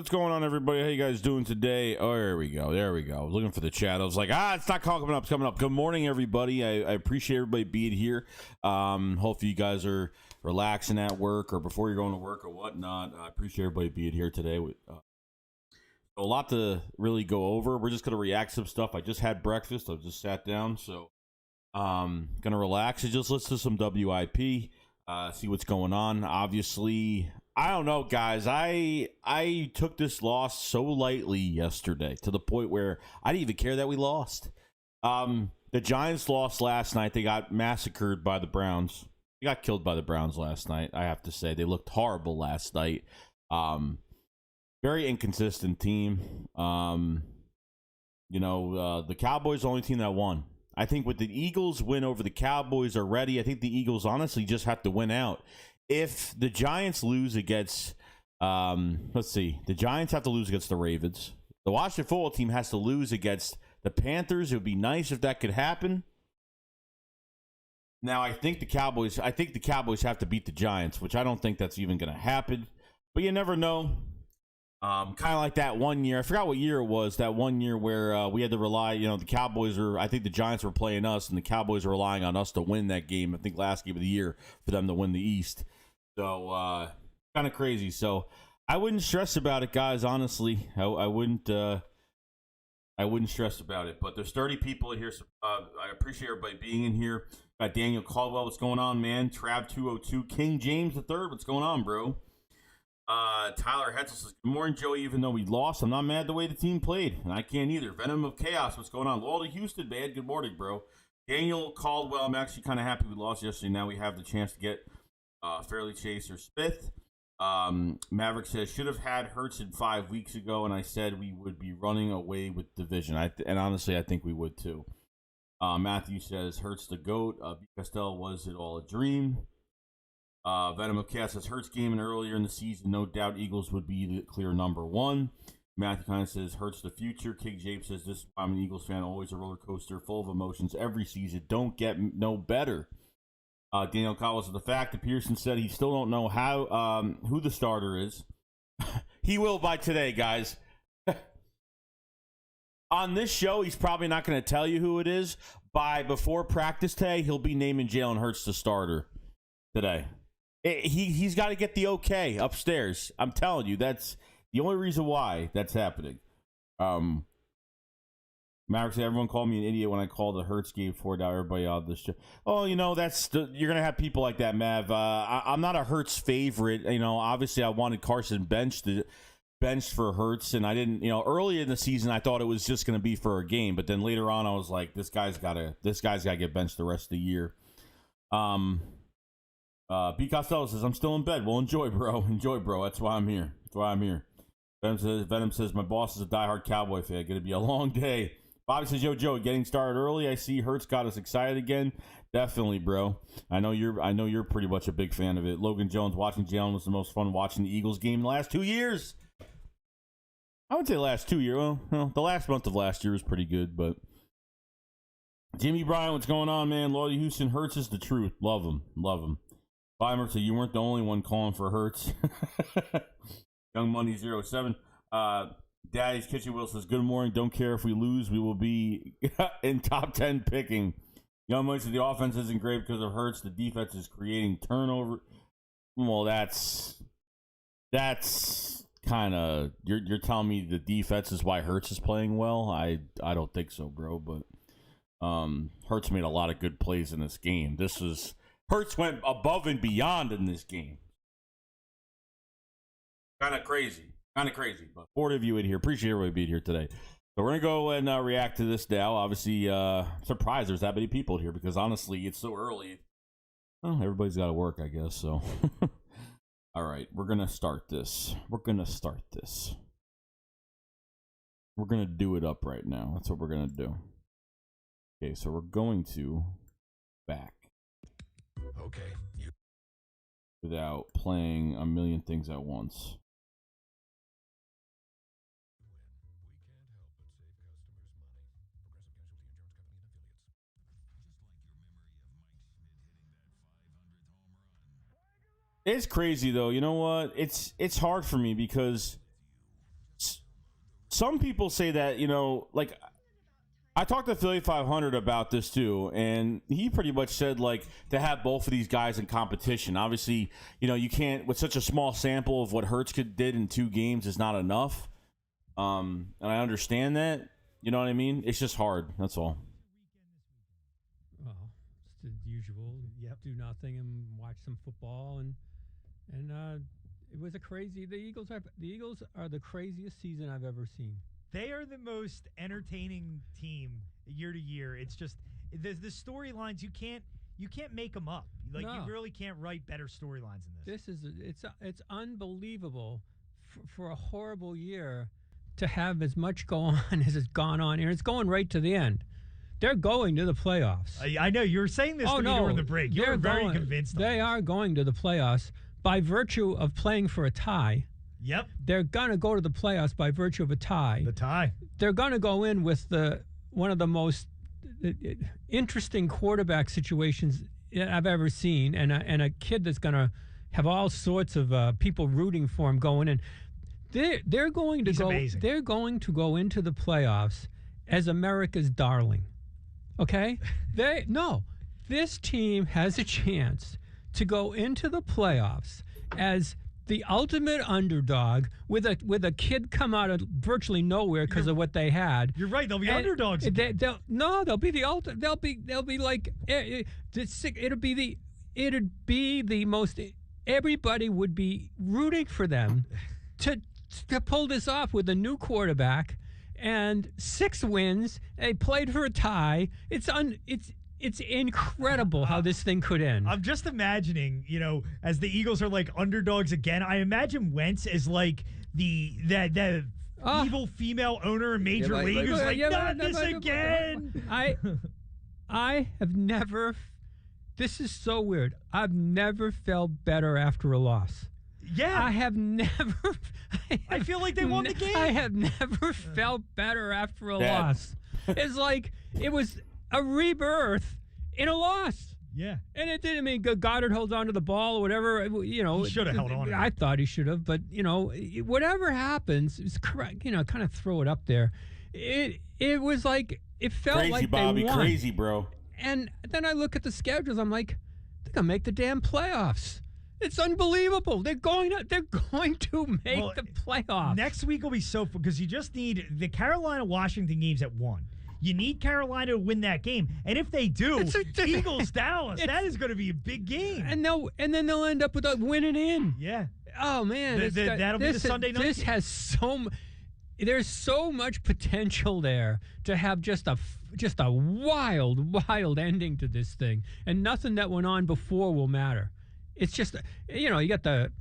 What's going on, everybody? How you guys doing today? Oh, there we go. There we go. I was looking for the chat. I was like, it's not coming up. It's coming up. Good morning, everybody. I appreciate everybody being here. Hopefully you guys are relaxing at work or before you're going to work or whatnot. I appreciate everybody being here today. A lot to really go over. We're just going to react to some stuff. I just had breakfast. I just sat down. So going to relax and just listen to some WIP, see what's going on. Obviously, I don't know, guys. I took this loss so lightly yesterday to the point where I didn't even care that we lost. The Giants lost last night. They got massacred by the Browns. They got killed by the Browns last night, I have to say. They looked horrible last night. Very inconsistent team. The Cowboys are the only team that won. I think with the Eagles win over the Cowboys already, I think the Eagles honestly just have to win out. If the Giants lose against, the Giants have to lose against the Ravens. The Washington football team has to lose against the Panthers. It would be nice if that could happen. Now, I think the Cowboys have to beat the Giants, which I don't think that's even going to happen. But you never know. Kind of like that one year. I forgot what year it was. That one year where we had to rely. The Cowboys I think the Giants were playing us, and the Cowboys were relying on us to win that game. I think last game of the year for them to win the East. So kind of crazy. So I wouldn't stress about it, guys. Honestly, I wouldn't. I wouldn't stress about it. But there's 30 people in here. So, I appreciate everybody being in here. Got Daniel Caldwell. What's going on, man? Trav 202. King James III. What's going on, bro? Tyler Hetzel says, good morning, Joey. Even though we lost, I'm not mad the way the team played, and I can't either. Venom of Chaos, what's going on? Loyal to Houston, man. Good morning, bro. Daniel Caldwell, I'm actually kind of happy we lost yesterday. Now we have the chance to get Fairleigh Chase or Smith. Maverick says, should have had Hurts in 5 weeks ago, and I said we would be running away with division. And honestly, I think we would too. Matthew says, Hurts the GOAT. B. Costello, was it all a dream? Venom of Chaos says, Hurts game and earlier in the season, no doubt Eagles would be the clear number one. Matthew kind of says, Hurts the future. King James says, this I'm an Eagles fan, always a roller coaster, full of emotions every season. Don't get no better. Daniel Collins says, the fact that Pearson said he still don't know who the starter is. He will by today, guys. On this show, he's probably not going to tell you who it is. Before practice today, he'll be naming Jalen Hurts the starter today. He's got to get the okay upstairs. I'm telling you, that's the only reason why that's happening. Maverick said, everyone called me an idiot when I called the Hurts game for everybody on this show. Oh, you're gonna have people like that, Mav. I'm not a Hurts favorite. Obviously I wanted Carson benched for Hurts, and I didn't. Early in the season I thought it was just gonna be for a game, but then later on I was like, this guy's gotta get benched the rest of the year. B. Costello says, I'm still in bed. Well, enjoy, bro. Enjoy, bro. That's why I'm here. Venom says, my boss is a diehard Cowboy fan. Gonna be a long day. Bobby says, yo, Joe, getting started early. I see Hurts got us excited again. Definitely, bro. I know you're pretty much a big fan of it. Logan Jones, watching Jalen was the most fun watching the Eagles game in the last 2 years. I would say last 2 years. Well, the last month of last year was pretty good, but Jimmy Bryan, what's going on, man? Loyal to Houston. Hurts is the truth. Love him. Bimer said, you weren't the only one calling for Hurts. Young Money 07. Daddy's Kitchen Wheel says, good morning. Don't care if we lose. We will be in top 10 picking. Young Money said, the offense isn't great because of Hurts. The defense is creating turnover. Well, that's kind of, you're telling me the defense is why Hurts is playing well? I don't think so, bro. But Hurts made a lot of good plays in this game. Hurts went above and beyond in this game. Kind of crazy. But 40 of you in here. Appreciate everybody being here today. So we're going to go and react to this now. Obviously, surprised there's that many people here because honestly, it's so early. Well, everybody's got to work, I guess. So, all right, we're going to start this. We're going to do it up right now. That's what we're going to do. Okay, so we're going to back. Okay. Without playing a million things at once. It's crazy though. You know what? It's hard for me because some people say that, like I talked to Philly 500 about this too, and he pretty much said like to have both of these guys in competition. Obviously, you can't, with such a small sample of what Hurts did in 2 games is not enough. And I understand that. You know what I mean? It's just hard. That's all. Well, it's the usual. Yep. Do nothing and watch some football, and it was a crazy. The Eagles are the craziest season I've ever seen. They are the most entertaining team year to year. It's just the storylines you can't make them up. Like no. You really can't write better storylines than this. It's unbelievable for a horrible year to have as much go on as it's gone on here. It's going right to the end. They're going to the playoffs. I know you were saying this to me during the break. You were very convinced. They are going to the playoffs by virtue of playing for a tie. Yep. They're going to go to the playoffs by virtue of a tie. The tie. They're going to go in with one of the most interesting quarterback situations I've ever seen, and a kid that's going to have all sorts of people rooting for him going in. They're going to go. Amazing. They're going to go into the playoffs as America's darling. Okay? This team has a chance to go into the playoffs as the ultimate underdog with a kid come out of virtually nowhere because of what they had. You're right. They'll be underdogs. They'll be the ultimate. They'll be like it'd be the most. Everybody would be rooting for them to pull this off with a new quarterback and 6 wins. They played for a tie. It's incredible how this thing could end. I'm just imagining, as the Eagles are like underdogs again, I imagine Wentz is like that evil female owner in Major League who's not this again. I have never, this is so weird. I've never felt better after a loss. Yeah. I have never. I feel like they won the game. I have never felt better after a loss. It's like it was a rebirth in a loss. Yeah. And it didn't mean Goddard holds on to the ball or whatever. He should have held on. I thought he should have, but whatever happens, it's correct. Kind of throw it up there. It was like it felt crazy, like Bobby, they won. Crazy, bro. And then I look at the schedules. I'm like, they're gonna make the damn playoffs. It's unbelievable. They're going to make the playoffs. Next week will be so fun because you just need the Carolina-Washington games at 1. You need Carolina to win that game. And if they do, Eagles-Dallas, that is going to be a big game. And then they'll end up with a winning in. Yeah. Oh, man. That'll be the Sunday night. This has there's so much potential there to have just a wild ending to this thing. And nothing that went on before will matter. It's just, you got the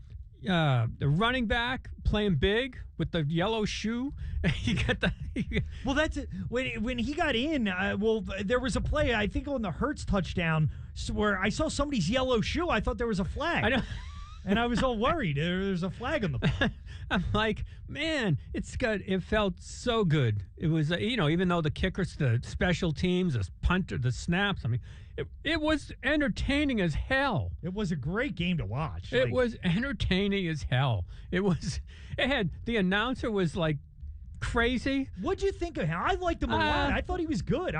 running back playing big with the yellow shoe. You got well, that's it. When he got in. There was a play I think on the Hurts touchdown where I saw somebody's yellow shoe. I thought there was a flag. I know. And I was all worried. There's a flag on the ball. I'm like, man, it felt so good. It was, even though the kickers, the special teams, the punter, the snaps, I mean, it was entertaining as hell. It was a great game to watch. It was entertaining as hell. The announcer was like crazy. What'd you think of him? I liked him a lot. I thought he was good.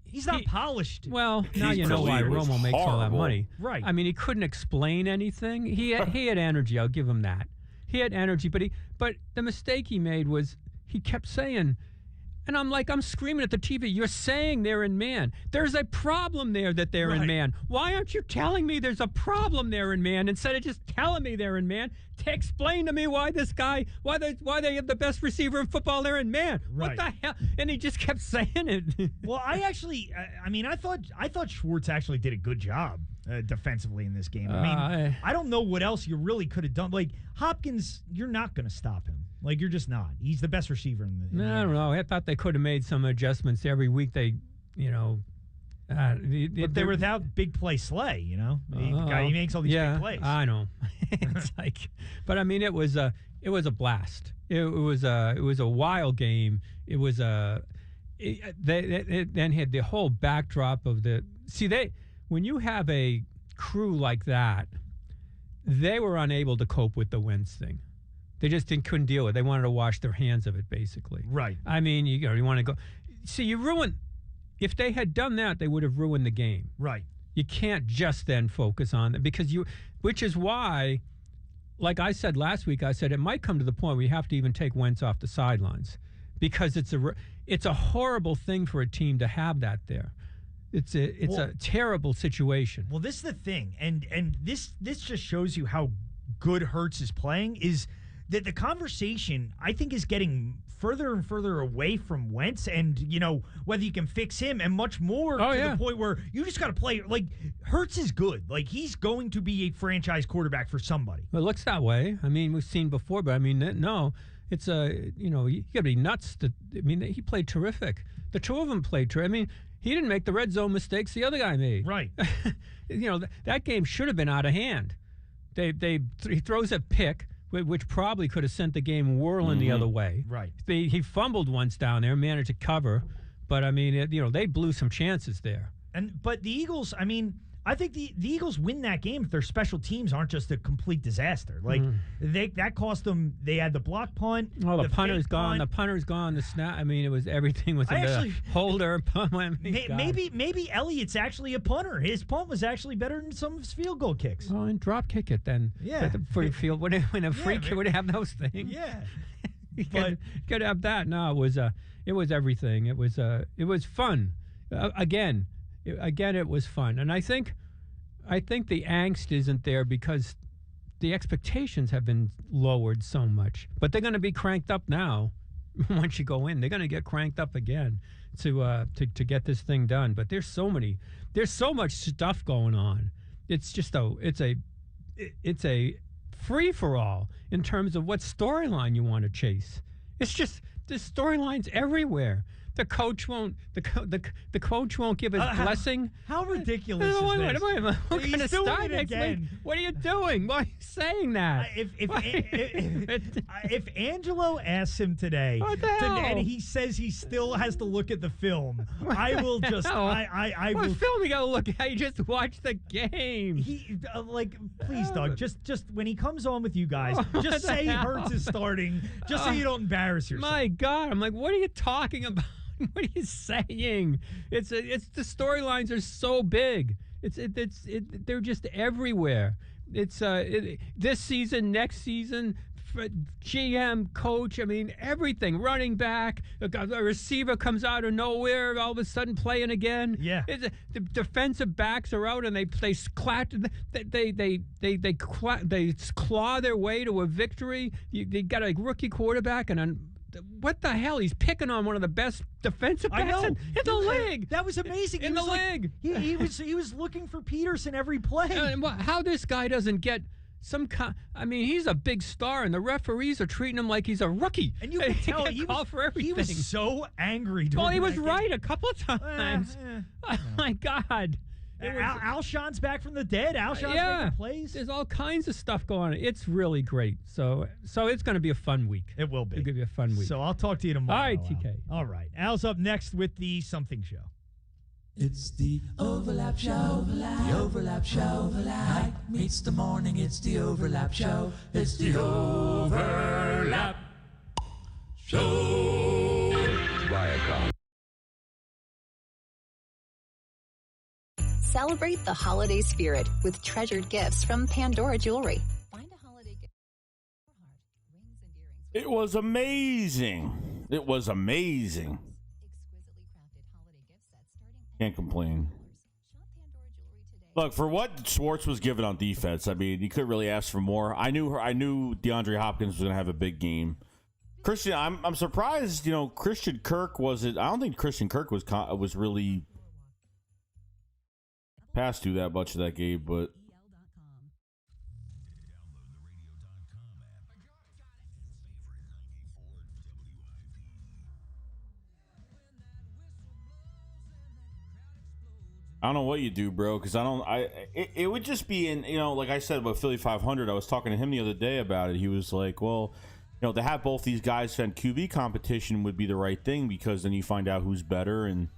He's not polished. Well, now you know why Romo makes all that money. Right. I mean, he couldn't explain anything. He had energy. I'll give him that. He had energy, but the mistake he made was he kept saying, and I'm screaming at the TV, you're saying they're in man. There's a problem there that they're in man. Why aren't you telling me there's a problem there in man instead of just telling me they're in man? Explain to me why they have the best receiver in football, they're in man. Right. What the hell? And he just kept saying it. Well, I thought Schwartz actually did a good job defensively in this game. I don't know what else you really could have done. Like Hopkins, you're not going to stop him. Like you're just not. He's the best receiver in the. I don't know. I thought they could have made some adjustments every week. They, but they were without big play Slay. The guy he makes all these big plays. I know. It's like, but I mean, it was a blast. It was a wild game. It was they then had the whole backdrop of when you have a crew like that, they were unable to cope with the Wentz thing. They just couldn't deal with it. They wanted to wash their hands of it, basically. Right. I mean, you want to go. See, you ruin. If they had done that, they would have ruined the game. Right. You can't just then focus on it which is why, like I said last week, I said it might come to the point where you have to even take Wentz off the sidelines, because it's a horrible thing for a team to have that there. It's a terrible situation. Well, this is the thing, and this just shows you how good Hurts is playing, is that the conversation, I think, is getting further and further away from Wentz and, whether you can fix him, and much more the point where you just got to play. Like, Hurts is good. Like, he's going to be a franchise quarterback for somebody. Well, it looks that way. I mean, we've seen before, but I mean, no, it's you got to be nuts. He played terrific. The two of them played terrific. I mean, he didn't make the red zone mistakes the other guy made. Right. That game should have been out of hand. He throws a pick, which probably could have sent the game whirling the other way. Right. He fumbled once down there, managed to cover, but I mean, they blew some chances there. But the Eagles, I mean, I think the Eagles win that game if their special teams aren't just a complete disaster. Like, that cost them. They had the block punt. Oh, the punter's gone. The punter's gone. The snap. I mean, it was everything was in the holder. Maybe Elliott's actually a punter. His punt was actually better than some of his field goal kicks. Oh, and drop kick it then. Yeah. For the field. When a free kick would have those things. Yeah. You could have that. No, it was everything. It was fun. Again, it was fun, and I think the angst isn't there because the expectations have been lowered so much. But they're going to be cranked up now. Once you go in, they're going to get cranked up again to get this thing done. But there's so much stuff going on. It's just it's a free for all in terms of what storyline you want to chase. It's just there's storylines everywhere. The coach won't give his blessing. How ridiculous is this? We're going to start next week. What are you doing? Why are you saying that? If Angelo asks him today, and he says he still has to look at the film, I will just. I will. What film you got to look at? You just watch the game. Please, Doug. Just when he comes on with you guys, just say Hurts is starting, just so you don't embarrass yourself. My God, I'm like, what are you talking about? What are you saying? It's the storylines are so big. They're just everywhere. It's this season, next season, GM, coach. I mean, everything. Running back, a receiver comes out of nowhere, all of a sudden playing again. Yeah. The defensive backs are out and they claw their way to a victory. They got a rookie quarterback and what the hell? He's picking on one of the best defensive backs in the league. That was amazing. In the league. He was looking for Peterson every play. How this guy doesn't get some kind? I mean, he's a big star, and the referees are treating him like he's a rookie. And you can tell he was so angry. Well, he was right a couple of times. Oh my God. Alshon's back from the dead. Alshon's making plays. There's all kinds of stuff going on. It's really great. So it's going to be a fun week. It will be. It's going to be a fun week. So I'll talk to you tomorrow. All right, TK. All right. Al's up next with the Something Show. It's the Overlap Show. The Overlap Show. Night meets the morning. It's the Overlap Show. It's the Overlap Show. Viacom. Celebrate the holiday spirit with treasured gifts from Pandora Jewelry. Find a holiday gift. Rings and earrings. It was amazing. It was amazing. Exquisitely crafted holiday gift sets starting at Can't complain. Shop Pandora Jewelry today. Look, for what Schwartz was given on defense, I mean, you couldn't really ask for more. I knew DeAndre Hopkins was going to have a big game. Christian, I'm surprised. Christian Kirk wasn't. I don't think Christian Kirk was really passed through that much of that game, but I don't know what you do, bro, because it would just be in, like I said about Philly 500. I was talking to him the other day about it. He was like, well, to have both these guys and QB competition would be the right thing because then you find out who's better. And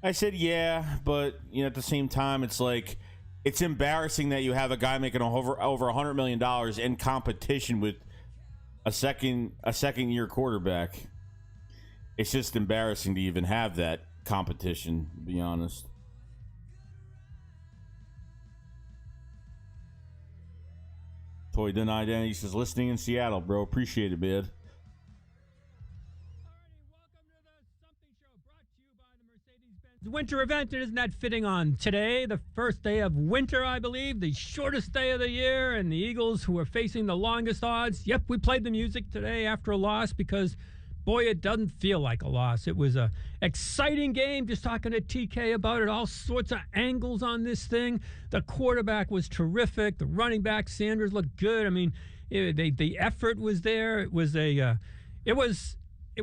I said, yeah, but at the same time, it's like it's embarrassing that you have a guy making over $100 million in competition with a second year quarterback. It's just embarrassing to even have that competition, to be honest. Toy Denied Identity says, listening in Seattle, bro. Appreciate it, man. Winter event, isn't that fitting on today, the first day of winter, I believe, the shortest day of the year, and the Eagles, who are facing the longest odds. Yep, we played the music today after a loss because, boy, it doesn't feel like a loss. It was a exciting game, just talking to TK about it, all sorts of angles on this thing. The quarterback was terrific. The running back, Sanders, looked good. I mean, the effort was there. It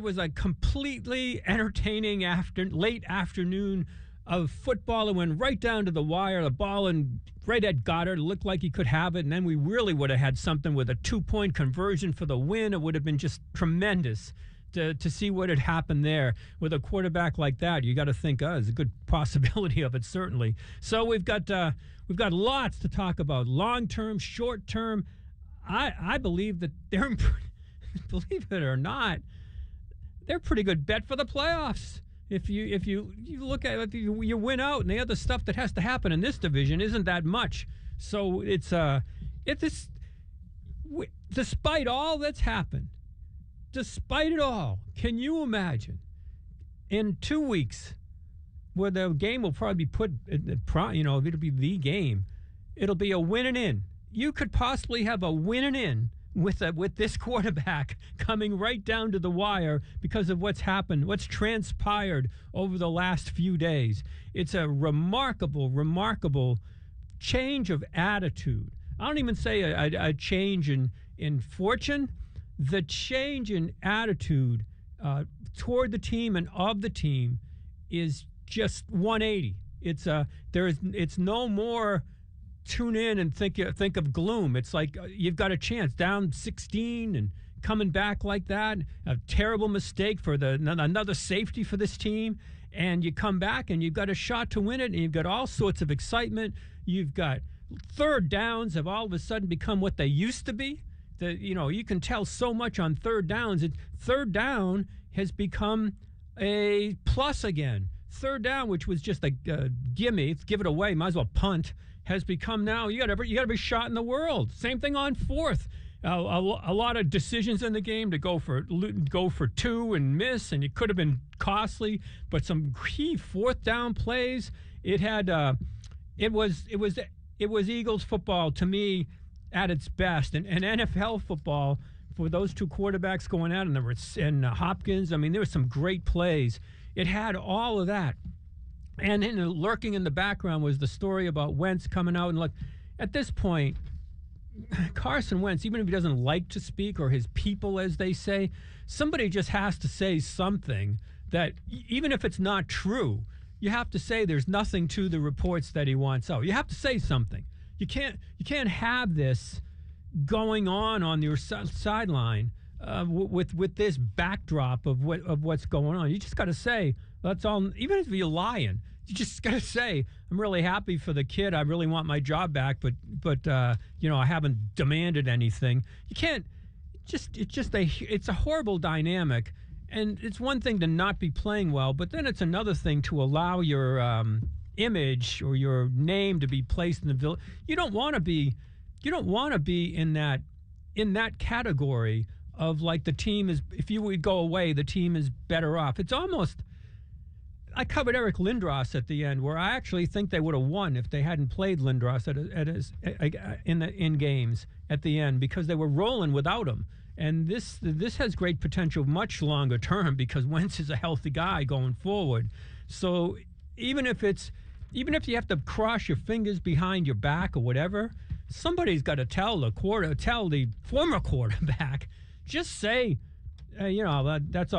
was a completely entertaining late afternoon of football. It went right down to the wire. The ball and right at Goddard. It looked like he could have it. And then we really would have had something with a 2-point conversion for the win. It would have been just tremendous to see what had happened there with a quarterback like that. You got to think, there's a good possibility of it, certainly. So we've got lots to talk about. Long-term, short-term. I believe that they're, believe it or not, they're a pretty good bet for the playoffs. If you look at it, you win out, and the other stuff that has to happen in this division isn't that much. So despite all that's happened, despite it all, can you imagine in 2 weeks where the game will probably be put, it'll be the game. It'll be a win and in. You could possibly have a win and in with this quarterback coming right down to the wire because of what's happened, what's transpired over the last few days. It's a remarkable change of attitude. I don't even say a change in fortune. The change in attitude toward the team and of the team is just 180. It's no more tune in and think of gloom. It's like you've got a chance, down 16 and coming back like that. A terrible mistake for another safety for this team, and you come back and you've got a shot to win it, and you've got all sorts of excitement. You've got third downs have all of a sudden become what they used to be. You can tell so much on third downs. Third down has become a plus again. Third down, which was just a gimme, give it away, might as well punt, has become now you got every shot in the world. Same thing on fourth. A lot of decisions in the game to go for two and miss, and it could have been costly. But some key fourth down plays. It was Eagles football to me at its best, and NFL football for those two quarterbacks going out, and Hopkins. I mean, there were some great plays. It had all of that. And lurking in the background was the story about Wentz coming out. And look, at this point, Carson Wentz, even if he doesn't like to speak, or his people, as they say, somebody just has to say something that, even if it's not true, you have to say there's nothing to the reports that he wants out. You have to say something. You can't have this going on your sideline with this backdrop of what's going on. You just got to say, that's all. Even if you're lying, you just got to say, I'm really happy for the kid. I really want my job back, but I haven't demanded anything. You can't. It's a horrible dynamic, and it's one thing to not be playing well, but then it's another thing to allow your image or your name to be placed in the village. You don't want to be in that category of, like, the team is, if you would go away, the team is better off. It's almost, I covered Eric Lindros at the end, where I actually think they would have won if they hadn't played Lindros in games at the end, because they were rolling without him. And this has great potential much longer term, because Wentz is a healthy guy going forward. So even if you have to cross your fingers behind your back or whatever, somebody's got to tell the former quarterback, just say, that's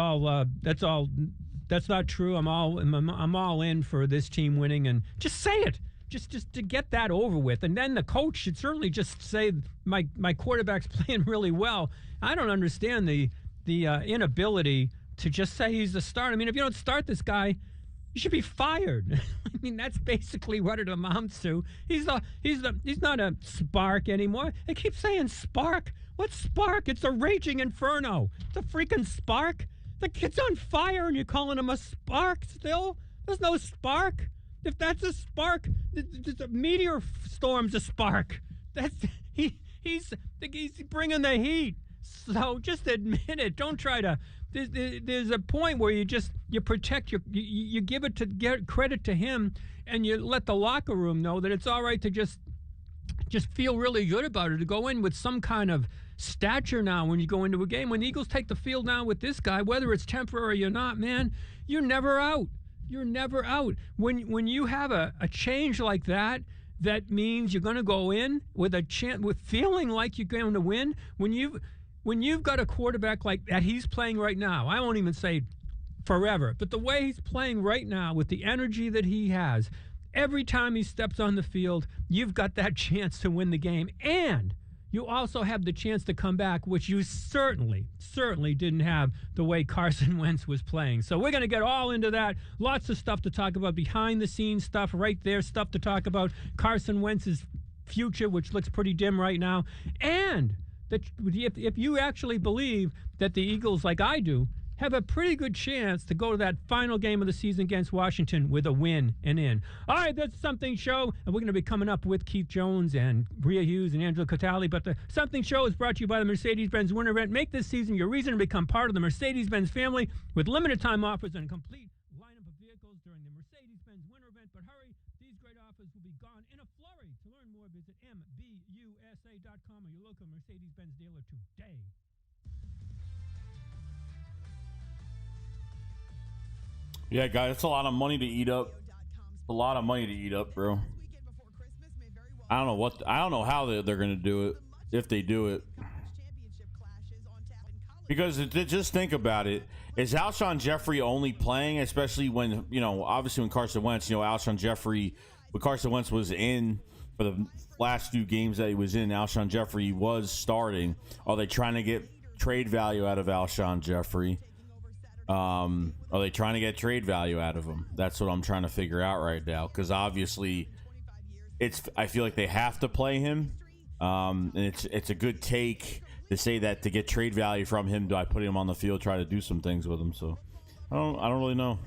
not true. I'm all in for this team winning, and just say it, just to get that over with. And then the coach should certainly just say, my quarterback's playing really well. I don't understand the inability to just say he's the starter. I mean, if you don't start this guy, you should be fired. I mean, that's basically what it amounts to. He's not a spark anymore. They keep saying spark. What spark? It's a raging inferno. It's a freaking spark. The kid's on fire and you're calling him a spark still? There's no spark. If that's a spark, the meteor storm's a spark. He's bringing the heat. So just admit it. Don't try to. There's a point where you protect you give it to get credit to him, and you let the locker room know that it's all right to just feel really good about it, to go in with some kind of stature now when you go into a game. When the Eagles take the field now with this guy, whether it's temporary or not, man, you're never out. You're never out. When you have a change like that, that means you're going to go in with a chance, with feeling like you're going to win. When you've got a quarterback like that he's playing right now, I won't even say forever, but the way he's playing right now with the energy that he has, every time he steps on the field, you've got that chance to win the game. And you also have the chance to come back, which you certainly didn't have the way Carson Wentz was playing. So we're going to get all into that. Lots of stuff to talk about, behind-the-scenes stuff right there, stuff to talk about Carson Wentz's future, which looks pretty dim right now. And that if you actually believe that the Eagles, like I do, have a pretty good chance to go to that final game of the season against Washington with a win and in. All right, that's Something Show, and we're going to be coming up with Keith Jones and Bria Hughes and Angela Catali. But the Something Show is brought to you by the Mercedes-Benz Winter Event. Make this season your reason to become part of the Mercedes-Benz family with limited-time offers and a complete lineup of vehicles during the Mercedes-Benz Winter Event. But hurry, these great offers will be gone in a flurry. To learn more, visit MBUSA.com or your local Mercedes-Benz dealer today. Yeah, guys, it's a lot of money to eat up. A lot of money to eat up, bro. I don't know how they're going to do it, if they do it. Because just think about it. Is Alshon Jeffrey only playing, especially when, obviously when Carson Wentz, Alshon Jeffrey, when Carson Wentz was in for the last few games that he was in, Alshon Jeffrey was starting. Are they trying to get trade value out of Alshon Jeffrey? Are they trying to get trade value out of him? That's what I'm trying to figure out right now. Because obviously, I feel like they have to play him, and it's a good take to say that to get trade value from him. Do I put him on the field, try to do some things with him? So I don't really know.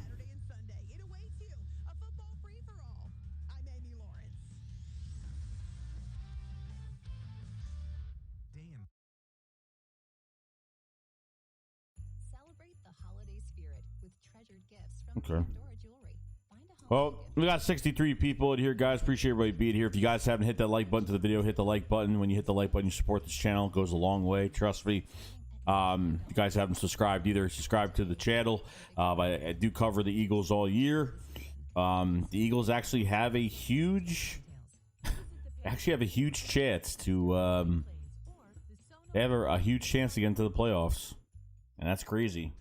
Okay. Well, we got 63 people in here, guys. Appreciate everybody being here. If you guys haven't hit that like button to the video, hit the like button. When you hit the like button, you support this channel. It goes a long way. Trust me. If you guys haven't subscribed either, subscribe to the channel. I do cover the Eagles all year. The Eagles actually have a huge chance to they have a huge chance to get into the playoffs, and that's crazy.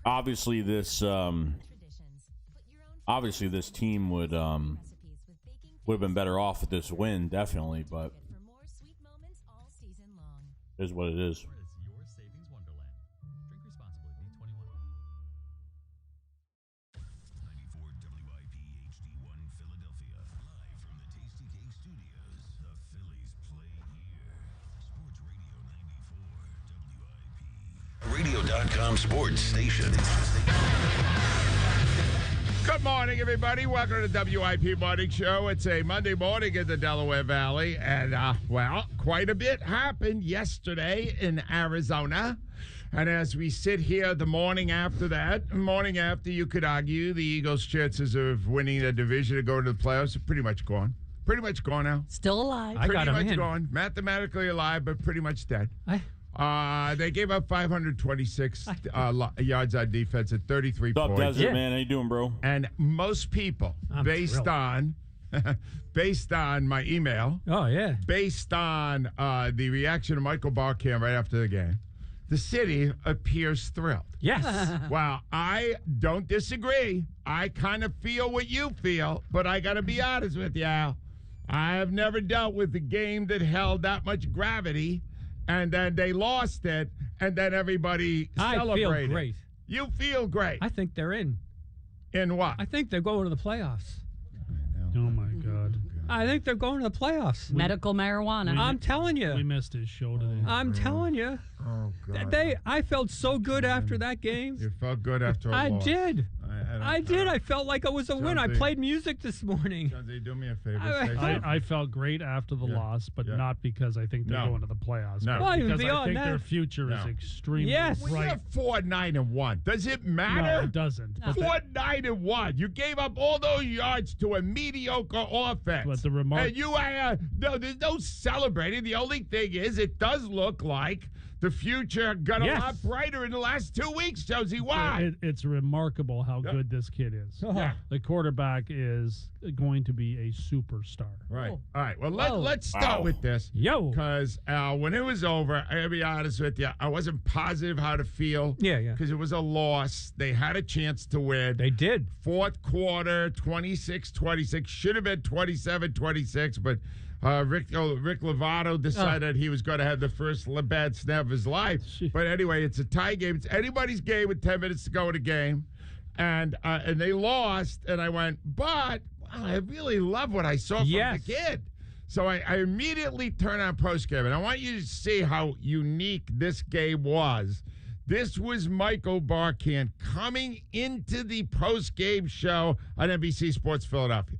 Obviously, this team would have been better off with this win, definitely. But it is what it is. Your savings wonderland. Drink responsibly. Be 21. 94 WIP HD1 Philadelphia, live from the Tasty Cake Studios. The Phillies play here. Sports Radio 94 WIP. Radio.com sports station. Good morning, everybody. Welcome to the WIP Morning Show. It's a Monday morning in the Delaware Valley, and, quite a bit happened yesterday in Arizona. And as we sit here the morning after you could argue the Eagles' chances of winning the division and going to the playoffs are pretty much gone. Pretty much gone now. Still alive. I got him pretty much in. gone. Mathematically alive, but pretty much dead. They gave up 526 yards on defense at 33 What's up, points. Desert Man? How you doing, bro? And most people, based on my email, based on the reaction of Michael Barkham right after the game, the city appears thrilled. Yes. Well, I don't disagree. I kind of feel what you feel, but I got to be honest with you, Al. I have never dealt with a game that held that much gravity, and then they lost it, and then everybody celebrated. I feel great. You feel great. I think they're in. In what? I think they're going to the playoffs. Oh, my God. I think they're going to the playoffs. Medical marijuana. I'm telling you. We missed his show today. I'm telling you. Oh, God. I felt so good after that game. You felt good after a I loss. did. I did. I felt like it was a win. I played music this morning. Jonesy, do me a favor. I felt great after the loss, but not because I think they're going to the playoffs. No. But Well, even because I beyond think that. their future is extremely Yes. When you bright. have 4-9-1, does it matter? No, it doesn't. But 4-9-1. You gave up all those yards to a mediocre offense. But the remark- And you no, there's no celebrating. The only thing is, it does look like the future got a lot brighter in the last 2 weeks, Josie. Why? It's remarkable how good this kid is. Yeah. The quarterback is going to be a superstar. Right. All right. Well, let's start with this. Because when it was over, I gotta be honest with you, I wasn't positive how to feel. Yeah. Because it was a loss. They had a chance to win. They did. Fourth quarter, 26-26. Should have been 27-26, but Rick Lovato decided he was going to have the first bad snap of his life. But anyway, it's a tie game. It's anybody's game with 10 minutes to go in the game. And they lost, and I went, but wow, I really love what I saw from the kid. So I immediately turned on postgame, and I want you to see how unique this game was. This was Michael Barkan coming into the postgame show on NBC Sports Philadelphia.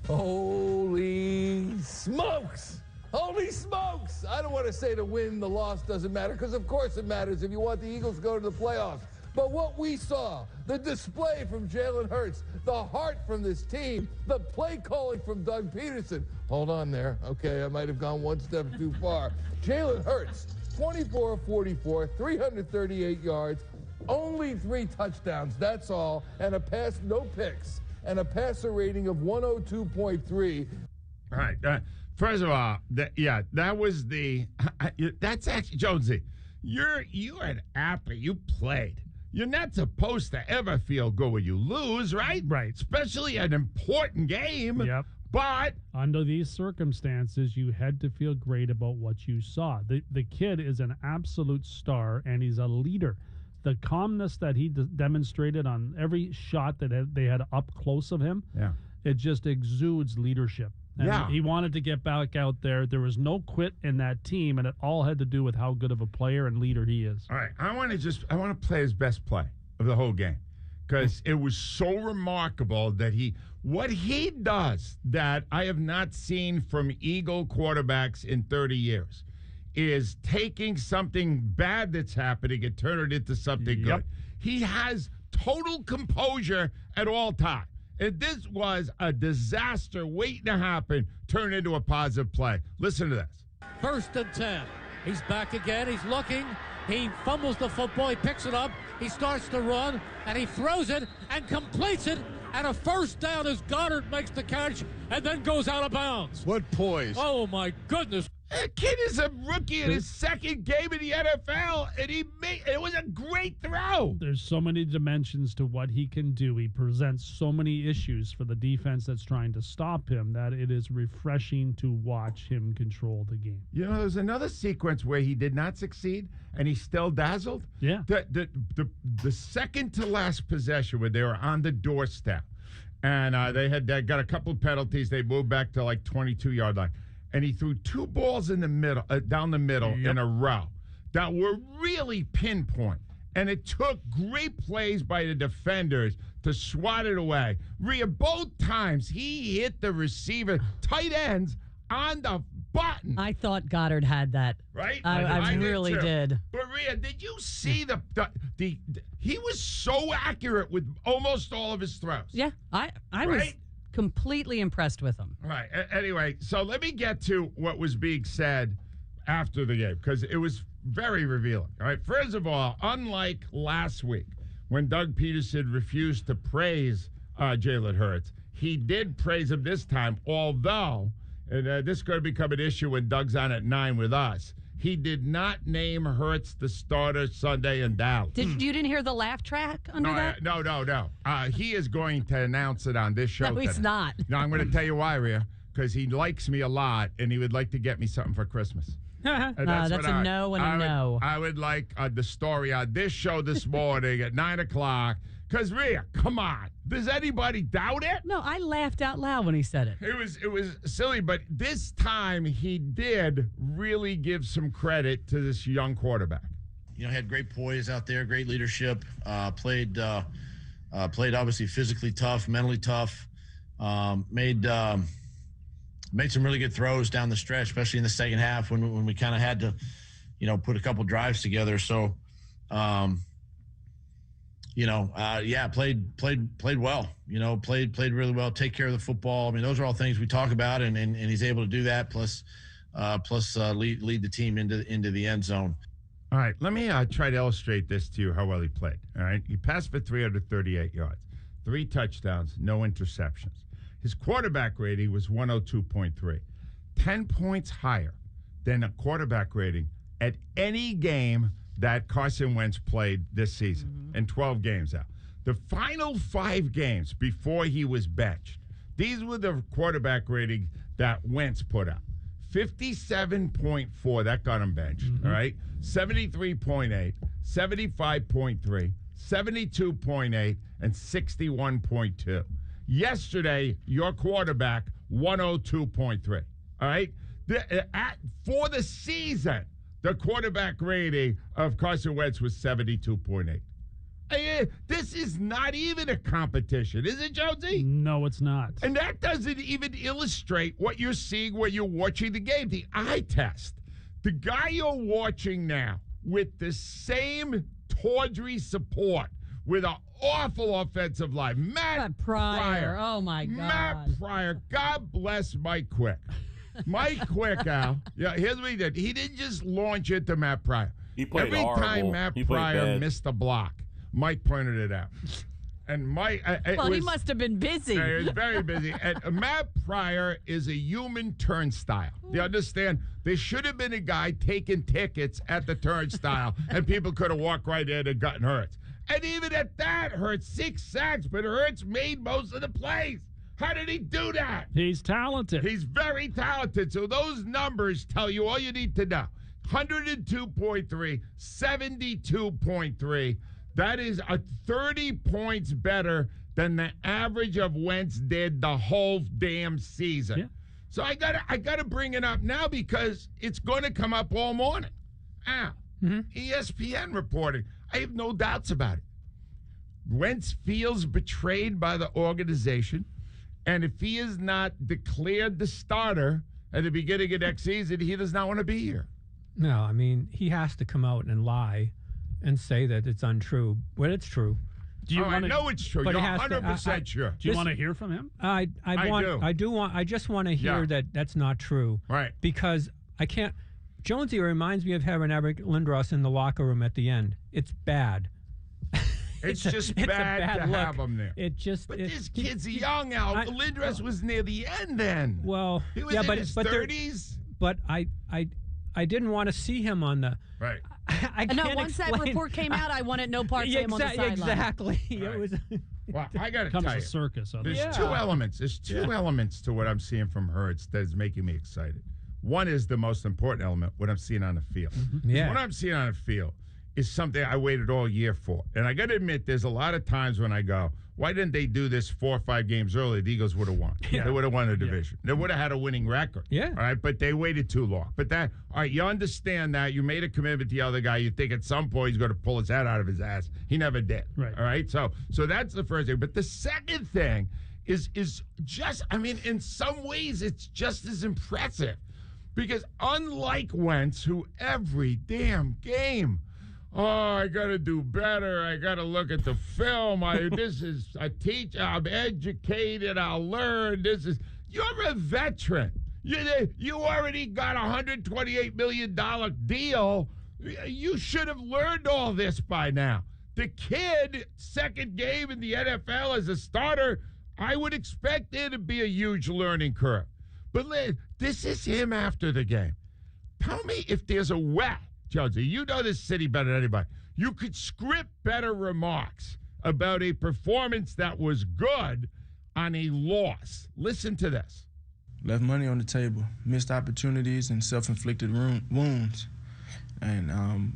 Holy smokes! Holy smokes! I don't want to say the win, the loss doesn't matter, because of course it matters if you want the Eagles to go to the playoffs. But what we saw, the display from Jalen Hurts, the heart from this team, the play calling from Doug Peterson. Hold on there. Okay, I might have gone one step too far. Jalen Hurts, 24 of 44, 338 yards, only 3 touchdowns, that's all, and a pass, no picks, and a passer rating of 102.3. All right. First of all, that was that's actually, Jonesy, you're an athlete. You played. You're not supposed to ever feel good when you lose, right? Right. Especially an important game. Yep. But under these circumstances, you had to feel great about what you saw. The kid is an absolute star, and he's a leader. The calmness that he demonstrated on every shot that they had up close of him, it just exudes leadership. And he wanted to get back out there. There was no quit in that team, and it all had to do with how good of a player and leader he is. All right, I want to play his best play of the whole game, because it was so remarkable that what he does that I have not seen from Eagle quarterbacks in 30 years is taking something bad that's happening and turn it into something good. He has total composure at all times. And this was a disaster waiting to happen, turn into a positive play. Listen to this. 1st and 10. He's back again. He's looking. He fumbles the football. He picks it up. He starts to run, and he throws it and completes it. And a first down as Goddard makes the catch and then goes out of bounds. What poise. Oh, my goodness. That kid is a rookie in his second game in the NFL, and it was a great throw. There's so many dimensions to what he can do. He presents so many issues for the defense that's trying to stop him that it is refreshing to watch him control the game. You know, there's another sequence where he did not succeed, and he still dazzled. Yeah. The second to last possession where they were on the doorstep, and they got a couple of penalties. They moved back to like 22-yard line. And he threw 2 balls in the middle, down the middle in a row that were really pinpoint. And it took great plays by the defenders to swat it away. Both times he hit the receiver, tight ends, on the button. I thought Goddard had that. Right? I really did. But Rhea, did you see he was so accurate with almost all of his throws. Yeah, I was completely impressed with him. Right. Anyway, so let me get to what was being said after the game, because it was very revealing. All right. First of all, unlike last week when Doug Peterson refused to praise Jalen Hurts, he did praise him this time, although, and this is going to become an issue when Doug's on at 9 with us, he did not name Hurts the starter Sunday in Dallas. You didn't hear the laugh track under that? No. He is going to announce it on this show No, he's today. not. No, I'm going to tell you why, Rhea, because he likes me a lot, and he would like to get me something for Christmas. That's a no and a no. I would like the story on this show this morning at 9 o'clock. Because, Rhea, come on. Does anybody doubt it? No, I laughed out loud when he said it. It was silly, but this time he did really give some credit to this young quarterback. You know, had great poise out there, great leadership, played obviously physically tough, mentally tough, made some really good throws down the stretch, especially in the second half when we kind of had to, you know, put a couple drives together. So, played well, you know, played really well, take care of the football. I mean, those are all things we talk about, and he's able to do that, plus lead the team into the end zone. All right, let me try to illustrate this to you, how well he played. All right, he passed for 338 yards, 3 touchdowns, no interceptions. His quarterback rating was 102.3, 10 points higher than a quarterback rating at any game that Carson Wentz played this season, and 12 games out. The final 5 games before he was benched, these were the quarterback ratings that Wentz put up. 57.4, that got him benched, all right? 73.8, 75.3, 72.8, and 61.2. Yesterday, your quarterback, 102.3, all right? For the season, the quarterback rating of Carson Wentz was 72.8. This is not even a competition, is it, Jonesy? No, it's not. And that doesn't even illustrate what you're seeing when you're watching the game, the eye test. The guy you're watching now with the same tawdry support with an awful offensive line, Matt Pryor. Oh, my God. Matt Pryor. God bless Mike Quick. Mike Quick, Al. Yeah, here's what he did. He didn't just launch into Matt Pryor. He played Every horrible. time Matt He played Pryor bad. missed a block, Mike pointed it out. And Mike... he must have been busy. He was very busy. And Matt Pryor is a human turnstile. Do you understand? There should have been a guy taking tickets at the turnstile, and people could have walked right in and gotten hurt. And even at that, Hurts 6 sacks, but Hurts made most of the plays. How did he do that? He's talented. He's very talented. So those numbers tell you all you need to know. 102.3, 72.3. That is 30 points better than the average of Wentz did the whole damn season. Yeah. So I gotta bring it up now because it's going to come up all morning. ESPN reporting. I have no doubts about it. Wentz feels betrayed by the organization, and if he is not declared the starter at the beginning of next season, he does not want to be here. No, I mean, he has to come out and lie and say that it's untrue, but it's true. Do you I know it's true. but You're he has to- 100% sure. Do you want to hear from him? I just want to hear Yeah. that that's not true. Right. Because I can't. Jonesy reminds me of having Eric Lindros in the locker room at the end. It's bad. It's just a bad to look. have him there. But this kid's young, Al. Lindros was near the end then. Well, He was yeah, in but his but there- 30s. But I didn't want to see him on the. Right. I No, can't once that explain- report came out, I wanted no parts of him on the sideline. Exactly. Right. It was. Well, I got to Comes tell a you. circus. There's Yeah. 2 elements. There's 2 elements to what I'm seeing from Hurts that is making me excited. One is the most important element, what I'm seeing on the field. Yeah. What I'm seeing on the field is something I waited all year for. And I got to admit, there's a lot of times when I go, why didn't they do this 4 or 5 games early? The Eagles would have won. Yeah. They would have won the division. They would have had a winning record. Yeah. All right, but they waited too long. But all right, you understand that. You made a commitment to the other guy. You think at some point he's going to pull his head out of his ass. He never did. Right. All right, so that's the first thing. But the second thing is just, I mean, in some ways, it's just as impressive. Because unlike Wentz, who every damn game, I got to do better. I got to look at the film. I'm educated. I'll learn. You're a veteran. You already got a $128 million deal. You should have learned all this by now. The kid, second game in the NFL as a starter, I would expect there to be a huge learning curve. But this is him after the game. Tell me if there's a way, Jonesy, you know this city better than anybody. You could script better remarks about a performance that was good on a loss. Listen to this. Left money on the table, missed opportunities, and self-inflicted wounds. And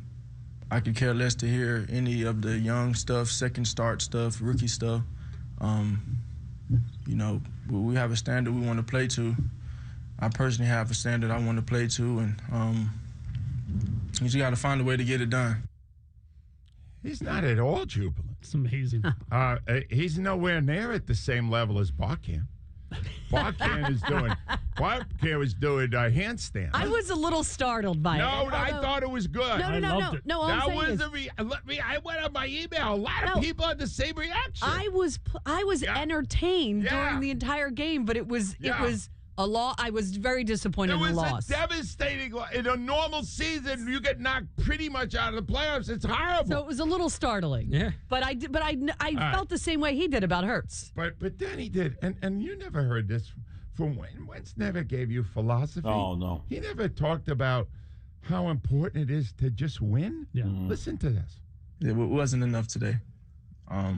I could care less to hear any of the young stuff, second start stuff, rookie stuff. You know, we have a standard we want to play to. I personally have a standard I want to play to, and you just got to find a way to get it done. He's not at all jubilant. It's amazing. He's nowhere near at the same level as Barkan. Barkan was doing handstands. I was a little startled by it. No, I thought it was good. No. That was I went on my email. A lot of people had the same reaction. I was entertained during the entire game, but it was a law. I was very disappointed in the loss. It was a devastating. In a normal season, you get knocked pretty much out of the playoffs. It's horrible. So it was a little startling. Yeah. But I felt the same way he did about Hurts. But then he did, and you never heard this from Wentz. Wentz never gave you philosophy. Oh no. He never talked about how important it is to just win. Yeah. Listen to this. It wasn't enough today. You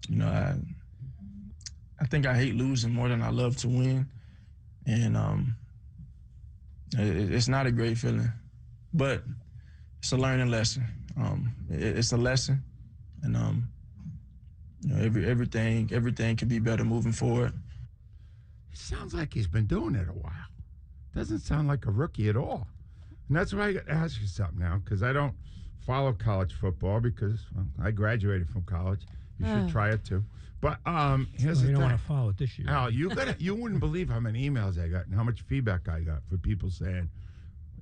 know, I think I hate losing more than I love to win, and it's not a great feeling, but it's a learning lesson. It's a lesson, and you know, everything can be better moving forward. It sounds like he's been doing it a while. Doesn't sound like a rookie at all. And that's why I got to ask you something now, because I don't follow college football because I graduated from college. You should try it too. But here's the thing. You don't want to follow it this year. Al, you wouldn't believe how many emails I got and how much feedback I got for people saying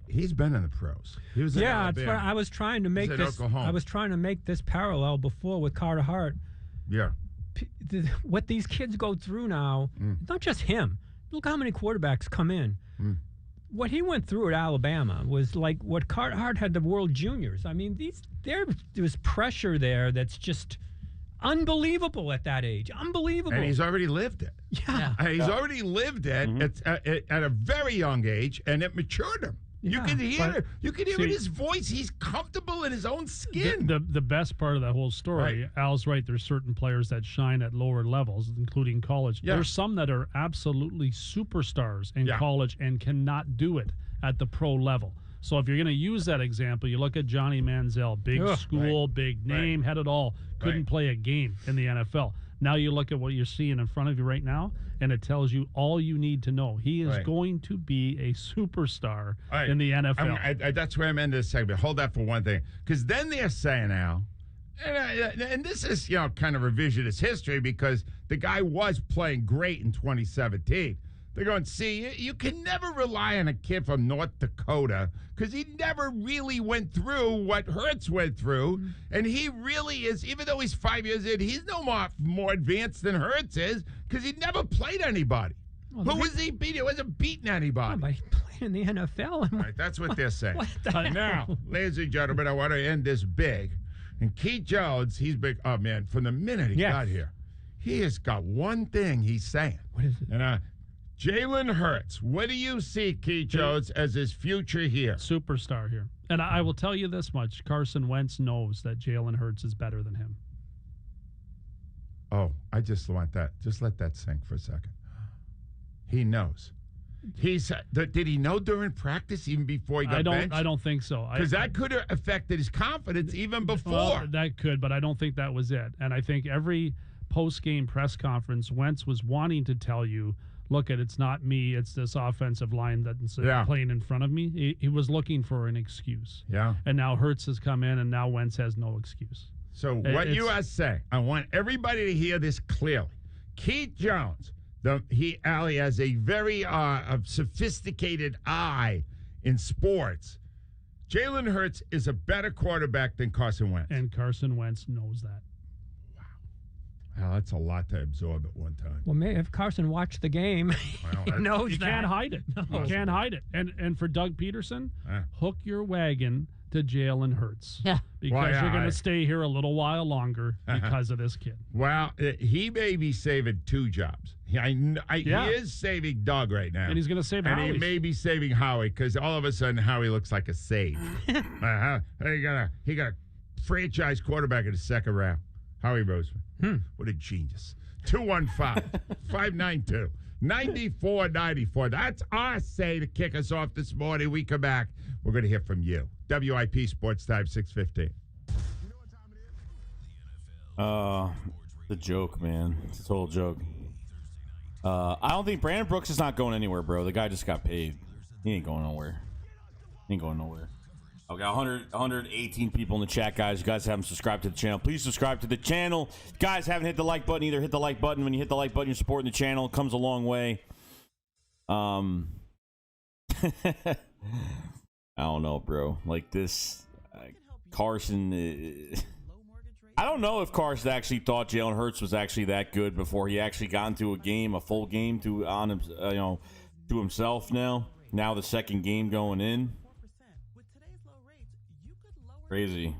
he's been in the pros. He was that's what I was trying to make this. I was trying to make this parallel before with Carter Hart. Yeah. What these kids go through now, not just him. Look how many quarterbacks come in. What he went through at Alabama was like what Carter Hart had the World Juniors. I mean, there's pressure there that's just unbelievable at that age. Unbelievable. And he's already lived it. Yeah. He's already lived it at a very young age, and it matured him. You can hear in his voice. He's comfortable in his own skin. The best part of that whole story, Al's right, there's certain players that shine at lower levels, including college. Yeah. There's some that are absolutely superstars in college and cannot do it at the pro level. So if you're going to use that example, you look at Johnny Manziel, big school, big name, had it all, couldn't play a game in the NFL. Now you look at what you're seeing in front of you right now, and it tells you all you need to know. He is going to be a superstar in the NFL. That's where I'm ending this segment. Hold that for one thing. Because then they're saying now, and this is kind of revisionist history because the guy was playing great in 2017. They're going, see, you can never rely on a kid from North Dakota because he never really went through what Hurts went through. And he really is, even though he's 5 years in, he's no more advanced than Hurts is because he never played anybody. Who was he beating? He wasn't beating anybody. But he played in the NFL. All right, that's what they're saying. What the hell? Now, ladies and gentlemen, I want to end this big. And Keith Jones, he's big. Oh, man, from the minute he got here, he has got one thing he's saying. What is it? And Jalen Hurts, what do you see, Keith Jones, as his future here? Superstar here. And I will tell you this much. Carson Wentz knows that Jalen Hurts is better than him. Oh, I just want that. Just let that sink for a second. He knows. Did he know during practice, even before he got benched? I don't think so. Because that could have affected his confidence even before. Well, that could, but I don't think that was it. And I think every post-game press conference, Wentz was wanting to tell you, look, it's not me, it's this offensive line that's playing in front of me. He was looking for an excuse. Yeah. And now Hurts has come in, and now Wentz has no excuse. So what you are saying, I want everybody to hear this clearly. Keith Jones, Ali has a very sophisticated eye in sports. Jalen Hurts is a better quarterback than Carson Wentz. And Carson Wentz knows that. Wow, that's a lot to absorb at one time. Well, maybe if Carson watched the game, he knows you that. Can't hide it. You can't hide it. And for Doug Peterson, hook your wagon to Jalen Hurts. Yeah. Because you're going to stay here a little while longer because of this kid. Well, he may be saving two jobs. He is saving Doug right now. And he's going to save Howie. Howie. And he may be saving Howie because all of a sudden Howie looks like a save. He got a franchise quarterback in the second round. Howie Roseman. What a genius. 215-592-9730. 9494. That's our say to kick us off this morning. We come back. We're going to hear from you. WIP Sports Time 6:15. The joke, man. It's a total joke. I don't think Brandon Brooks is not going anywhere, bro. The guy just got paid. He ain't going nowhere. I got 118 people in the chat, guys. You guys haven't subscribed to the channel. Please subscribe to the channel. If you guys haven't hit the like button either. Hit the like button. When you hit the like button, you're supporting the channel. It comes a long way. I don't know, bro. Like this, Carson. I don't know if Carson actually thought Jalen Hurts was actually that good before he actually got into a full game to himself. Now the second game going in. Crazy.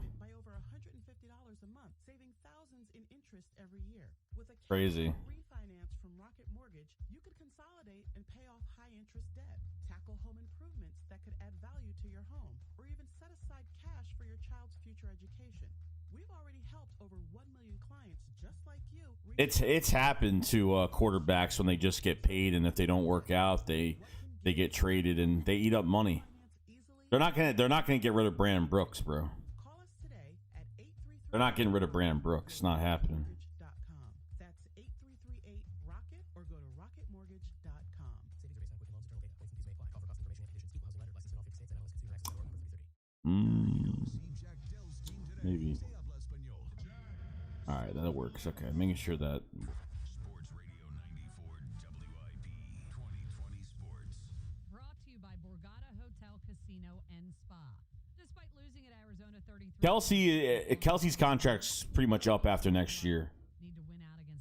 Crazy. Refinance from Rocket Mortgage, you could consolidate and pay off high-interest debt, tackle home improvements that could add value to your home, or even set aside cash for your child's future education. We've already helped over 1 million clients just like you. It's happened to quarterbacks when they just get paid, and if they don't work out, they get traded and they eat up money. They're not gonna get rid of Brandon Brooks, bro. They're not getting rid of Brandon Brooks. It's not happening. That's 8338 Rocket or go to rocketmortgage.com. Maybe. All right, that works. Okay, making sure that. Sports Radio 94 WIP 2020 Sports. Brought to you by Borgata Hotel, Casino, and Spa. Despite losing at Arizona 33. Kelsey's contract's pretty much up after next year.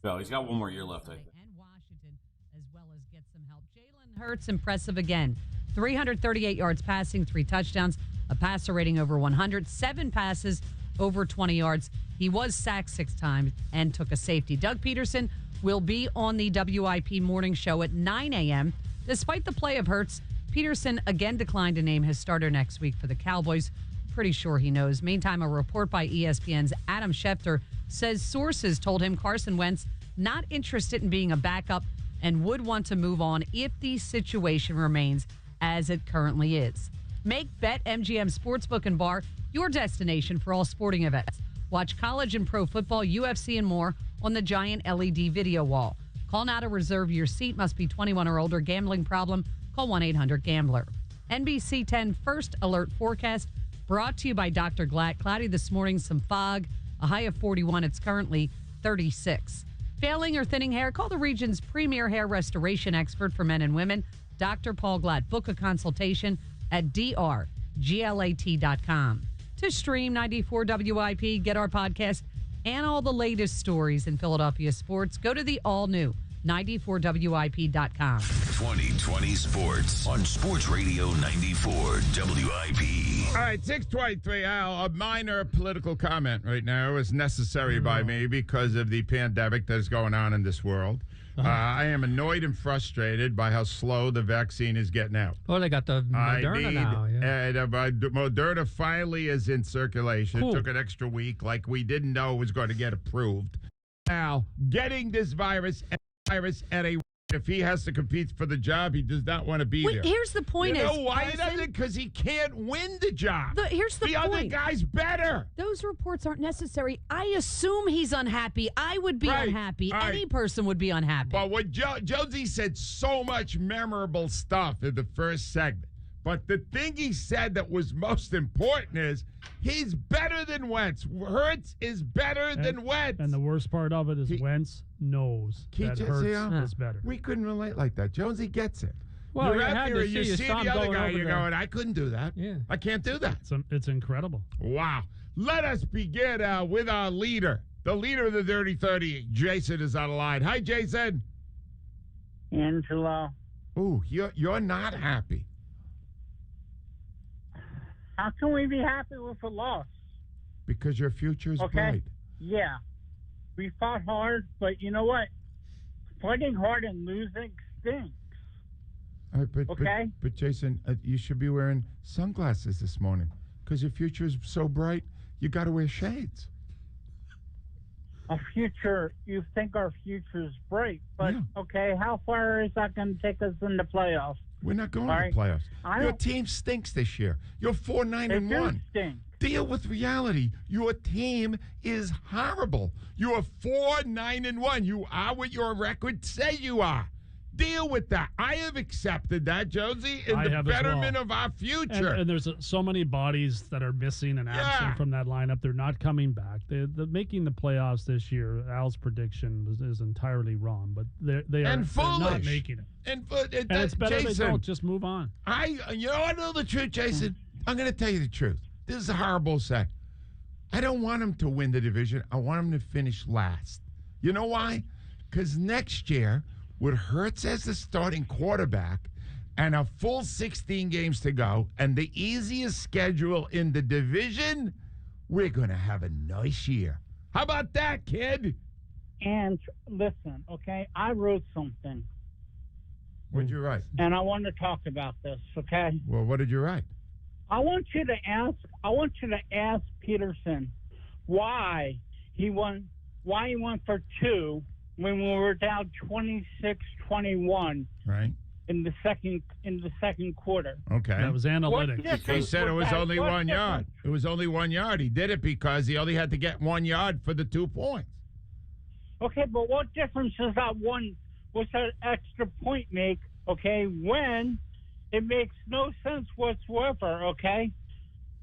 No, he's got one more year left, I think. And Washington, as well as get some help. Jalen Hurts, impressive again. 338 yards passing, 3 touchdowns, a passer rating over 100, 7 passes over 20 yards. He was sacked 6 times and took a safety. Doug Peterson will be on the WIP morning show at 9 a.m. Despite the play of Hurts, Peterson again declined to name his starter next week for the Cowboys. Pretty sure he knows. Meantime, a report by ESPN's Adam Schefter says sources told him Carson Wentz not interested in being a backup and would want to move on if the situation remains as it currently is. Make BetMGM Sportsbook and Bar your destination for all sporting events. Watch college and pro football, UFC, and more on the giant LED video wall. Call now to reserve your seat. Must be 21 or older. Gambling problem? Call 1-800-GAMBLER. NBC 10 First Alert Forecast brought to you by Dr. Glatt. Cloudy this morning, some fog, a high of 41. It's currently 36. Failing or thinning hair? Call the region's premier hair restoration expert for men and women, Dr. Paul Glatt. Book a consultation at drglat.com. To stream 94 WIP, get our podcast, and all the latest stories in Philadelphia sports, go to the all-new 94WIP.com. 2020 Sports on Sports Radio 94 WIP. All right, 623. Al, a minor political comment right now is necessary by me because of the pandemic that is going on in this world. I am annoyed and frustrated by how slow the vaccine is getting out. Oh, they got the Moderna now. Yeah. Moderna finally is in circulation. Cool. It took an extra week, like we didn't know it was going to get approved. Now, getting this virus at a if he has to compete for the job, he does not want to be there. Here's the point: you know why he doesn't? Because he can't win the job. Here's the point: other guy's better. Those reports aren't necessary. I assume he's unhappy. I would be unhappy. Right. Any person would be unhappy. But what Jonesy said so much memorable stuff in the first segment. But the thing he said that was most important is he's better than Wentz. Hurts is better than Wentz. And the worst part of it is Wentz knows that Hurts is better. We couldn't relate like that. Jonesy gets it. Well, you're you out had there to and you see see your the son other going guy, over you're there. going, I couldn't do that. Yeah. I can't do that. It's incredible. Wow. Let us begin with our leader, the leader of the Dirty 30. Jason is on the line. Hi, Jason. Angelo. Ooh, you're not happy. How can we be happy with a loss? Because your future is bright. Yeah. We fought hard, but you know what? Fighting hard and losing stinks. All right, but Jason, you should be wearing sunglasses this morning because your future is so bright, you got to wear shades. a future. You think our future's bright, but okay, how far is that going to take us in the playoffs? We're not going All to right. the playoffs. I Your don't- team stinks this year. You're 4-9-1. They do stink. Deal with reality. Your team is horrible. You are 4-9-1. You are what your record says you are. Deal with that. I have accepted that, Josie, in I the have as betterment well. of our future. And there's so many bodies that are missing and absent from that lineup. They're not coming back. The making the playoffs this year, Al's prediction is entirely wrong. But they're not making it. And it's better Jason, they don't. Just move on. I know the truth, Jason. I'm going to tell you the truth. This is horrible to say. I don't want them to win the division. I want them to finish last. You know why? Because next year, with Hurts as the starting quarterback and a full 16 games to go and the easiest schedule in the division, we're going to have a nice year. How about that, kid? And listen, okay, I wrote something, What'd you write? and I want to talk about this. Okay, Well, what did you write? I want you to ask Peterson why he won for 2 when we were down 26-21 Right. in the second quarter. Okay. That was analytics. He said it was only 1 yard. It was only 1 yard. He did it because he only had to get 1 yard for the 2 points. Okay, but what difference does that extra point make? Okay, when it makes no sense whatsoever. Okay,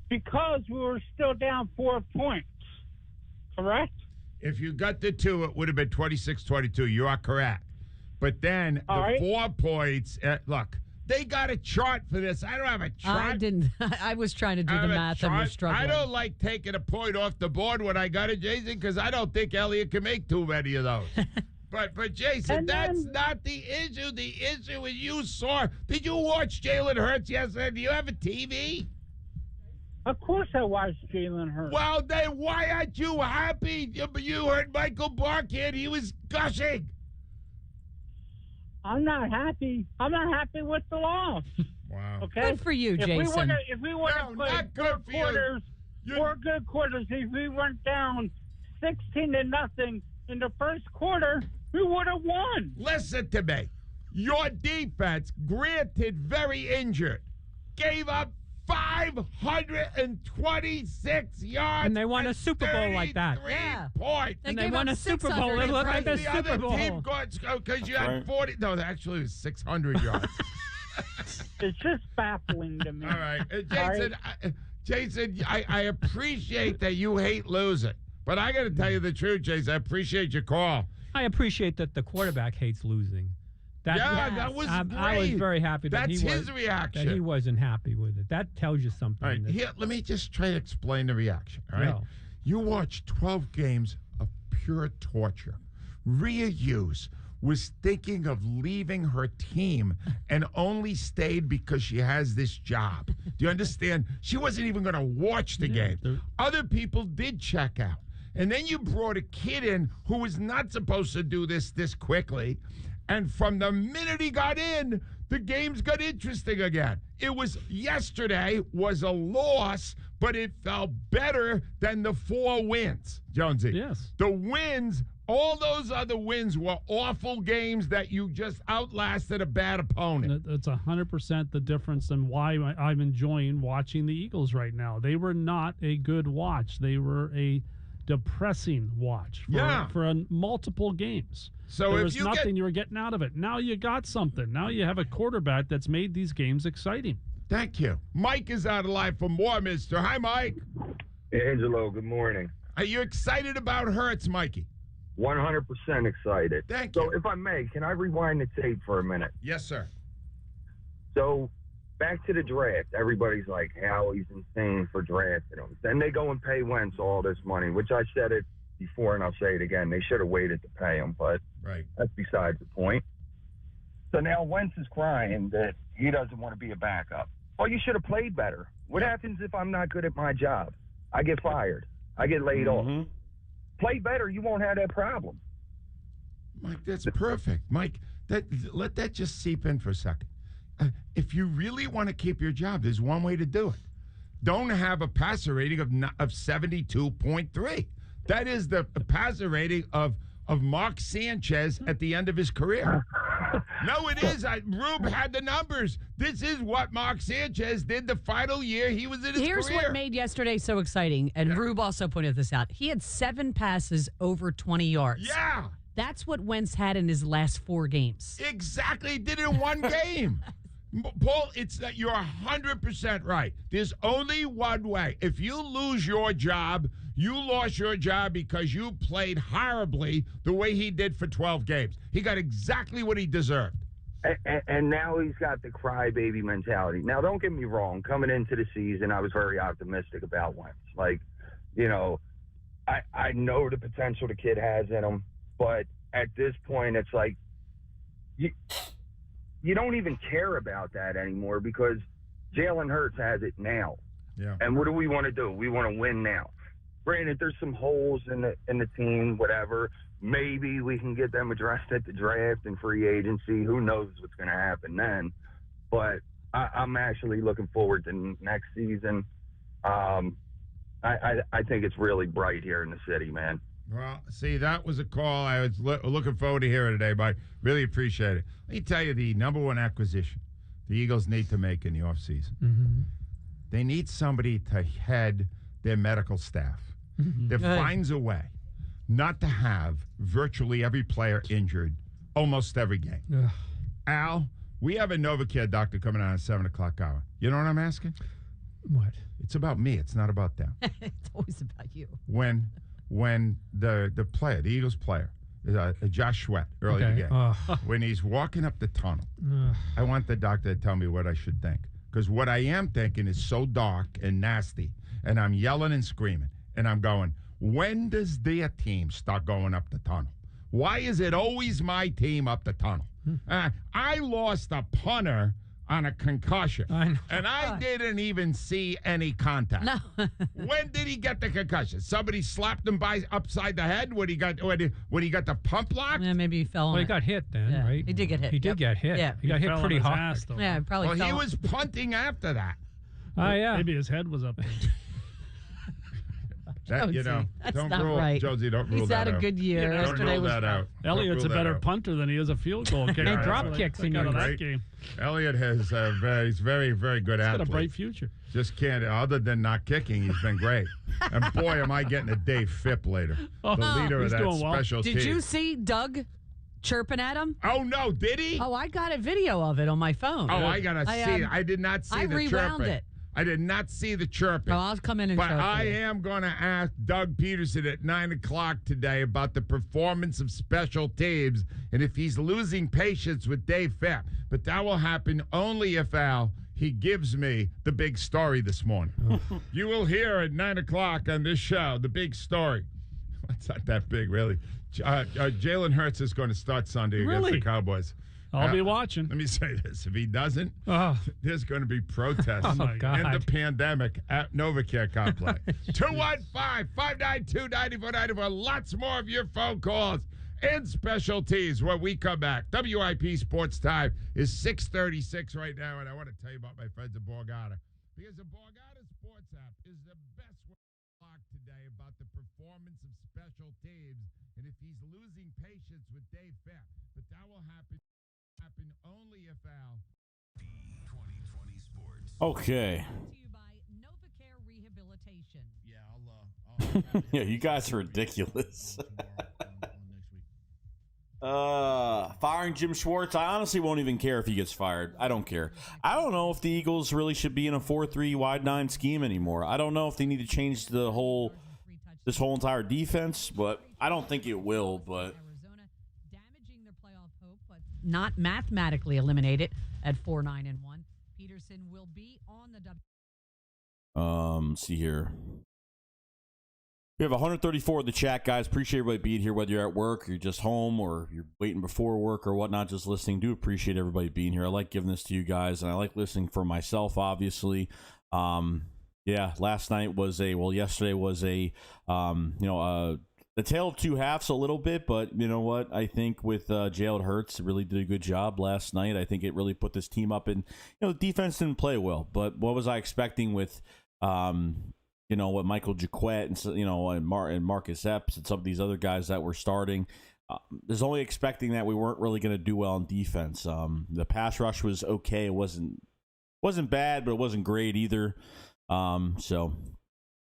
because we were still down 4 points. Correct. If you got the 2, it would have been 26-22. You are correct. But then All the right. 4 points, look, they got a chart for this. I don't have a chart. I didn't. I was trying to do I the have a math and was chart. struggling. I don't like taking a point off the board when I got it, Jason, because I don't think Elliott can make too many of those. But Jason, And that's then- not the issue. The issue is you saw. Did you watch Jalen Hurts yesterday? Do you have a TV? Of course, I watched Jalen Hurts. Well, then why aren't you happy? You heard Michael Barkhead. He was gushing. I'm not happy. I'm not happy with the loss. Wow. Okay. Good for you, If Jason. we would have played not good for you. quarters, 4 good quarters, if we went down 16-0 in the first quarter, we would have won. Listen to me. Your defense, granted very injured, gave up 526 yards. And they won a Super Bowl like that. 33 Yeah. points. And they won a Super Bowl. It looked like a the Super other Bowl. team got because you had right. 40. No, actually, it was 600 yards. It's just baffling to me. All right. All right. Jason, I appreciate that you hate losing. But I got to tell you the truth, Jason. I appreciate your call. I appreciate that the quarterback hates losing. That was I was great. very happy that That's he was, his reaction. that he wasn't happy with it. That tells you something. All right, that- here, let me just try to explain the reaction. All right, No. you watched 12 games of pure torture. Rhea Hughes was thinking of leaving her team and only stayed because she has this job. Do you understand? She wasn't even going to watch the game. Other people did check out. And then you brought a kid in who was not supposed to do this quickly. And from the minute he got in, the games got interesting again. It was yesterday was a loss, but it felt better than the 4 wins, Jonesy. Yes. The wins, all those other wins were awful games that you just outlasted a bad opponent. That's 100% the difference and why I'm enjoying watching the Eagles right now. They were not a good watch. They were a depressing watch for multiple games. So there if was you nothing you were getting out of it. Now you got something. Now you have a quarterback that's made these games exciting. Thank you. Mike is out of line from Warminster. Hi, Mike. Angelo, good morning. Are you excited about Hurts, Mikey? 100% excited. Thank you. you. So if I may, can I rewind the tape for a minute? Yes, sir. So back to the draft. Everybody's like, Howie's insane for drafting him. Then they go and pay Wentz all this money, which I said it before and I'll say it again. They should have waited to pay him, but right. That's besides the point. So now Wentz is crying that he doesn't want to be a backup. Well, you should have played better. What happens if I'm not good at my job? I get fired. I get laid off. Play better, you won't have that problem. Mike, that's perfect. Mike, let that just seep in for a second. If you really want to keep your job, there's one way to do it. Don't have a passer rating of 72.3. That is the passer rating of Mark Sanchez at the end of his career. No, it is. Rube had the numbers. This is what Mark Sanchez did the final year he was in his Here's career. what made yesterday so exciting, and Rube also pointed this out. He had 7 passes over 20 yards. Yeah. That's what Wentz had in his last 4 games. Exactly. He did it in one game. Paul, it's that you're 100% right. There's only one way. If you lose your job, you lost your job because you played horribly the way he did for 12 games. He got exactly what he deserved. And now he's got the crybaby mentality. Now, don't get me wrong. Coming into the season, I was very optimistic about Wentz. Like, you know, I know the potential the kid has in him, but at this point, it's like you don't even care about that anymore because Jalen Hurts has it now. Yeah. And what do we want to do? We want to win now. Granted, there's some holes in the team, whatever. Maybe we can get them addressed at the draft and free agency. Who knows what's going to happen then? But I'm actually looking forward to next season. I think it's really bright here in the city, man. Well, see, that was a call I was looking forward to hearing today, but I really appreciate it. Let me tell you the number one acquisition the Eagles need to make in the offseason. Mm-hmm. They need somebody to head their medical staff that finds a way not to have virtually every player injured almost every game. Ugh. Al, we have a NovaCare doctor coming on at 7 o'clock hour. You know what I'm asking? What? It's about me. It's not about them. It's always about you. When the player, the Eagles player, Josh Sweat, early in the game, when he's walking up the tunnel, I want the doctor to tell me what I should think. Because what I am thinking is so dark and nasty, and I'm yelling and screaming, and I'm going, when does their team start going up the tunnel? Why is it always my team up the tunnel? I lost a punter on a concussion, and I didn't even see any contact. No. When did he get the concussion? Somebody slapped him upside the head when he got the pump lock? Yeah, maybe he fell on Well, he it. got hit then, Yeah, right? He did get hit. He did get hit. Yeah. He got hit fell pretty on his hard. ass, though. Yeah, probably Well, fell. he was punting after that. Oh, yeah. Maybe his head was up there. That, you Jonesy, know, that's don't not rule, right. Jonesy, don't rule He's that had out. a good year. Don't Yesterday rule was that out. Elliot's a Don't rule better that out. punter than he is a field goal kicker. And drop That's kicks what I in got your out of right? that game. Elliot has he's very, very good He's athlete. got a bright future. Just can't, other than not kicking, he's been great. And boy, am I getting a Dave Phipp later. The leader of he's that doing well. special Did team. you see Doug chirping at him? Oh, no, did he? Oh, I got a video of it on my phone. Oh, I got to see it. I did not see I the rewound chirping. it. I did not see the chirping. Oh, I'll come in and But show it to I you. am going to ask Doug Peterson at 9 o'clock today about the performance of special teams and if he's losing patience with Dave Phipp. But that will happen only if, Al, he gives me the big story this morning. You will hear at 9 o'clock on this show the big story. It's not that big, really. Jalen Hurts is going to start Sunday against Really? the Cowboys. I'll be watching. Let me say this. If he doesn't, there's going to be protests Oh, my God. in the pandemic at NovaCare Complex. 215-592-9494. Lots more of your phone calls and specialties when we come back. WIP Sports Time is 6:36 right now, and I want to tell you about my friends at Borgata. Because the Borgata Sports app is the best way to talk today about the performance of special teams and if he's losing patience with Dave Phipp. But that will happen only if Al. 2020 Sports. Okay. To you by NovaCare Rehabilitation. Yeah, I'll Yeah, you guys are ridiculous. Firing Jim Schwartz, I honestly won't even care if he gets fired. I don't care. I don't know if the Eagles really should be in a 4-3 wide 9 scheme anymore. I don't know if they need to change this whole entire defense, but I don't think it will. But Arizona damaging their playoff hope, but not mathematically eliminated at 4-9-1. Peterson will be on the let's see here. We have 134 in the chat, guys. Appreciate everybody being here, whether you're at work, or you're just home, or you're waiting before work or whatnot, just listening. Do appreciate everybody being here. I like giving this to you guys, and I like listening for myself, obviously. Yeah, yesterday was a the tale of two halves a little bit, but you know what? I think with Jalen Hurts really did a good job last night. I think it really put this team up, and the defense didn't play well. But what was I expecting with what Michael Jaquette and and Marcus Epps and some of these other guys that were starting. There's only expecting that we weren't really going to do well in defense. The pass rush was okay. It wasn't bad, but it wasn't great either. So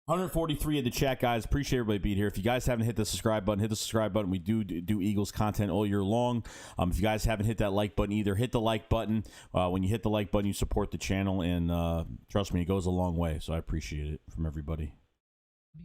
143 in the chat, guys. Appreciate everybody being here. If you guys haven't hit the subscribe button, hit the subscribe button. We do Eagles content all year long. If you guys haven't hit that like button either, hit the like button. When you hit the like button, you support the channel, and trust me, it goes a long way. So I appreciate it from everybody.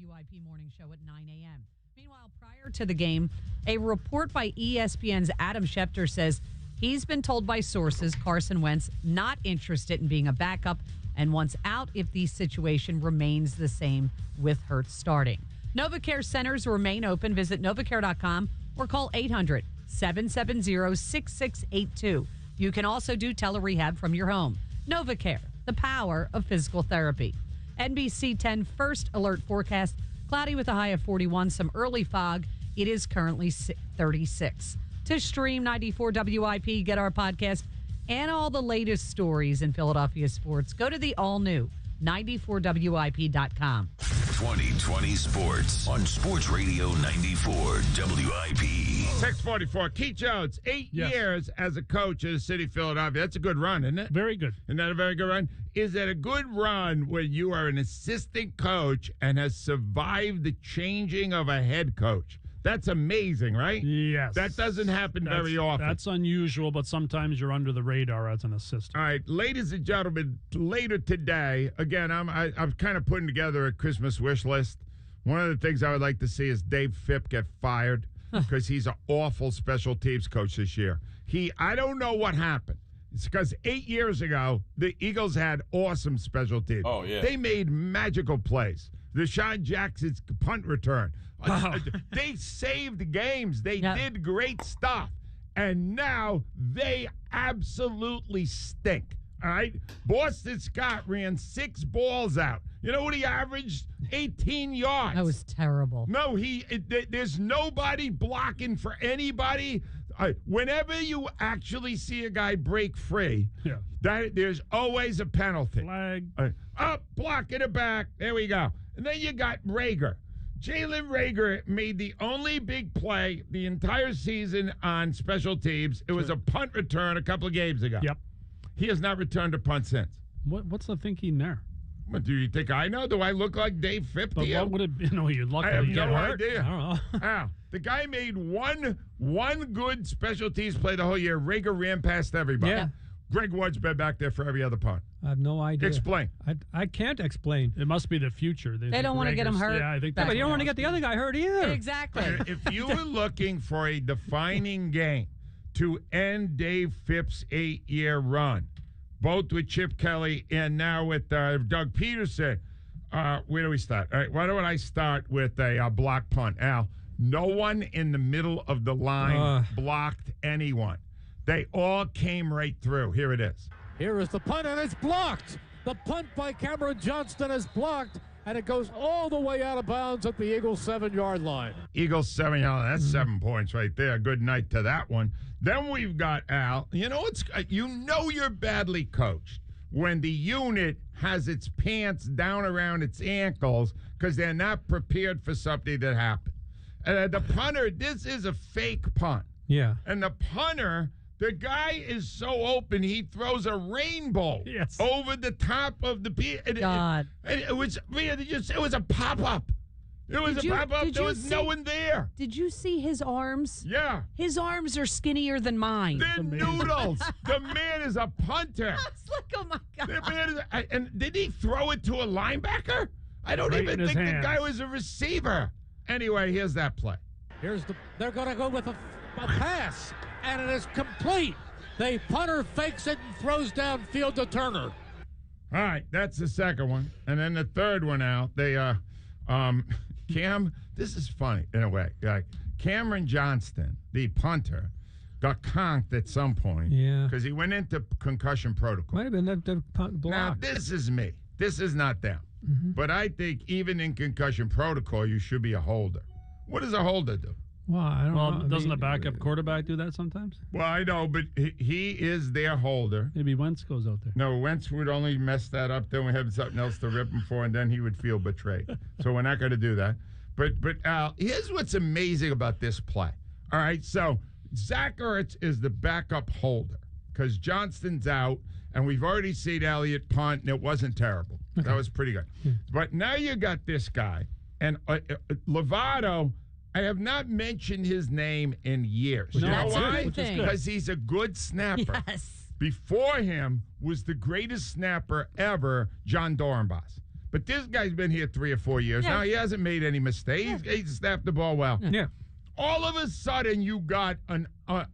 WIP Morning Show at 9 a.m. Meanwhile, prior to the game, a report by ESPN's Adam Schefter says he's been told by sources Carson Wentz not interested in being a backup and wants out if the situation remains the same with Hurts starting. NovaCare centers remain open. Visit novacare.com or call 800-770-6682. You can also do telerehab from your home. NovaCare, the power of physical therapy. NBC 10 first alert forecast. Cloudy with a high of 41, some early fog. It is currently 36. To stream 94 WIP, get our podcast, and all the latest stories in Philadelphia sports, go to the all-new 94WIP.com. 2020 Sports on Sports Radio 94 WIP. 644. Keith Jones, 8 years as a coach in the city of Philadelphia. That's a good run, isn't it? Very good. Isn't that a very good run? Is it a good run when you are an assistant coach and has survived the changing of a head coach? That's amazing, right? Yes. That doesn't happen very often. That's unusual, but sometimes you're under the radar as an assistant. All right, ladies and gentlemen, later today, again, I'm kind of putting together a Christmas wish list. One of the things I would like to see is Dave Phipp get fired because he's an awful special teams coach this year. I don't know what happened. It's because 8 years ago, the Eagles had awesome special teams. Oh, yeah. They made magical plays. Deshaun Jackson's punt return. They saved games. They did great stuff. And now they absolutely stink. All right? Boston Scott ran 6 balls out. You know what he averaged? 18 yards. That was terrible. No, there's nobody blocking for anybody. Whenever you actually see a guy break free, there's always a penalty. Flag. Up, blocking it back. There we go. And then you got Rager. Jalen Rager made the only big play the entire season on special teams. It was a punt return a couple of games ago. Yep. He has not returned a punt since. What's the thinking there? What, do you think I know? Do I look like Dave Phipp to you? What would it be? No, you'd lucky I have to get no hurt. idea. I don't know. The guy made one good special teams play the whole year. Rager ran past everybody. Yeah. Greg Wood's been back there for every other punt. I have no idea. Explain. I can't explain. It must be the future. They don't want to get him hurt. Yeah, I think But you don't want to get the other guy hurt either. Exactly. If you were looking for a defining game to end Dave Phipp's 8-year run, both with Chip Kelly and now with Doug Peterson, where do we start? All right, why don't I start with a block punt? Al, no one in the middle of the line blocked anyone. They all came right through. Here it is. Here is the punt, and it's blocked. The punt by Cameron Johnston is blocked, and it goes all the way out of bounds at the Eagles' 7-yard line. Eagles 7-yard. That's 7 points right there. Good night to that one. Then we've got Al. You know you're badly coached when the unit has its pants down around its ankles because they're not prepared for something that happened. The punter, this is a fake punt. Yeah. And the punter, the guy is so open, he throws a rainbow over the top of the God. It was a pop-up. It was a pop-up. There was no one there. Did you see his arms? Yeah. His arms are skinnier than mine. They're noodles. The man is a punter. I was like, oh, my God. The man is and did he throw it to a linebacker? I don't even think the guy was a receiver. Anyway, here's that play. They're going to go with a pass, and it is complete. The punter fakes it and throws downfield to Turner. All right, that's the second one. And then the third one out, Cam, this is funny in a way. Cameron Johnston, the punter, got conked at some point. Yeah. Because he went into concussion protocol. Might have been the block. Now, this is me. This is not them. Mm-hmm. But I think even in concussion protocol, you should be a holder. What does a holder do? Well, I don't know. Doesn't the backup quarterback do that sometimes? Well, I know, but he is their holder. Maybe Wentz goes out there. No, Wentz would only mess that up. Then we have something else to rip him for, and then he would feel betrayed. So we're not going to do that. But Al, here's what's amazing about this play. All right, so Zach Ertz is the backup holder because Johnston's out, and we've already seen Elliott punt, and it wasn't terrible. Okay. That was pretty good. Yeah. But now you got this guy, and Lovato, I have not mentioned his name in years. No, you know why? thing. Because he's a good snapper. Yes. Before him was the greatest snapper ever, John Dornbos. But this guy's been here 3 or 4 years. Now, he hasn't made any mistakes. Yeah. He's snapped the ball well. Yeah. All of a sudden, you got an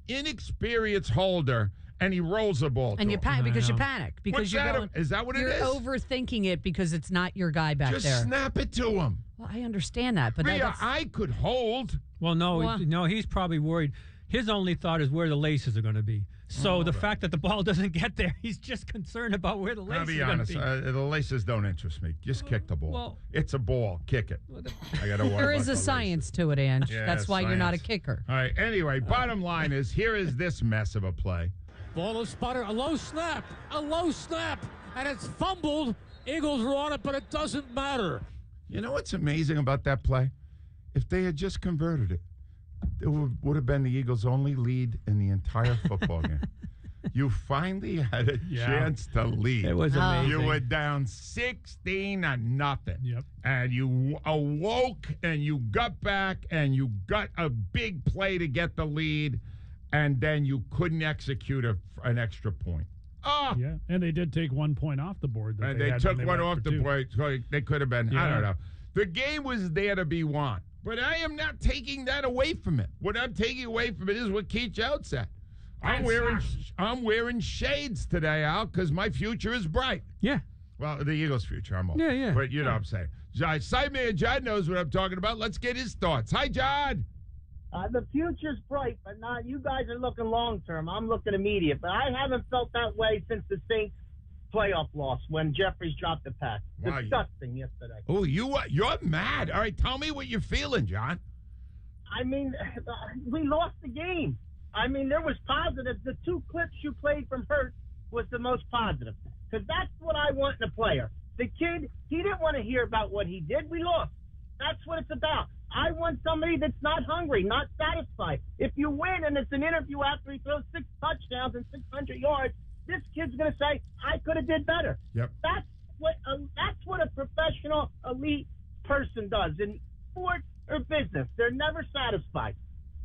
inexperienced holder, and he rolls the ball. And you panic because you panic. Because is that what it is? You're overthinking it because it's not your guy back Just there. Just snap it to him. Well, I understand that, but I could hold. Well, no, he's probably worried. His only thought is where the laces are going to be. So the fact that the ball doesn't get there, he's just concerned about where the laces are going to be. I'll be honest, the laces don't interest me. Just kick the ball. Well, it's a ball. Kick it. I got to worry There is a science to it, Ange. Yeah, that's why you're not a kicker. All right. Anyway, bottom line is, here is this mess of a play. Ball is spotted. A low snap. And it's fumbled. Eagles were on it, but it doesn't matter. You know what's amazing about that play? If they had just converted it, it would have been the Eagles' only lead in the entire football game. You finally had a chance to lead. It was amazing. You were down 16-0. Yep. And you awoke and you got back and you got a big play to get the lead, and then you couldn't execute an extra point. Oh, yeah, and they did take 1 point off the board. And they took one off the board. So they could have been, I don't know. The game was there to be won. But I am not taking that away from it. What I'm taking away from it is what Keith Jones said. I'm wearing shades today, Al, because my future is bright. Yeah. Well, the Eagles' future, I'm old. Yeah. But you know what I'm saying. Sideman John knows what I'm talking about. Let's get his thoughts. Hi, John. The future's bright, but not you guys are looking long term. I'm looking immediate. But I haven't felt that way since the Saints playoff loss when Jeffries dropped the pass. Wow, Disgusting yesterday. Oh, you're mad. All right, tell me what you're feeling, John. I mean, we lost the game. I mean, there was positives. The 2 clips you played from Hurts was the most positive. Because that's what I want in a player. The kid, he didn't want to hear about what he did. We lost. That's what it's about. I want somebody that's not hungry, not satisfied. If you win and it's an interview after he throws 6 touchdowns and 600 yards, this kid's going to say, I could have did better. Yep. That's what a professional elite person does in sports or business. They're never satisfied.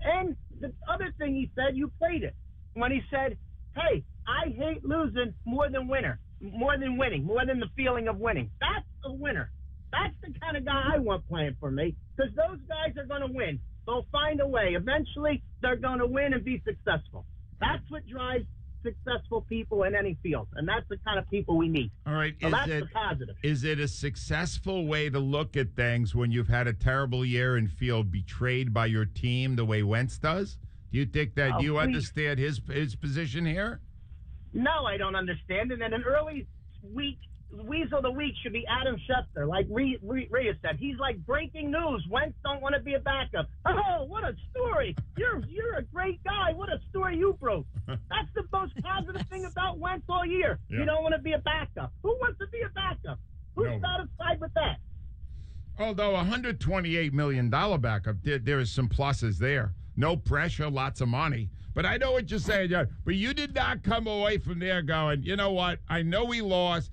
And the other thing he said, you played it, when he said, hey, I hate losing more than winning, more than the feeling of winning. That's a winner. That's the kind of guy I want playing for me, because those guys are going to win. They'll find a way. Eventually, they're going to win and be successful. That's what drives successful people in any field, and that's the kind of people we need. All right. So that's the positive. Is it a successful way to look at things when you've had a terrible year and feel betrayed by your team the way Wentz does? Do you think that you understand his position here? No, I don't understand it. And an early week Weasel of the Week should be Adam Schefter, like Rhea said. He's like breaking news. Wentz don't want to be a backup. Oh, what a story. You're a great guy. What a story you broke. That's the most positive thing about Wentz all year. Yeah. You don't want to be a backup. Who wants to be a backup? Who's satisfied with that? Although $128 million backup, there is some pluses there. No pressure, lots of money. But I know what you're saying, John. But you did not come away from there going, you know what? I know we lost.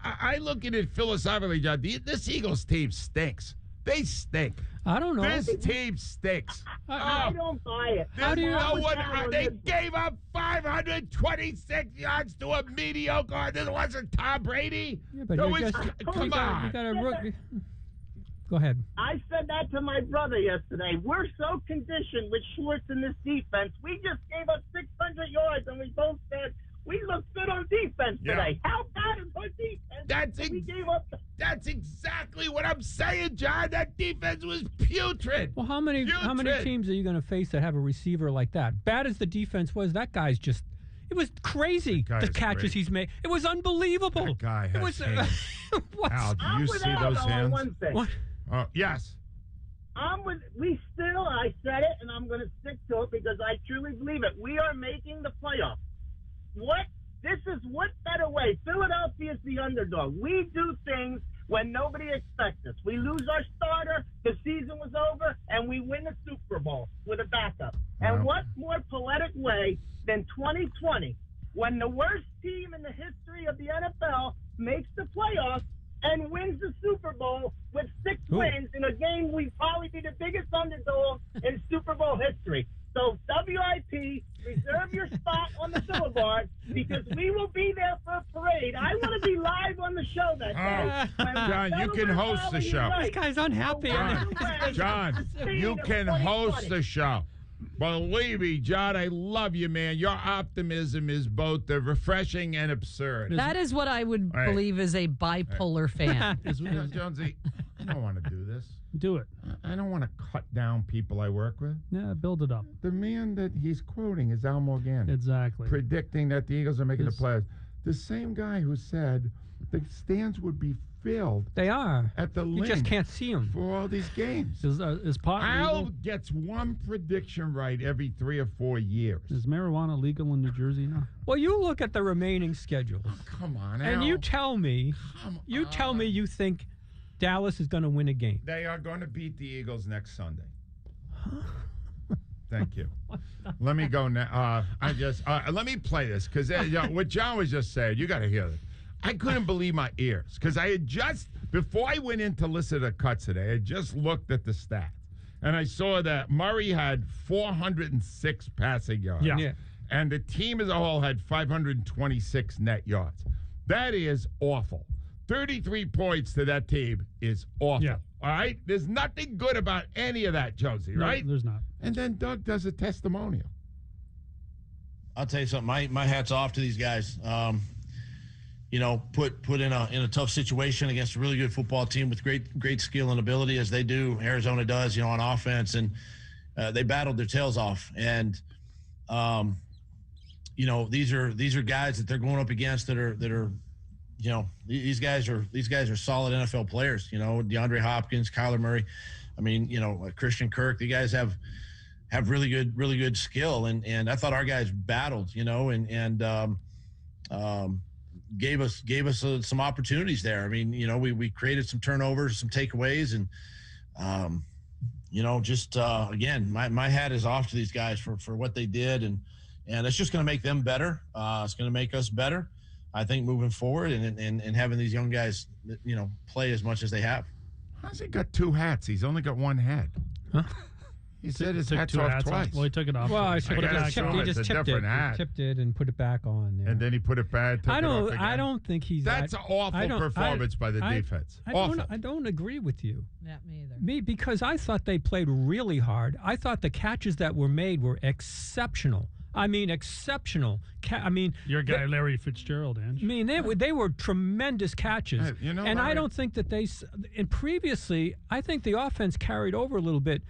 I look at it philosophically, John. This Eagles team stinks. They stink. I don't know. This team stinks. I don't buy it. How do you know what? They gave up 526 yards to a mediocre. This wasn't Tom Brady. Yeah, but come on. You got a rookie. Go ahead. I said that to my brother yesterday. We're so conditioned with Schwartz in this defense. We just gave up 600 yards, and we both said we look good on defense today. How bad is our defense? That's exactly what I'm saying, John. That defense was putrid. Well, how many teams are you going to face that have a receiver like that? Bad as the defense was, that guy's just. It was crazy, the catches he's made. It was unbelievable. That guy has hands. Al, do you see those hands? What? Yes. I said it, and I'm going to stick to it because I truly believe it. We are making the playoffs. What better way? Philadelphia's the underdog. We do things when nobody expects us. We lose our starter, the season was over, and we win the Super Bowl with a backup. And what more poetic way than 2020, when the worst team in the history of the NFL makes the playoffs and wins the Super Bowl with 6 wins in a game we'd probably be the biggest underdog in Super Bowl history. So, WIP, reserve your spot on the boulevard because we will be there for a parade. I want to be live on the show that day. John, you can host the show. This guy's unhappy. John, you can host the show. Believe me, John, I love you, man. Your optimism is both refreshing and absurd. That is what I would believe is a bipolar fan. Jonesy, I don't want to do this. Do it. I don't want to cut down people I work with. Yeah, build it up. The man that he's quoting is Al Morgan. Exactly. Predicting that the Eagles are making the playoffs. The same guy who said the stands would be filled. They are. At the You just can't see them. for all these games. Is pot Al legal? gets one prediction right every 3 or 4 years. Is marijuana legal in New Jersey now? Well, you look at the remaining schedules. Come on, Al. And you tell me you think Dallas is going to win a game. They are going to beat the Eagles next Sunday. Thank you. Let me go now. Let me play this because what John was just saying, you got to hear this. I couldn't believe my ears because I had before I went in to listen to cuts today, I had just looked at the stats. And I saw that Murray had 406 passing yards. Yeah. And the team as a whole had 526 net yards. That is awful. 33 points to that team is awful. Yeah. All right? There's nothing good about any of that, Josie, right? No, there's not. And then Doug does a testimonial. I'll tell you something. My hat's off to these guys. Put in a tough situation against a really good football team with great skill and ability as they do. Arizona does, on offense, and they battled their tails off. And these are guys that they're going up against that are. These guys are solid NFL players. DeAndre Hopkins, Kyler Murray. I mean, Christian Kirk. The guys have really good skill, and I thought our guys battled. And gave us some opportunities there. I mean, we created some turnovers, some takeaways, and again, my hat is off to these guys for what they did, and it's just going to make them better. It's going to make us better, I think, moving forward, and having these young guys, play as much as they have. How's he got 2 hats? He's only got 1 head. Huh? He said his Took hat's 2 off hats twice. Well, he took it off. Well, I he put it back on. he just It's a tipped it. different hat. He tipped it and put it back on. Yeah. And then he put it back. Took I it off don't. again. I don't think he's. That's an awful performance by the defense. I don't agree with you. Yeah, me either. Because I thought they played really hard. I thought the catches that were made were exceptional. I mean, exceptional. Your guy Larry Fitzgerald, Ange. I mean, they were tremendous catches. and Larry, I don't think that and previously, I think the offense carried over a little bit.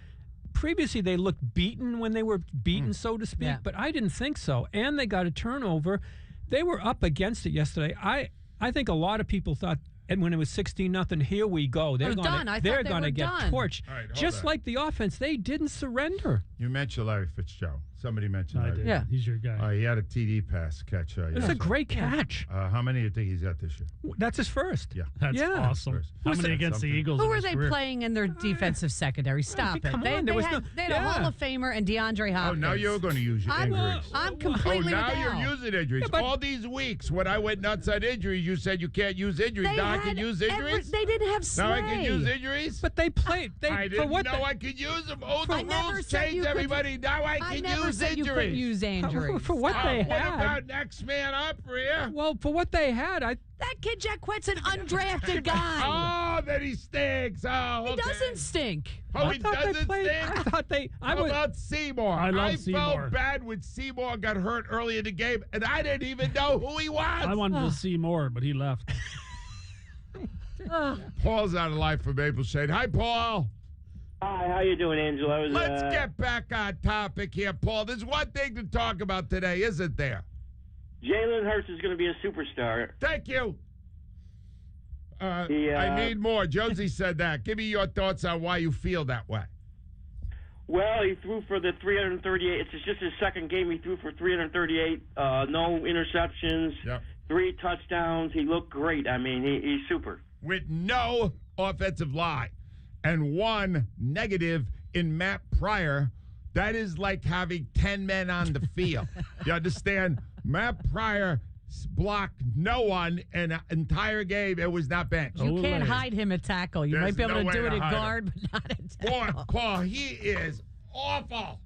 Previously, they looked beaten when they were beaten, so to speak, but I didn't think so. And they got a turnover. They were up against it yesterday. I think a lot of people thought, and when it was 16-0, here we go. They're going to get torched. Right, just like the offense, they didn't surrender. You mentioned Larry Fitzgerald. Somebody mentioned I Larry. did. Yeah. He's your guy. He had a TD pass catch. It was a great catch. How many do you think he's got this year? That's his first. Yeah. That's awesome. How many against the Eagles? Who in are his they career? playing in their defensive secondary? Stop it. Come on, They there was had no- a Hall of Famer and DeAndre Hopkins. Oh, now you're going to use your injuries. I'm completely now with you're Al. using injuries. but- All these weeks when I went nuts on injuries, you said you can't use injuries. Now I can use injuries? They didn't have Slay. Now I can use injuries? But they played. I didn't know I could use them. Oh, I the never rules said you change, could- everybody. Now I I can never use said you injuries. couldn't use injuries. For what they What had. about next man up, Rhea? Well, for what they had, That kid Jacquette's an undrafted guy. Oh, then he stinks. Oh, He okay. doesn't stink. Oh, he thought they doesn't played. stink? I thought they. How about Seymour? I love Seymour. felt bad when Seymour got hurt early in the game, and I didn't even know who he was. I wanted to see more, but he left. Paul's on the line from Maple Shade. Hi, Paul. Hi, how you doing, Angela? Let's get back on topic here, Paul. There's one thing to talk about today, isn't there? Jalen Hurts is going to be a superstar. Thank you. I need more. Josie said that. Give me your thoughts on why you feel that way. Well, he threw for the 338. It's just his second game. He threw for 338, no interceptions, 3 touchdowns. He looked great. I mean, he's super. With no offensive line and 1 negative in Matt Pryor, that is like having 10 men on the field. You understand? Matt Pryor blocked no one in an entire game. It was not benched. You can't hide him at tackle. You might be able to do it at guard, but not at tackle. Boy, he is awful.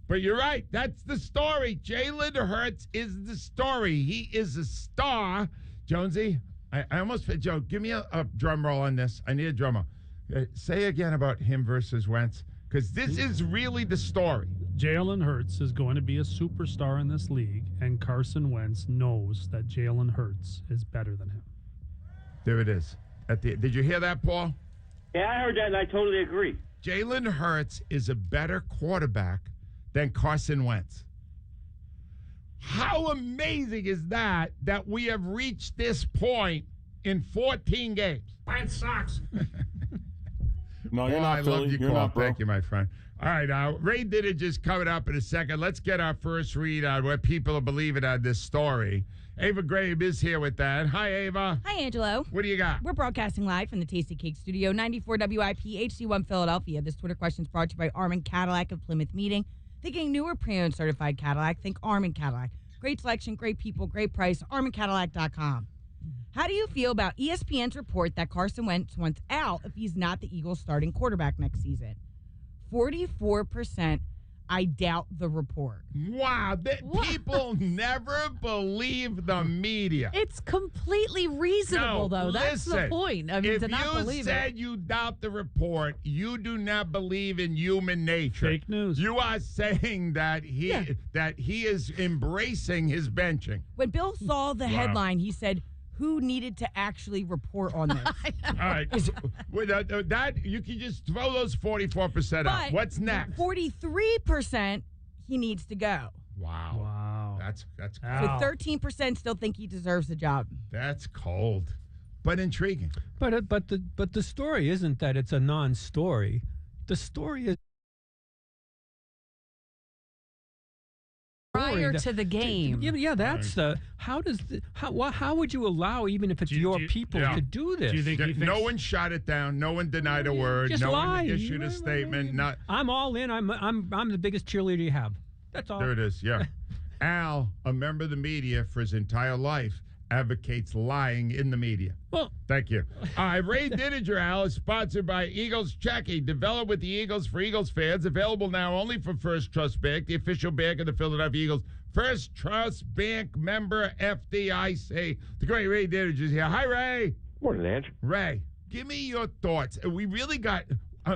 But you're right. That's the story. Jalen Hurts is the story. He is a star. Jonesy, I almost fit. Joe, give me a drum roll on this. I need a drum roll. Say again about him versus Wentz, because this is really the story. Jalen Hurts is going to be a superstar in this league, and Carson Wentz knows that Jalen Hurts is better than him. There it is. Did you hear that, Paul? Yeah, I heard that, and I totally agree. Jalen Hurts is a better quarterback than Carson Wentz. How amazing is that we have reached this point in 14 games? That sucks. No, you're not, I Philly. love you, You're Cole. not, bro. Thank you, my friend. All right, Ray Dittich is coming up in a second. Let's get our first read on what people are believing on this story. Ava Graham is here with that. Hi, Ava. Hi, Angelo. What do you got? We're broadcasting live from the Tasty Cake Studio, 94 WIP HD1 Philadelphia. This Twitter question is brought to you by Armin Cadillac of Plymouth Meeting. Thinking newer pre-owned certified Cadillac, think Armin Cadillac. Great selection, great people, great price, ArminCadillac.com. How do you feel about ESPN's report that Carson Wentz wants out if he's not the Eagles' starting quarterback next season? 44%, I doubt the report. Wow, people never believe the media. It's completely reasonable, though. That's the point. I mean, to not believe it. If you said you doubt the report, you do not believe in human nature. Fake news. You are saying that he is embracing his benching. When Bill saw the headline, he said, who needed to actually report on this? All right. That you can just throw those 44% out. What's next? 43% he needs to go. Wow. That's So 13% still think he deserves the job. That's cold, but intriguing. But the story isn't that it's a non-story. The story is prior to the game. Yeah, that's how would you allow, even if it's your people, to do this? Do you think no one shot it down? No one denied a word. Just no lie. one issued a statement. Not. I'm all in. I'm the biggest cheerleader you have. That's all. There it is. Yeah. Al, a member of the media for his entire life, advocates lying in the media. Well, thank you. Ray Dininger, Al, is sponsored by Eagles Checking, developed with the Eagles for Eagles fans, available now only for First Trust Bank, the official bank of the Philadelphia Eagles. First Trust Bank member FDIC. The great Ray Dininger is here. Hi, Ray. Morning, Ange. Ray, give me your thoughts. We really got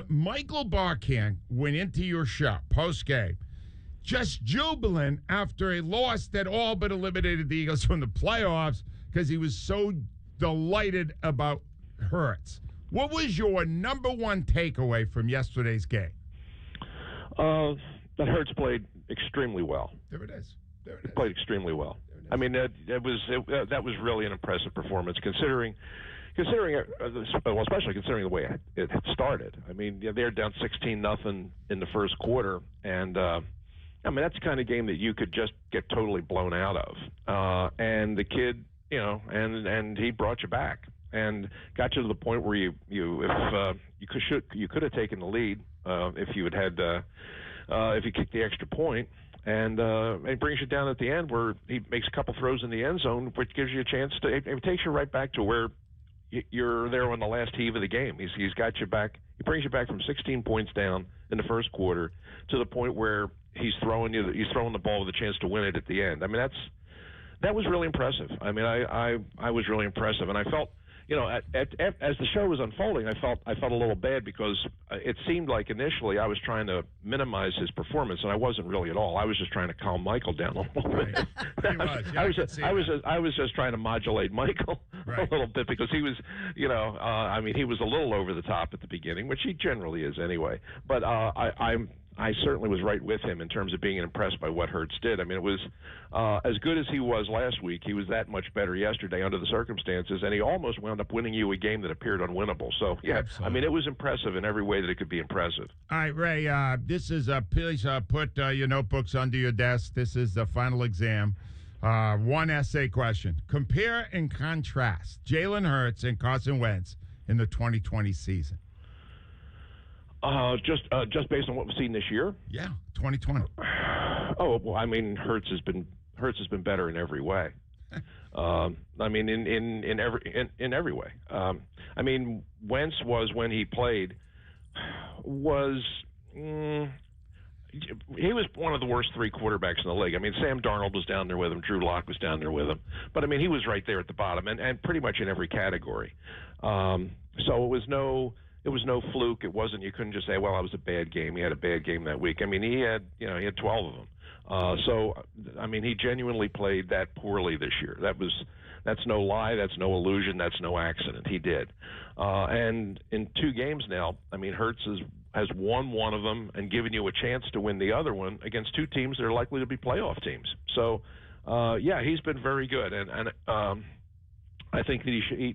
Michael Barkan went into your show post-game, just jubilant after a loss that all but eliminated the Eagles from the playoffs because he was so delighted about Hurts. What was your number one takeaway from yesterday's game? That Hurts played extremely well. There it is. He played extremely well. I mean, that was really an impressive performance, considering well, especially considering the way it had started. I mean, they're down 16-0 in the first quarter, and I mean, that's the kind of game that you could just get totally blown out of. And the kid, and he brought you back and got you to the point where you could have taken the lead if you if you kicked the extra point. And it brings you down at the end where he makes a couple throws in the end zone, which gives you a chance to. It takes you right back to where you're there on the last heave of the game. He's got you back. He brings you back from 16 points down in the first quarter to the point where he's throwing the ball with a chance to win it at the end. I mean, that was really impressive. I mean, I was really impressive, and I felt, as the show was unfolding, I felt a little bad because it seemed like initially I was trying to minimize his performance, and I wasn't really at all. I was just trying to calm Michael down a little bit. I was just trying to modulate Michael a little bit because he was, I mean, he was a little over the top at the beginning, which he generally is anyway. But I certainly was right with him in terms of being impressed by what Hurts did. I mean, it was as good as he was last week. He was that much better yesterday under the circumstances, and he almost wound up winning you a game that appeared unwinnable. So, yeah, Absolutely. I mean, it was impressive in every way that it could be impressive. All right, Ray, this is, please put your notebooks under your desk. This is the final exam. One essay question. Compare and contrast Jalen Hurts and Carson Wentz in the 2020 season. Just based on what we've seen this year? Yeah, 2020. Oh, well, I mean, Hurts has been better in every way. I mean, in every way. I mean, Wentz was, when he played, he was one of the worst three quarterbacks in the league. I mean, Sam Darnold was down there with him. Drew Lock was down there with him. But, I mean, he was right there at the bottom and pretty much in every category. So it was no fluke. It wasn't, you couldn't just say, well, that was a bad game. He had a bad game that week. I mean, he had 12 of them. So, I mean, he genuinely played that poorly this year. That's no lie. That's no illusion. That's no accident. He did. And in 2 games now, I mean, Hurts has won one of them and given you a chance to win the other one against 2 teams that are likely to be playoff teams. So, yeah, he's been very good. And I think that he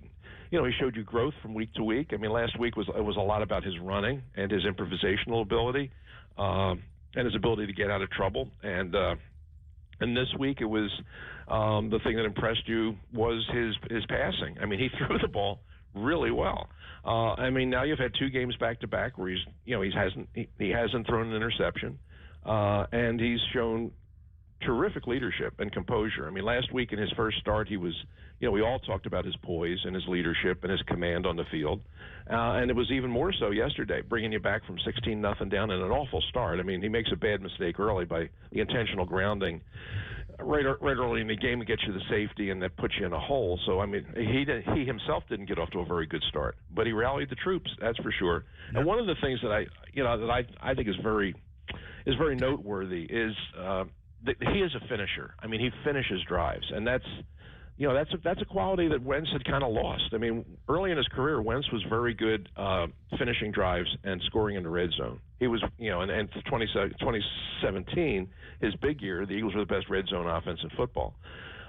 showed you growth from week to week. I mean, last week was a lot about his running and his improvisational ability and his ability to get out of trouble. And this week it was the thing that impressed you was his passing. I mean, he threw the ball really well. I mean, now you've had 2 games back to back where he hasn't thrown an interception, and he's shown terrific leadership and composure. I mean, last week in his first start, he was, we all talked about his poise and his leadership and his command on the field. And it was even more so yesterday, bringing you back from 16-0 down in an awful start. I mean, he makes a bad mistake early by the intentional grounding right early in the game to get you the safety, and that puts you in a hole. So, I mean, he himself didn't get off to a very good start, but he rallied the troops, that's for sure. Yep. And one of the things that I think is very noteworthy is that he is a finisher. I mean, he finishes drives, and that's a quality that Wentz had kind of lost. I mean, early in his career, Wentz was very good finishing drives and scoring in the red zone. He was, and 2017, his big year, the Eagles were the best red zone offense in football.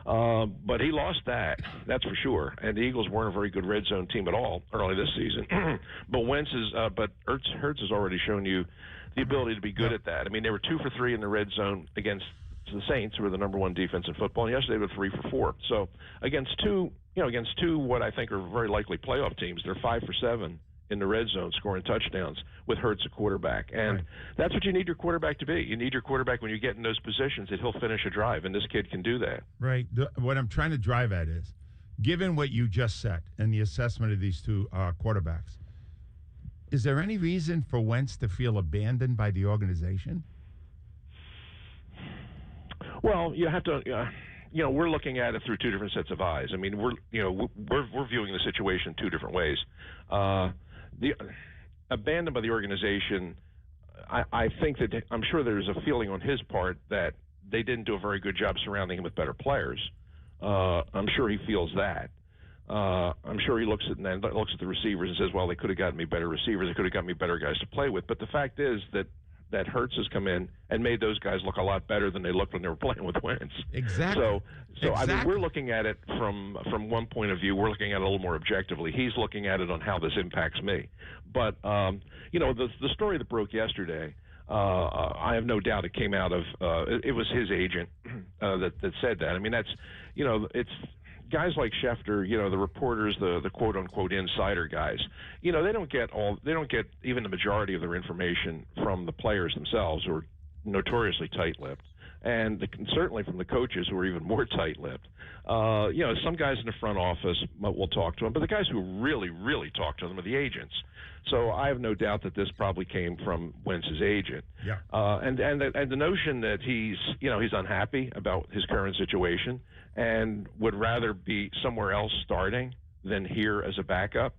But he lost that, that's for sure. And the Eagles weren't a very good red zone team at all early this season. But Hurts has already shown you the ability to be good at that. I mean, they were 2 for 3 in the red zone against the Saints, who are the number 1 defense in football, and yesterday they were 3 for 4. So against two what I think are very likely playoff teams, they're 5 for 7 in the red zone, scoring touchdowns with Hurts a quarterback. And that's what you need your quarterback to be. You need your quarterback when you get in those positions that he'll finish a drive, and this kid can do that. Right. What I'm trying to drive at is, given what you just said and the assessment of these 2 quarterbacks, is there any reason for Wentz to feel abandoned by the organization? Well, you have to, we're looking at it through 2 different sets of eyes. I mean, we're viewing the situation 2 different ways. The abandoned by the organization, I think that I'm sure there's a feeling on his part that they didn't do a very good job surrounding him with better players. I'm sure he feels that. I'm sure he looks at the receivers and says, well, they could have gotten me better receivers. They could have gotten me better guys to play with. But the fact is that Hurts has come in and made those guys look a lot better than they looked when they were playing with Wentz. Exactly. So exactly. I mean, we're looking at it from one point of view. We're looking at it a little more objectively. He's looking at it on how this impacts me. But the story that broke yesterday, I have no doubt it came out of it was his agent that said that. I mean, that's it's guys like Schefter, the reporters, the quote unquote insider guys, they don't get even the majority of their information from the players themselves, who are notoriously tight-lipped, and certainly from the coaches, who are even more tight-lipped. Some guys in the front office will talk to them, but the guys who really, really talk to them are the agents. So I have no doubt that this probably came from Wentz's agent. Yeah. And the notion that he's unhappy about his current situation and would rather be somewhere else starting than here as a backup,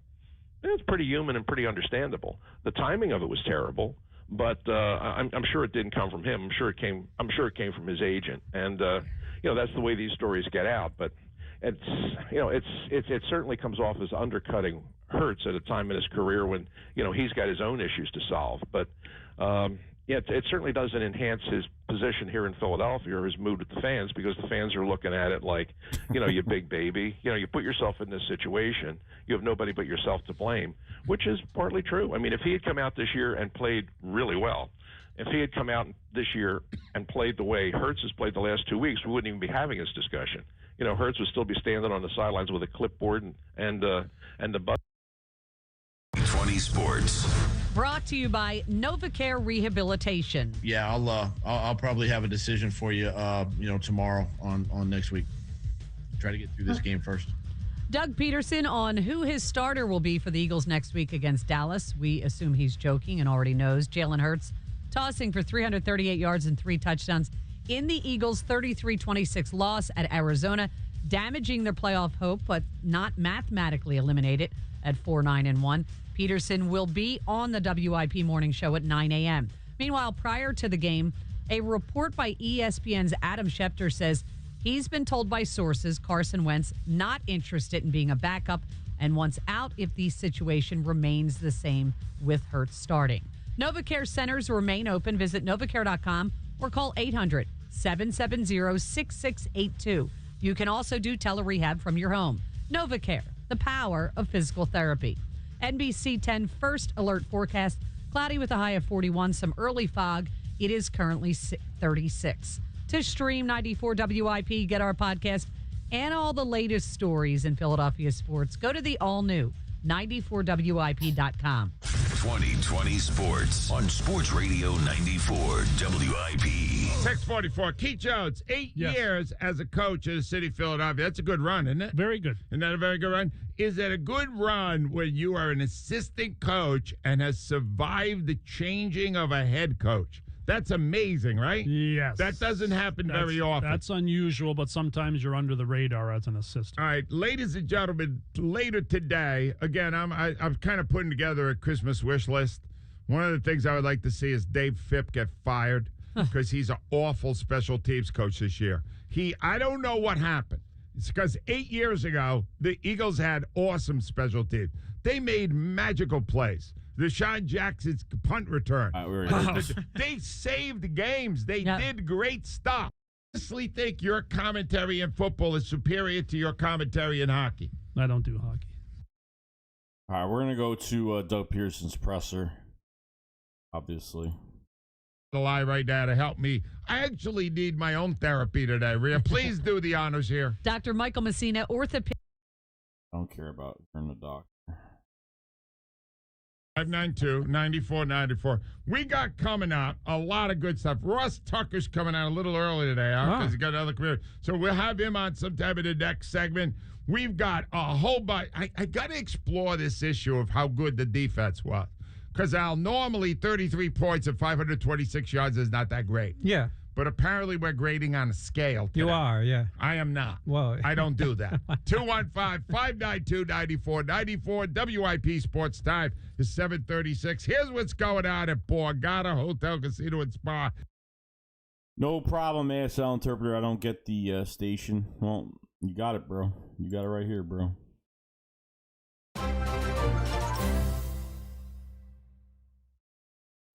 it's pretty human and pretty understandable. The timing of it was terrible, but I'm sure it didn't come from him. I'm sure it came from his agent, and that's the way these stories get out. But it certainly comes off as undercutting Hurts at a time in his career when he's got his own issues to solve. But yeah, it certainly doesn't enhance his position here in Philadelphia or his mood with the fans, because the fans are looking at it like, you big baby. You put yourself in this situation. You have nobody but yourself to blame, which is partly true. I mean, if he had come out this year and played really well, if he had come out this year and played the way Hurts has played the last 2 weeks, we wouldn't even be having this discussion. Hurts would still be standing on the sidelines with a clipboard and the button. 20 Sports. Brought to you by NovaCare Rehabilitation. Yeah, I'll probably have a decision for you, tomorrow on next week. Try to get through this game first. Doug Peterson on who his starter will be for the Eagles next week against Dallas. We assume he's joking and already knows. Jalen Hurts tossing for 338 yards and 3 touchdowns in the Eagles' 33-26 loss at Arizona, damaging their playoff hope, but not mathematically eliminated at 4-9-1. Peterson will be on the WIP morning show at 9 a.m. Meanwhile, prior to the game, a report by ESPN's Adam Schefter says he's been told by sources Carson Wentz not interested in being a backup and wants out if the situation remains the same with Hurts starting. NovaCare centers remain open. Visit novacare.com or call 800-770-6682. You can also do telerehab from your home. NovaCare, the power of physical therapy. NBC 10 first alert forecast. Cloudy with a high of 41, some early fog. It is currently 36. To stream 94 WIP, get our podcast and all the latest stories in Philadelphia sports, go to the all-new 94WIP.com. 2020 Sports on Sports Radio 94 WIP. 644. Keith Jones, 8 years as a coach in the city of Philadelphia. That's a good run, isn't it? Very good. Isn't that a very good run? Is it a good run when you are an assistant coach and has survived the changing of a head coach? That's amazing, right? Yes. That doesn't happen very often. That's unusual, but sometimes you're under the radar as an assistant. All right, ladies and gentlemen, later today, again, I'm kind of putting together a Christmas wish list. One of the things I would like to see is Dave Phipp get fired because he's an awful special teams coach this year. I don't know what happened. It's because 8 years ago, the Eagles had awesome special teams. They made magical plays. Deshaun Jackson's punt return. They saved games. They did great stuff. I honestly think your commentary in football is superior to your commentary in hockey. I don't do hockey. All right, we're going to go to Doug Pearson's presser, obviously. The lie right now to help me. I actually need my own therapy today, Rhea. Please do the honors here. Dr. Michael Messina, orthopedic. I don't care about turn the doctor. 592-9494. We got coming out a lot of good stuff. Ross Tucker's coming out a little early today because he got another career. So we'll have him on sometime in the next segment. We've got a whole bunch. I got to explore this issue of how good the defense was. Because, Al, normally 33 points and 526 yards is not that great. Yeah. But apparently we're grading on a scale today. You are, yeah. I am not. Well, I don't do that. 215-592-9494. WIP Sports Time is 7:36. Here's what's going on at Borgata Hotel, Casino, and Spa. No problem, ASL interpreter. I don't get the station. Well, you got it, bro. You got it right here, bro.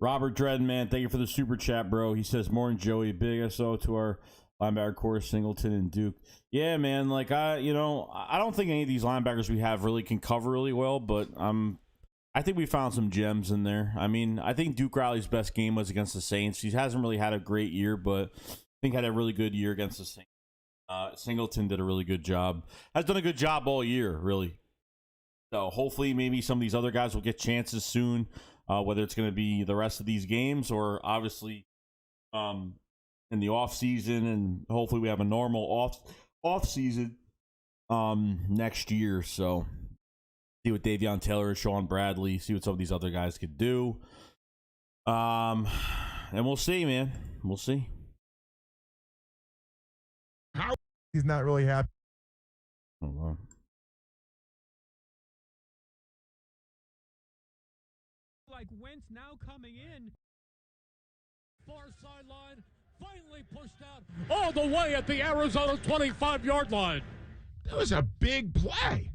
Robert Dreadman, thank you for the super chat, bro. He says, morning, Joey. Big SO to our linebacker core, Singleton and Duke. Yeah, man, I don't think any of these linebackers we have really can cover really well, but I think we found some gems in there. I mean, I think Duke Riley's best game was against the Saints. He hasn't really had a great year, but I think had a really good year against the Saints. Singleton did a really good job. Has done a good job all year, really. So hopefully maybe some of these other guys will get chances soon. Whether it's going to be the rest of these games or obviously in the off season, and hopefully we have a normal off season next year. So see what Davion Taylor, Sean Bradley, see what some of these other guys could do. And we'll see, man. We'll see. He's not really happy. Oh, wow. Like Wentz now coming in. Far sideline, finally pushed out all the way at the Arizona 25-yard line. That was a big play.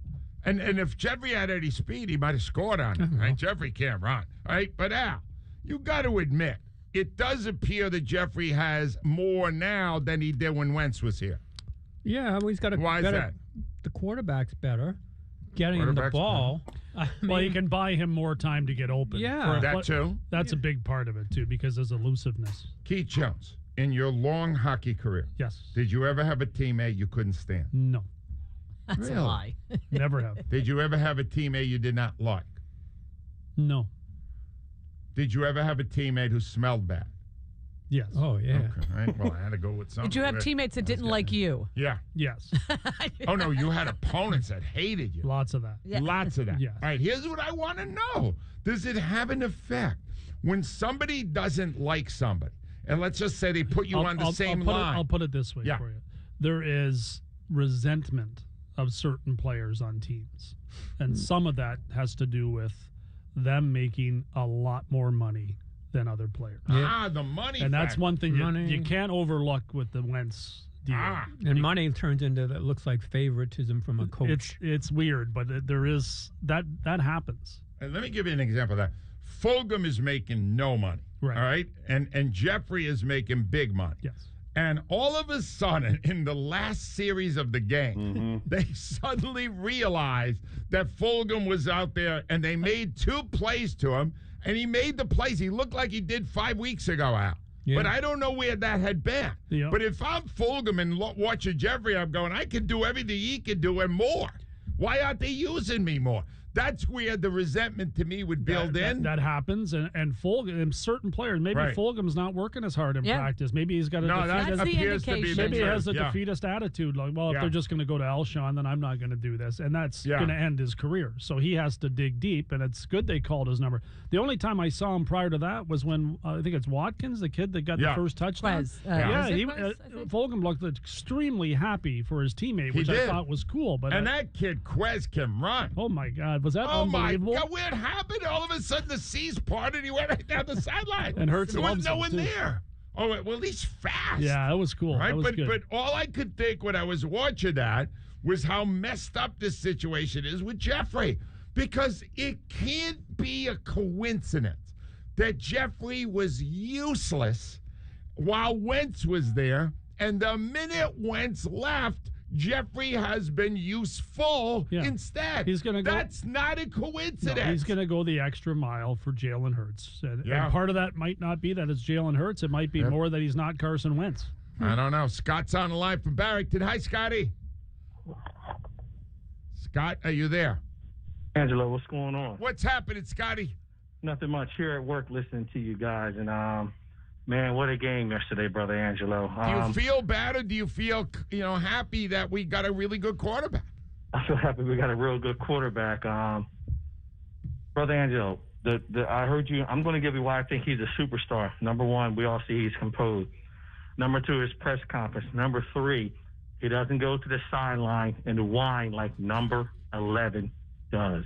And if Jeffrey had any speed, he might have scored on it. Right? Jeffrey can't run. Right? But Al, you got to admit, it does appear that Jeffrey has more now than he did when Wentz was here. Yeah, well, he's got a Why better. is that? The quarterback's better. Getting him the Quarterback's ball. Well, you can buy him more time to get open. Yeah. That too? That's a big part of it, too, because there's elusiveness. Keith Jones, in your long hockey career, Yes. did you ever have a teammate you couldn't stand? No. That's Really? a lie. Never have. Did you ever have a teammate you did not like? No. Did you ever have a teammate who smelled bad? Yes. Oh, yeah. Okay, right. Well, I had to go with something. Did you have teammates that didn't like you? Yeah. Yes. Oh, no, you had opponents that hated you. Lots of that. Yeah. Lots of that. Yes. All right, here's what I want to know. Does it have an effect when somebody doesn't like somebody? And let's just say they put you on the same line. I'll put it this way Yeah. for you. There is resentment of certain players on teams. And some of that has to do with them making a lot more money than other players. Ah, the money. And that's factor. one thing Money. you can't overlook with the Wentz deal. Ah. And money turns into that looks like favoritism from a coach. It's weird, but there is that happens. And let me give you an example of that. Fulgham is making no money. Right. All right. And Jeffrey is making big money. Yes. And all of a sudden, in the last series of the game, they suddenly realized that Fulgham was out there and they made 2 plays to him. And he made the plays. He looked like he did 5 weeks ago, Al. Yeah. But I don't know where that had been. Yeah. But if I'm Fulgham and watching Jeffrey, I'm going, I can do everything he can do and more. Why aren't they using me more? That's where the resentment to me would build in. That happens, and Fulgham, and certain players, maybe Right. Fulgham's not working as hard in Yeah. practice. Maybe he's got a No, that That's the appears to be indication. maybe he has a yeah. defeatist attitude, like, well, if Yeah. they're just going to go to Elshon, then I'm not going to do this, and that's Yeah. going to end his career. So he has to dig deep, and it's good they called his number. The only time I saw him prior to that was when I think it's Watkins, the kid that got Yeah. the first touchdown. Quez. Yeah, Was it he, Quez, I think? Fulgham looked extremely happy for his teammate, He which did. I thought was cool. But And that kid, Quez, can run. oh my God, was that Oh, my unbelievable? God. What happened? All of a sudden, the seas parted. He went right down the sideline. And Hurts there was loves no him, one too. there. Oh, well, he's fast. Yeah, that was cool. Right? That was good. But all I could think when I was watching that was how messed up this situation is with Jeffrey. Because it can't be a coincidence that Jeffrey was useless while Wentz was there. And the minute Wentz left, Jeffrey has been useful Yeah. instead. He's gonna go- That's not a coincidence. No, he's going to go the extra mile for Jalen Hurts. And part of that might not be that it's Jalen Hurts. It might be more that he's not Carson Wentz. I don't know. Scott's on the line from Barrington. Hi, Scotty. Scott, are you there? Angelo, what's going on? What's happening, Scotty? Nothing much here at work listening to you guys. And, man, what a game yesterday, Brother Angelo. Do you feel bad or do you feel, happy that we got a really good quarterback? I feel happy we got a real good quarterback. Brother Angelo, I heard you. I'm going to give you why I think he's a superstar. Number one, we all see he's composed. Number two, his press conference. Number three, he doesn't go to the sideline and whine like number 11 does.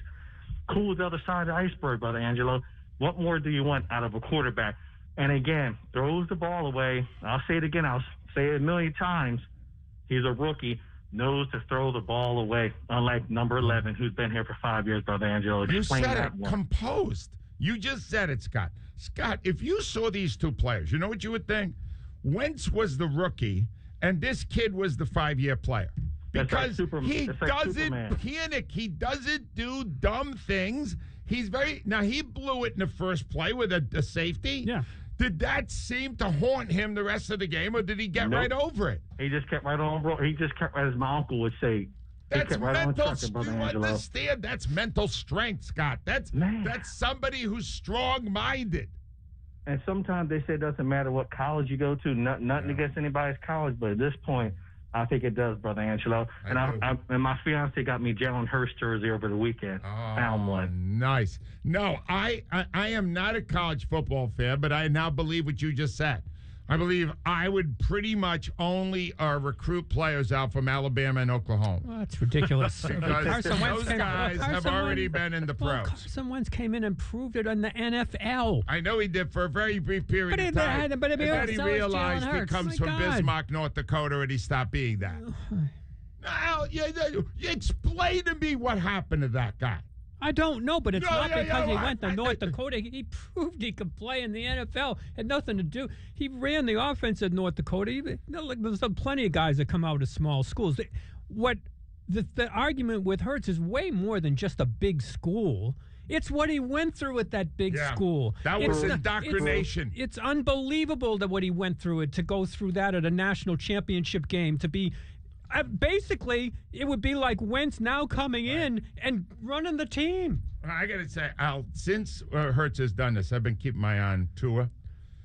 Cool the other side of the iceberg, Brother Angelo. What more do you want out of a quarterback? And again, throws the ball away. I'll say it again. I'll say it a million times. He's a rookie, knows to throw the ball away, unlike number 11, who's been here for 5 years, Brother Angelo. You Explain said that it, one. composed. You just said it, Scott. Scott, if you saw these two players, you know what you would think? Wentz was the rookie, and this kid was the 5-year player. That's like Because Superman. he That's like doesn't Superman. panic. He doesn't do dumb things. Now, he blew it in the first play with a safety. Yeah. Did that seem to haunt him the rest of the game, or did he get Nope. right over it? He just kept right on, bro. He just kept, as my uncle would say, he That's kept right on mental. trucking, Brother You Angelo. understand? That's mental strength, Scott. That's somebody who's strong-minded. And sometimes they say it doesn't matter what college you go to. Nothing against anybody's college, but at this point, I think it does, Brother Angelo. And and my fiance got me Jalen Hurts jersey over the weekend. Found one. Nice. No, I am not a college football fan, but I now believe what you just said. I believe I would pretty much only recruit players out from Alabama and Oklahoma. Well, that's ridiculous. Because Carson Wentz those guys have Carson already Wentz- been in the Well, pros. Carson Wentz came in and proved it in the NFL. I know he did for a very brief period of time. but and then he so is realized Jalen he Hurts. comes My from God. Bismarck, North Dakota, and he stopped being that. Now, you explain to me what happened to that guy. I don't know, but it's No, not yeah, because he yeah, went to North Dakota. He proved he could play in the NFL. Had nothing to do. He ran the offense at North Dakota. There's plenty of guys that come out of small schools. The argument with Hurts is way more than just a big school. It's what he went through at that big school. That was indoctrination. It's unbelievable that what he went through to go through that at a national championship game, to be basically, it would be like Wentz now coming in and running the team. I got to say, Al, since Hurts has done this, I've been keeping my eye on Tua.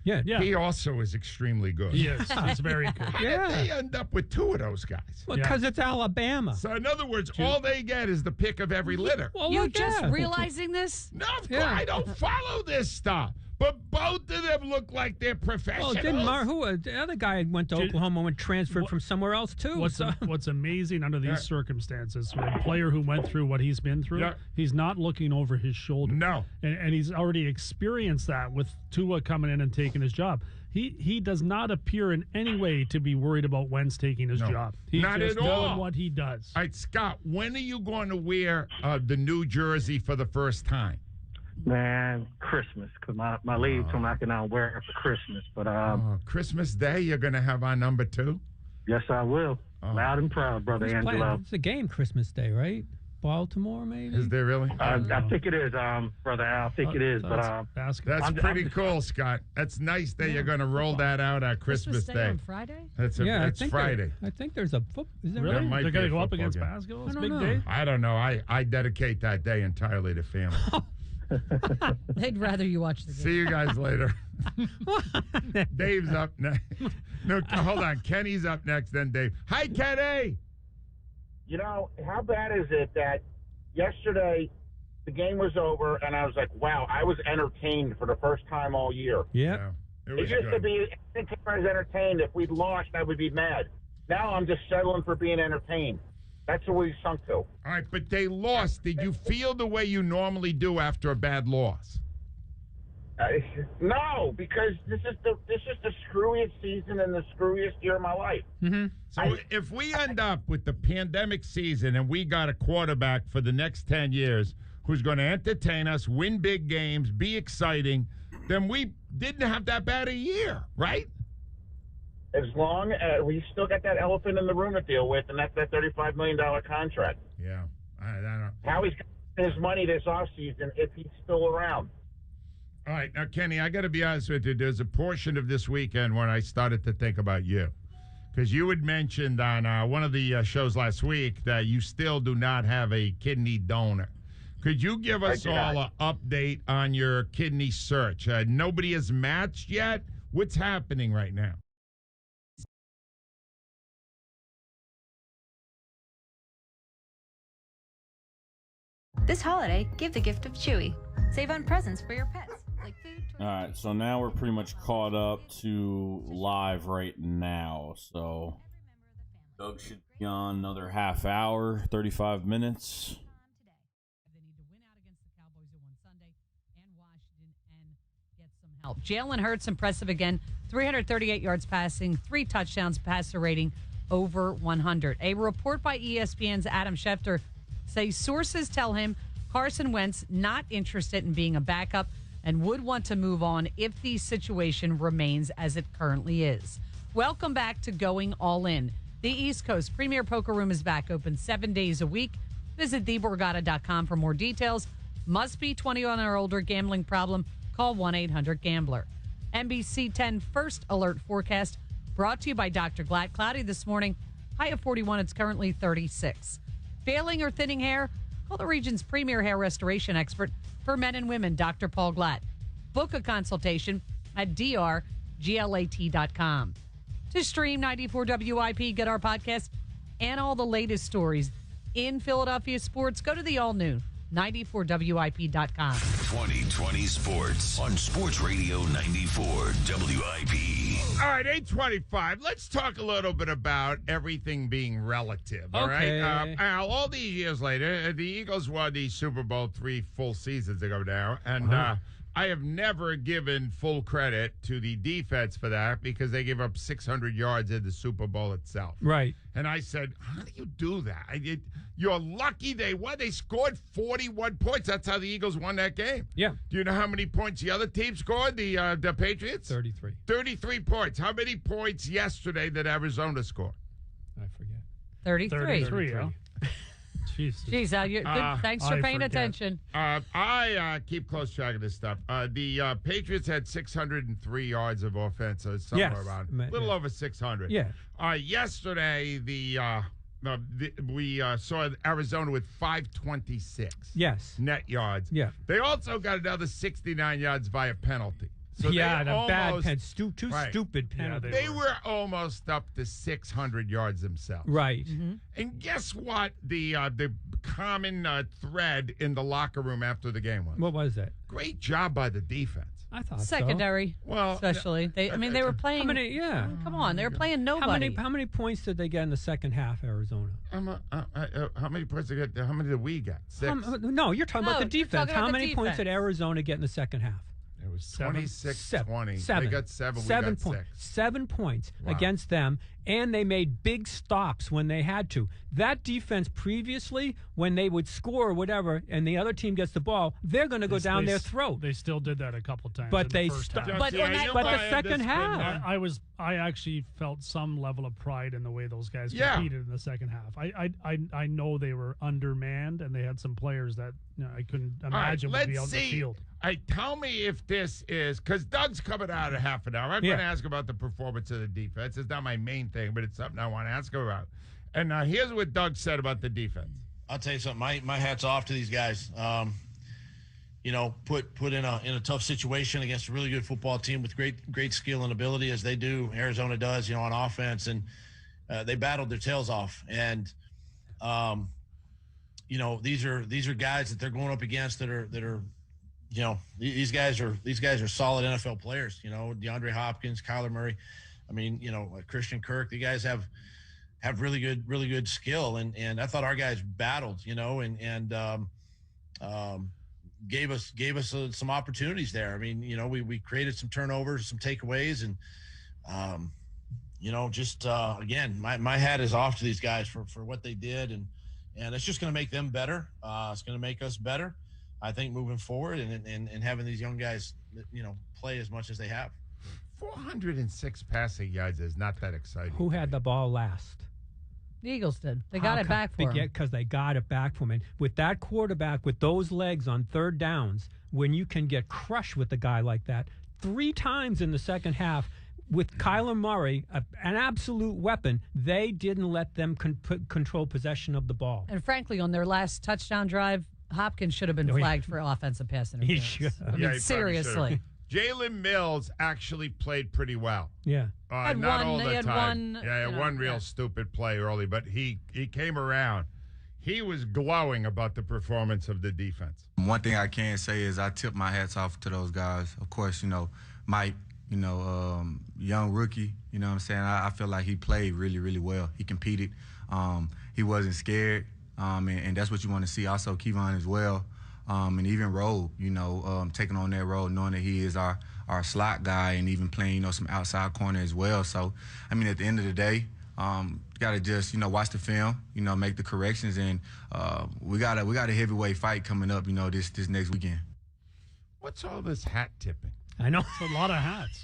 Yeah. He also is extremely good. He is. He's very good. How did they end up with two of those guys? Well, because it's Alabama. So, in other words, all they get is the pick of every litter. Well, You just realizing this? No, I don't follow this stuff. But both of them look like they're professionals. Well, didn't the other guy went to Oklahoma and transferred from somewhere else too. What's amazing under these circumstances, for a player who went through what he's been through, he's not looking over his shoulder. No. And he's already experienced that with Tua coming in and taking his job. He does not appear in any way to be worried about Wentz taking his job. He's not just at all. doing what he does. All right, Scott, when are you going to wear the new jersey for the first time? Man, Christmas, because my lady told me I can now wear it for Christmas. But Christmas Day, you're going to have our number 2? Yes, I will. Loud and proud, Brother Who's Angelo. playing? It's a game Christmas Day, right? Baltimore, maybe? Is there really? I think it is, Brother Al. I think it is. But that's pretty cool, Scott. That's nice that you're going to roll that out on Christmas Day. On Friday? That's Friday. I think there's a football. Is there Really? might They're be going a to go up football against game. basketball? It's I a big don't day. I don't know. I dedicate that day entirely to family. They'd rather you watch the game. See you guys later. Dave's up next. No, hold on. Kenny's up next, then Dave. Hi, Kenny. You know, how bad is it that yesterday the game was over and I was like, wow, I was entertained for the first time all year. Yeah. It used to be, I think I was entertained. If we'd lost, I would be mad. Now I'm just settling for being entertained. That's what we sunk to. All right, but they lost. Did you feel the way you normally do after a bad loss? No, because this is the screwiest season and the screwiest year of my life. Mm-hmm. So if we end up with the pandemic season and we got a quarterback for the next 10 years who's going to entertain us, win big games, be exciting, then we didn't have that bad a year, right? As long as we still got that elephant in the room to deal with, and that's that $35 million contract. Yeah. I don't. How he's got his money this offseason if he's still around. All right. Now, Kenny, I got to be honest with you. There's a portion of this weekend when I started to think about you. Because you had mentioned on one of the shows last week that you still do not have a kidney donor. Could you give us all an update on your kidney search? Nobody has matched yet? What's happening right now? This holiday, give the gift of Chewy. Save on presents for your pets, like food. All right, so now we're pretty much caught up to live right now. So Doug should be on another half hour, 35 minutes. Help. Jalen Hurts impressive again. 338 yards passing, 3 touchdowns, passer rating over 100. A report by ESPN's Adam Schefter says sources tell him Carson Wentz not interested in being a backup and would want to move on if the situation remains as it currently is. Welcome back to Going All In. The East Coast Premier Poker Room is back open 7 days a week. Visit theborgata.com for more details. Must be 21 or older. Gambling problem? Call 1-800-GAMBLER. NBC 10 First Alert Forecast brought to you by Dr. Glatt. Cloudy this morning. High of 41. It's currently 36. Failing or thinning hair? Call the region's premier hair restoration expert for men and women, Dr. Paul Glatt. Book a consultation at drglat.com. To stream 94 WIP, get our podcast, and all the latest stories in Philadelphia sports, go to the all-new 94WIP.com. 2020 Sports on Sports Radio 94 WIP. All right, 8:25. Let's talk a little bit about everything being relative. All right, Al, all these years later, the Eagles won the Super Bowl 3 full seasons ago now, and I have never given full credit to the defense for that because they gave up 600 yards in the Super Bowl itself. Right. And I said, how do you do that? You're lucky they won. They scored 41 points. That's how the Eagles won that game. Yeah. Do you know how many points the other team scored, the Patriots? 33. 33 points. How many points yesterday did Arizona score? I forget. 33. 33, huh? Jesus. Geez, thanks for paying attention. I keep close track of this stuff. The Patriots had 603 yards of offense, somewhere around a little over 600. Yeah. Yesterday, we saw Arizona with 526. Yes. Net yards. Yeah. They also got another 69 yards via penalty. So yeah, they the bad almost, two stupid penalties. They were almost up to 600 yards themselves. Right. And guess what? The common thread in the locker room after the game was. What was that? Great job by the defense. I thought secondary. Well, especially they were playing. How many? Yeah. Come on, they were playing nobody. How many points did they get in the second half, Arizona? How many points did they get? How many did we get? 6. No, you're talking about the defense. How many points did defense. Arizona get in the second half? It was 26-20. Seven. They got 7. We got 6. 7 points Wow. against them, and they made big stops when they had to. That defense previously, when they would score or whatever, and the other team gets the ball, they're going to go down their throat. They still did that a couple times. But in they the first st- half. but the second half. I actually felt some level of pride in the way those guys Yeah. competed in the second half. I know they were undermanned and they had some players that I couldn't imagine would be out in the field. Tell me if this is because Doug's coming out in half an hour. I'm going to ask about the performance of the defense. It's not my main thing, but it's something I want to ask him about. And here's what Doug said about the defense. I'll tell you something. My hat's off to these guys. Put in a tough situation against a really good football team with great skill and ability as they do. Arizona does, on offense, and they battled their tails off. And these are guys that they're going up against that are. These guys are solid NFL players. DeAndre Hopkins, Kyler Murray. I mean, Christian Kirk. The guys have really good skill, and I thought our guys battled. And gave us some opportunities there. I mean, we created some turnovers, some takeaways, and again, my hat is off to these guys for what they did, and it's just going to make them better. It's going to make us better, I think, moving forward, and having these young guys, play as much as they have. 406 passing yards is not that exciting. Who had the ball last? The Eagles did. They got it back for him. Because they got it back from him. With that quarterback, with those legs on third downs, when you can get crushed with a guy like that, 3 times in the second half, with Kyler Murray, an absolute weapon, they didn't let them control possession of the ball. And frankly, on their last touchdown drive, Hopkins should have been flagged for offensive pass interference. He should. I mean, seriously. Jalen Mills actually played pretty well. Yeah. Not all the time. He had one real stupid play early, but he came around. He was glowing about the performance of the defense. One thing I can say is I tip my hats off to those guys. Of course, Mike, young rookie, you know what I'm saying? I feel like he played really, really well. He competed. He wasn't scared, and that's what you want to see. Also, Kevon as well. And even Rowe, taking on that role, knowing that he is our slot guy and even playing, some outside corner as well. So, I mean, at the end of the day, got to just, watch the film, make the corrections. And we got a heavyweight fight coming up, this next weekend. What's all this hat tipping? I know. It's a lot of hats.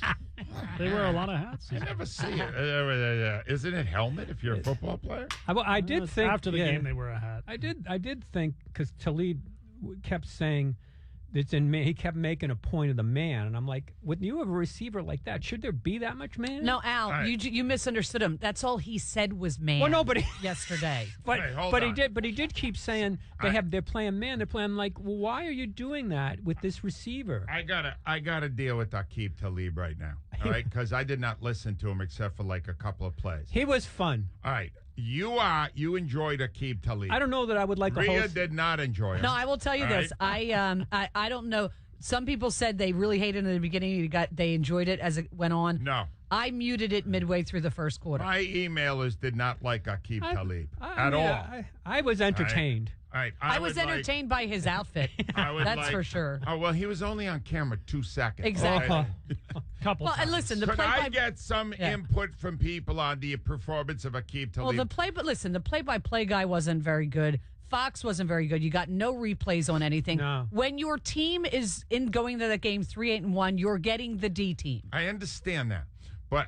They wear a lot of hats. I never see it. Isn't it helmet if you're a football player? I did think after the game they wear a hat. I did think because Talib kept saying he kept making a point of the man, and I'm like, when you have a receiver like that, should there be that much man? No, Al, you misunderstood him. That's all he said was man. Well, nobody yesterday. He did keep saying they're playing man. They're playing like, well, why are you doing that with this receiver? I gotta deal with Aqib Talib right now, all right? Because I did not listen to him except for like a couple of plays. He was fun. All right. You enjoyed Aqib Talib. I don't know that I would like Rhea did not enjoy him. No, I will tell you this. Right? I don't know. Some people said they really hated it in the beginning. They enjoyed it as it went on. No. I muted it midway through the first quarter. My emailers did not like Aqib Talib at all. I was entertained. All right. I was would like- entertained by his outfit. That's for sure. Oh, well, he was only on camera 2 seconds. Exactly. Couple Well, and times. listen, the Could I play-by- get some input from people on the performance of Aqib Talib? Well, the play-by-play guy wasn't very good. Fox wasn't very good. You got no replays on anything. No. When your team is going to the game 3-8-1, you're getting the D team. I understand that. But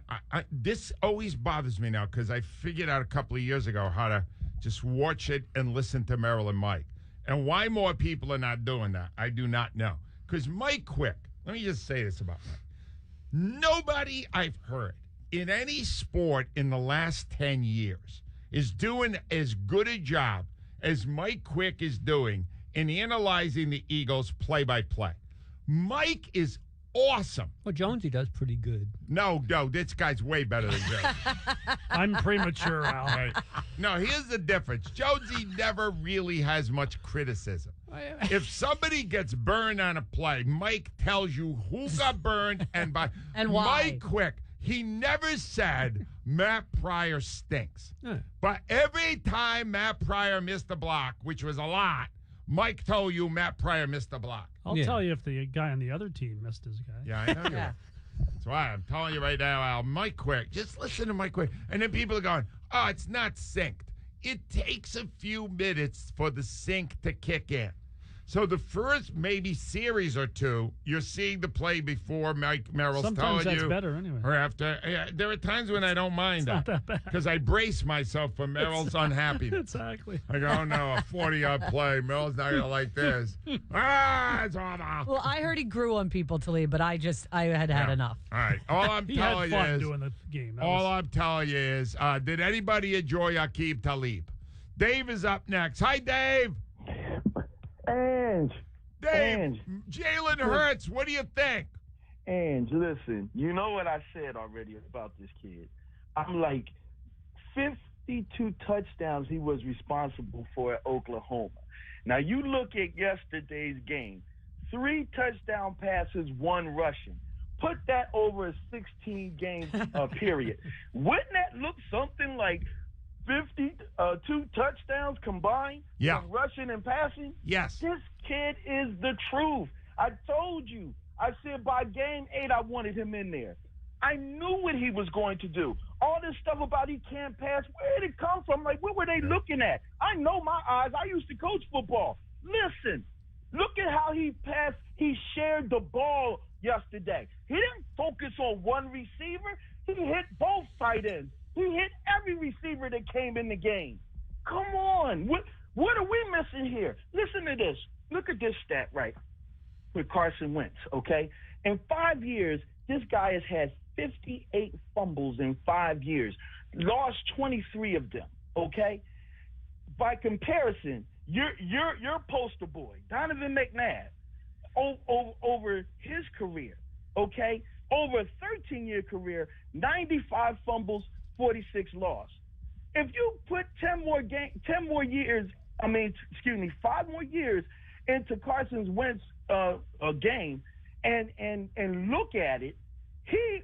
this always bothers me now because I figured out a couple of years ago how to just watch it and listen to Merrill and Mike. And why more people are not doing that, I do not know. Because Mike Quick, let me just say this about Mike. Nobody I've heard in any sport in the last 10 years is doing as good a job as Mike Quick is doing in analyzing the Eagles play-by-play. Mike is awesome. Well, Jonesy does pretty good. No, this guy's way better than Joe. I'm premature, Al. Right. No, here's the difference. Jonesy never really has much criticism. If somebody gets burned on a play, Mike tells you who got burned and by. And why. Mike Quick, he never said Matt Pryor stinks. But every time Matt Pryor missed a block, which was a lot, Mike told you Matt Pryor missed a block. I'll tell you if the guy on the other team missed his guy. Yeah, I know you are. That's why I'm telling you right now, Al. Mike Quick, just listen to Mike Quick. And then people are going, oh, it's not synced. It takes a few minutes for the sync to kick in. So the first maybe series or two, you're seeing the play before Merrill's Sometimes telling that's you. better anyway. Or after. Yeah, there are times when I don't mind Not that bad. because I brace myself for Merrill's unhappiness. Exactly. I go, oh no, a 40-yard play. Merrill's not going to like this. It's awful. Well, I heard he grew on people, Talib, but I had enough. All right. All I'm He telling had you fun is. doing the game. That All was- I'm telling you is, did anybody enjoy Aqib Talib? Dave is up next. Hi, Dave. Ange. Dave, Ange. Jalen Hurts, what do you think? Ange, listen, you know what I said already about this kid. I'm like, 52 touchdowns he was responsible for at Oklahoma. Now, you look at yesterday's game, 3 touchdown passes, 1 rushing. Put that over a 16-game period. Wouldn't that look something like 52 touchdowns combined? Yeah. From rushing and passing? Yes. This kid is the truth. I told you. I said by game 8 I wanted him in there. I knew what he was going to do. All this stuff about he can't pass, where did it come from? Like, what were they looking at? I know my eyes. I used to coach football. Listen, look at how he passed. He shared the ball yesterday. He didn't focus on one receiver. He hit both tight ends. He hit every receiver that came in the game. Come on. What are we missing here? Listen to this. Look at this stat right with Carson Wentz, okay? In 5 years, this guy has had 58 fumbles in 5 years, lost 23 of them, okay? By comparison, your poster boy, Donovan McNabb, over his career, okay? Over a 13-year career, 95 fumbles, 46 loss. If you put 5 more years into Carson's Wentz game and look at it, he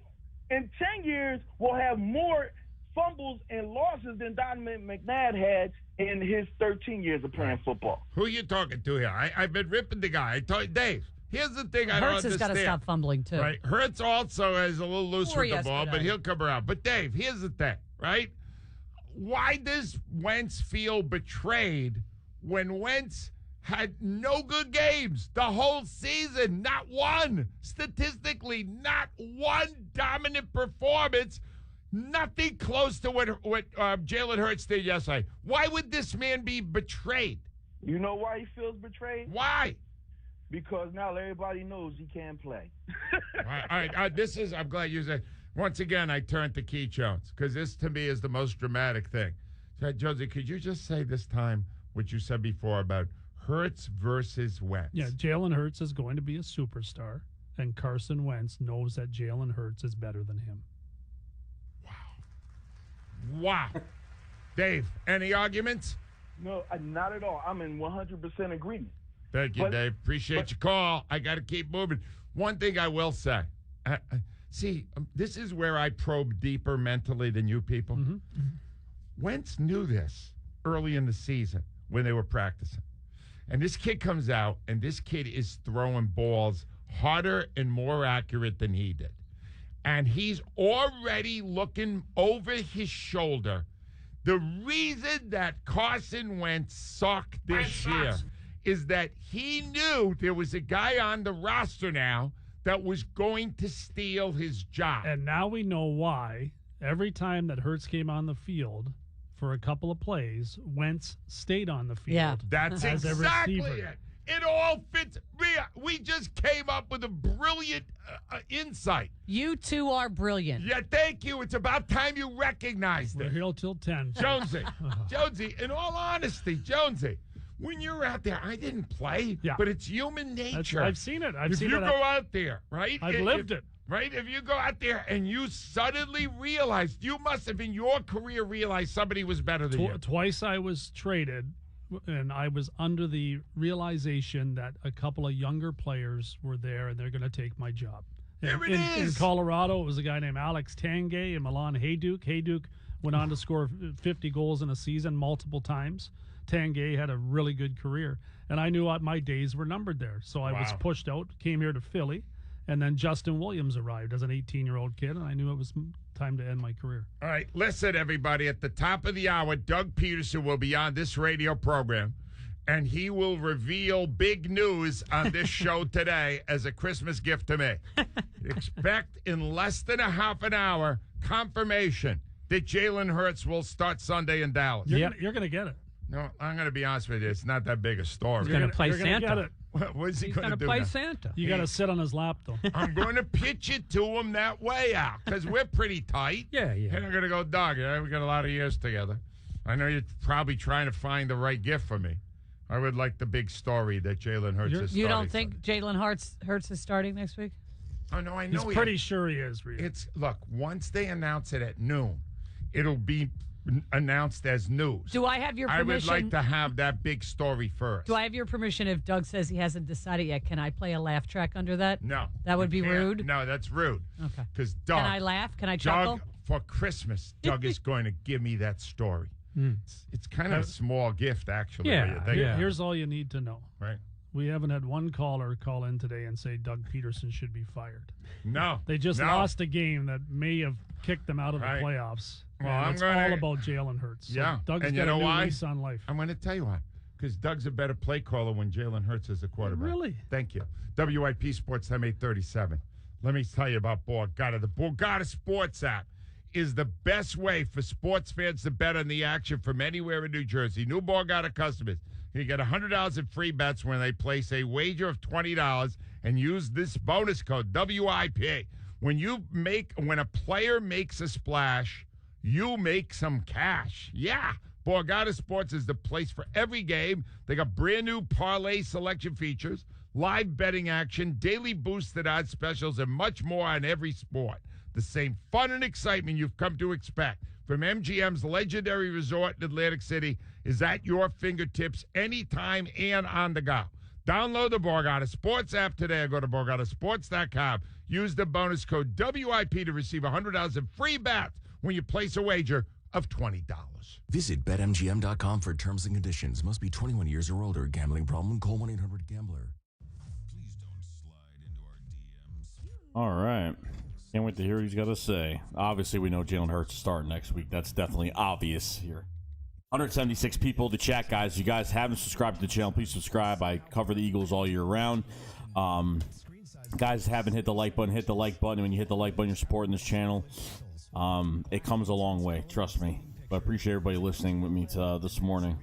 in 10 years will have more fumbles and losses than Donovan McNabb had in his 13 years of playing football. Who are you talking to here? I've been ripping the guy. I told you, Dave. Here's the thing I don't Hurts has understand. got to stop fumbling, too. Right. Hurts also is a little loose Or with the ball, but yesterday. he'll come around. But, Dave, here's the thing, right? Why does Wentz feel betrayed when Wentz had no good games the whole season? Not one. Statistically, not one dominant performance. Nothing close to what Jalen Hurts did yesterday. Why would this man be betrayed? You know why he feels betrayed? Why? Because now everybody knows he can't play. All right. I'm glad you said. Once again, I turn to Keith Jones because this to me is the most dramatic thing. So, Jonesy, could you just say this time what you said before about Hurts versus Wentz? Yeah, Jalen Hurts is going to be a superstar, and Carson Wentz knows that Jalen Hurts is better than him. Wow. Dave, any arguments? No, not at all. I'm in 100% agreement. Thank you, Dave. Appreciate your call. I got to keep moving. One thing I will say. This is where I probe deeper mentally than you people. Wentz knew this early in the season when they were practicing. And this kid comes out, and this kid is throwing balls harder and more accurate than he did. And he's already looking over his shoulder. The reason that Carson Wentz sucked this year is that he knew there was a guy on the roster now that was going to steal his job. And now we know why. Every time that Hurts came on the field for a couple of plays, Wentz stayed on the field. Yeah. That's as a exactly receiver. it. It all fits. We just came up with a brilliant insight. You two are brilliant. Yeah, thank you. It's about time you recognized We're it. here till 10. Jonesy, in all honesty, Jonesy, when you're out there, I didn't play, but it's human nature. I've seen it. I've if seen you it. go out there, right? I've lived it. Right? If you go out there and you suddenly realize, you must have in your career realized somebody was better than you. Twice I was traded, and I was under the realization that a couple of younger players were there and they're going to take my job. There it in is. Colorado, it was a guy named Alex Tanguay and Milan Hayduk. Hayduk went on to score 50 goals in a season multiple times. Tanguay had a really good career. And I knew my days were numbered there. So I was pushed out, came here to Philly. And then Justin Williams arrived as an 18-year-old kid, and I knew it was time to end my career. All right, listen, everybody. At the top of the hour, Doug Peterson will be on this radio program, and he will reveal big news on this show today as a Christmas gift to me. Expect in less than a half an hour confirmation that Jalen Hurts will start Sunday in Dallas. You're going to get it. No, I'm going to be honest with you. It's not that big a story. He's going to play You're gonna Santa. get it. What is he He's going to do? play now? Santa. You got to sit on his lap, though. I'm going to pitch it to him that way out because we're pretty tight. Yeah. And I'm going to go, Doug, we got a lot of years together. I know you're probably trying to find the right gift for me. I would like the big story that Jalen Hurts is You starting. don't think Jalen Hurts is starting next week? Oh, no, I know. He's pretty sure he is, Rita. Look, once they announce it at noon, it'll be announced as news. Do I have your permission? I would like to have that big story first. Do I have your permission if Doug says he hasn't decided yet? Can I play a laugh track under that? No. That would you be can't. rude? No, that's rude. Okay. Because Doug. Can I laugh? Can I chuckle? Doug, for Christmas, Doug is going to give me that story. It's kind of a small gift, actually. when you think about it. Here's all you need to know. Right. We haven't had one caller call in today and say Doug Peterson should be fired. No. They just No. lost a game that may have kicked them out of the Right. playoffs. Well, and I'm it's gonna- all about Jalen Hurts. So Yeah. Doug's and got you know a new why? lease on life. I'm going to tell you why. Because Doug's a better play caller when Jalen Hurts is a quarterback. Really? Thank you. WIP Sports Time 837. Let me tell you about Borgata. The Borgata Sports app is the best way for sports fans to bet on the action from anywhere in New Jersey. New Borgata customers, you get $100 in free bets when they place a wager of $20 and use this bonus code, WIP. When a player makes a splash, you make some cash. Yeah. Borgata Sports is the place for every game. They got brand new parlay selection features, live betting action, daily boosted odds specials, and much more on every sport. The same fun and excitement you've come to expect from MGM's legendary resort in Atlantic City is at your fingertips anytime and on the go. Download the Borgata Sports app today or go to BorgataSports.com. Use the bonus code WIP to receive $100 in free bets when you place a wager of $20. Visit BetMGM.com for terms and conditions. Must be 21 years or older. Gambling problem? Call 1-800-GAMBLER. All right. Can't wait to hear what he's got to say. Obviously, we know Jalen Hurts is starting next week. That's definitely obvious here. 176 people in the chat, guys. You guys haven't subscribed to the channel, please subscribe. I cover the Eagles all year round. Guys haven't hit the like button. Hit the like button. When you hit the like button, you're supporting this channel. It comes a long way, trust me. But I appreciate everybody listening with me this morning.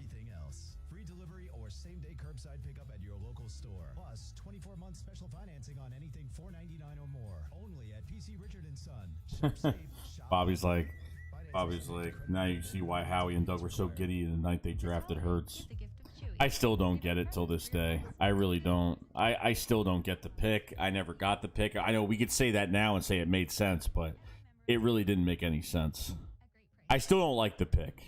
Free delivery or same-day curbside pickup at your local store. Plus, 24-month special financing on anything $4.99 or more. Only at PC Richard & Son. Bobby's like, now you see why Howie and Doug were so giddy the night they drafted Hurts. I still don't get it till this day. I really don't. I still don't get the pick. I never got the pick. I know we could say that now and say it made sense, but it really didn't make any sense. I still don't like the pick.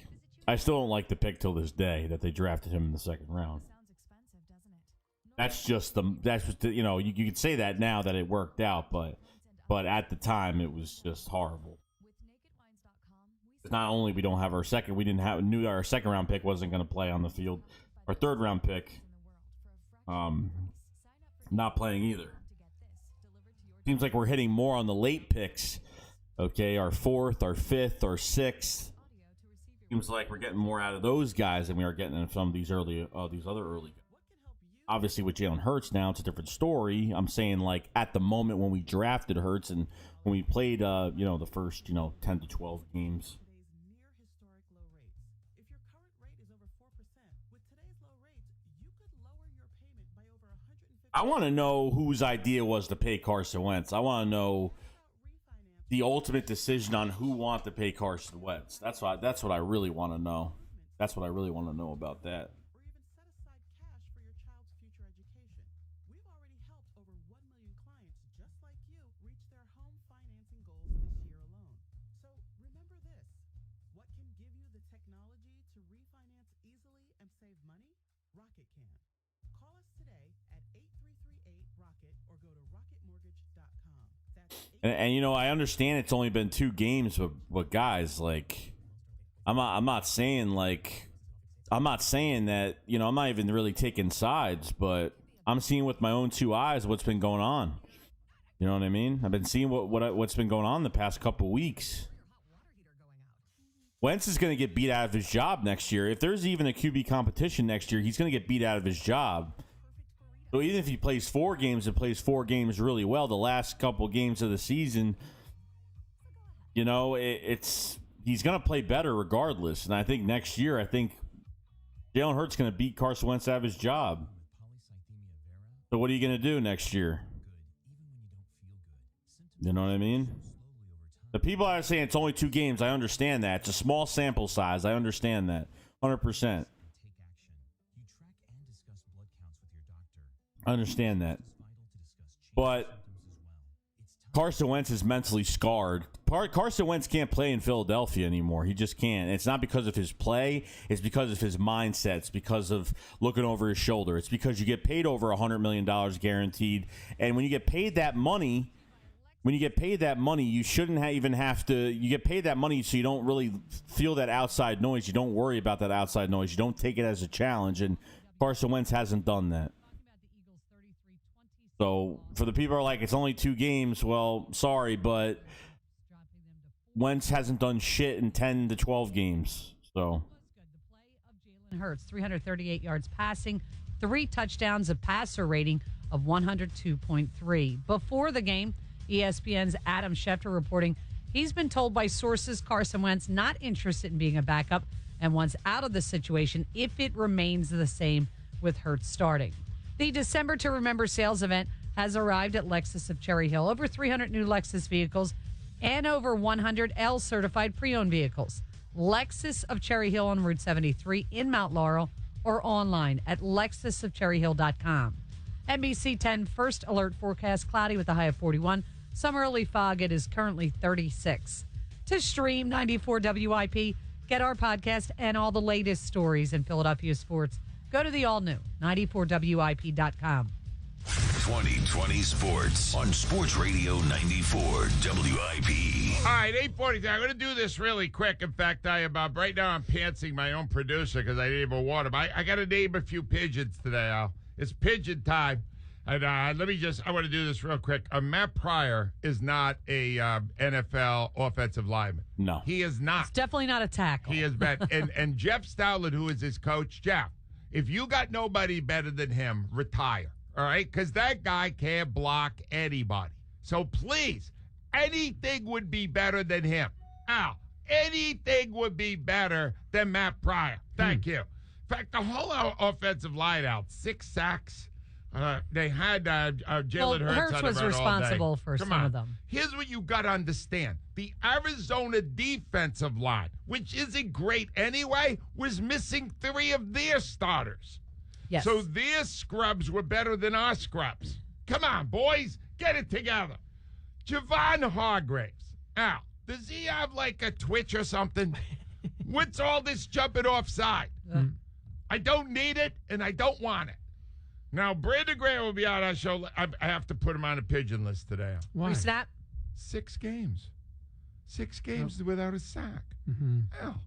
I still don't like the pick till this day that they drafted him in the second round. That's just you could say that now that it worked out, but at the time it was just horrible. Not only we don't have our second, we didn't have knew our second round pick wasn't going to play on the field. Our third round pick not playing either. Seems like we're hitting more on the late picks. Okay, our 4th, our 5th, our 6th. Seems like we're getting more out of those guys than we are getting in some of these these other early guys. Obviously, with Jalen Hurts now, it's a different story. I'm saying, like, at the moment when we drafted Hurts and when we played, the first, 10 to 12 games. I want to know whose idea was to pay Carson Wentz. I want to know the ultimate decision on who want to pay Carson Wentz. That's what I really want to know. That's what I really want to know about that. And I understand it's only been 2 games, but guys, like, I'm not saying that, I'm not even really taking sides, but I'm seeing with my own 2 eyes what's been going on. You know what I mean? I've been seeing what's been going on the past couple weeks. Wentz is going to get beat out of his job next year. If there's even a QB competition next year, he's going to get beat out of his job. So even if he plays 4 games and plays 4 games really well, the last couple games of the season, he's going to play better regardless. And I think next year, Jalen Hurts is going to beat Carson Wentz out of his job. So what are you going to do next year? You know what I mean? The people are saying it's only 2 games. I understand that. It's a small sample size. I understand that. 100%. I understand that. But Carson Wentz is mentally scarred. Carson Wentz can't play in Philadelphia anymore. He just can't. It's not because of his play. It's because of his mindset. It's because of looking over his shoulder. It's because you get paid over $100 million guaranteed. And when you get paid that money, you shouldn't even have to. You get paid that money so you don't really feel that outside noise. You don't worry about that outside noise. You don't take it as a challenge. And Carson Wentz hasn't done that. So for the people who are like, it's only 2 games, well, sorry, but Wentz hasn't done shit in 10 to 12 games. So Jalen Hurts, 338 yards passing, 3 touchdowns, a passer rating of 102.3. Before the game, ESPN's Adam Schefter reporting he's been told by sources Carson Wentz not interested in being a backup and wants out of the situation if it remains the same with Hurts starting. The December to Remember sales event has arrived at Lexus of Cherry Hill. Over 300 new Lexus vehicles and over 100 L-certified pre-owned vehicles. Lexus of Cherry Hill on Route 73 in Mount Laurel or online at lexusofcherryhill.com. NBC 10 first alert forecast cloudy with a high of 41. Some early fog. It is currently 36. To stream 94 WIP, get our podcast and all the latest stories in Philadelphia sports. Go to the all-new 94WIP.com. 2020 Sports on Sports Radio 94 WIP. All right, 8:40. I'm going to do this really quick. In fact, right now I'm pantsing my own producer because I didn't even water. But I got to name a few pigeons today, Al. It's pigeon time. And I want to do this real quick. Matt Pryor is not a NFL offensive lineman. No. He is not. It's definitely not a tackle. He is bad. and Jeff Stoutland, who is his coach, Jeff, if you got nobody better than him, retire. All right? Because that guy can't block anybody. So please, anything would be better than him. Al, anything would be better than Matt Pryor. Thank you. In fact, the whole offensive line out, 6 sacks. They had Jalen Hurts on the was run responsible all day. for some of them. Here's what you got to understand. The Arizona defensive line, which isn't great anyway, was missing 3 of their starters. Yes. So their scrubs were better than our scrubs. Come on, boys. Get it together. Javon Hargraves. Now, does he have like a twitch or something? What's all this jumping offside? I don't need it, and I don't want it. Now, Brandon Graham will be on our show. I have to put him on a pigeon list today. Why? Snap. 6 games. 6 games without a sack. Mm-hmm. Hell,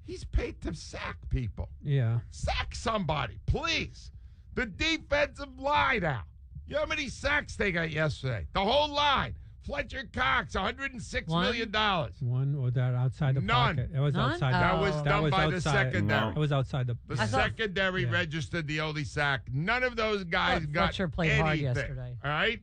he's paid to sack people. Yeah. Sack somebody, please. The defensive line out. You know how many sacks they got yesterday? The whole line. Fletcher Cox, $106 million. One or that outside the None. pocket. It was outside. That was done by the outside. secondary. It was outside the. The secondary registered the only sack. None of those guys got Fletcher played anything. hard yesterday. All right?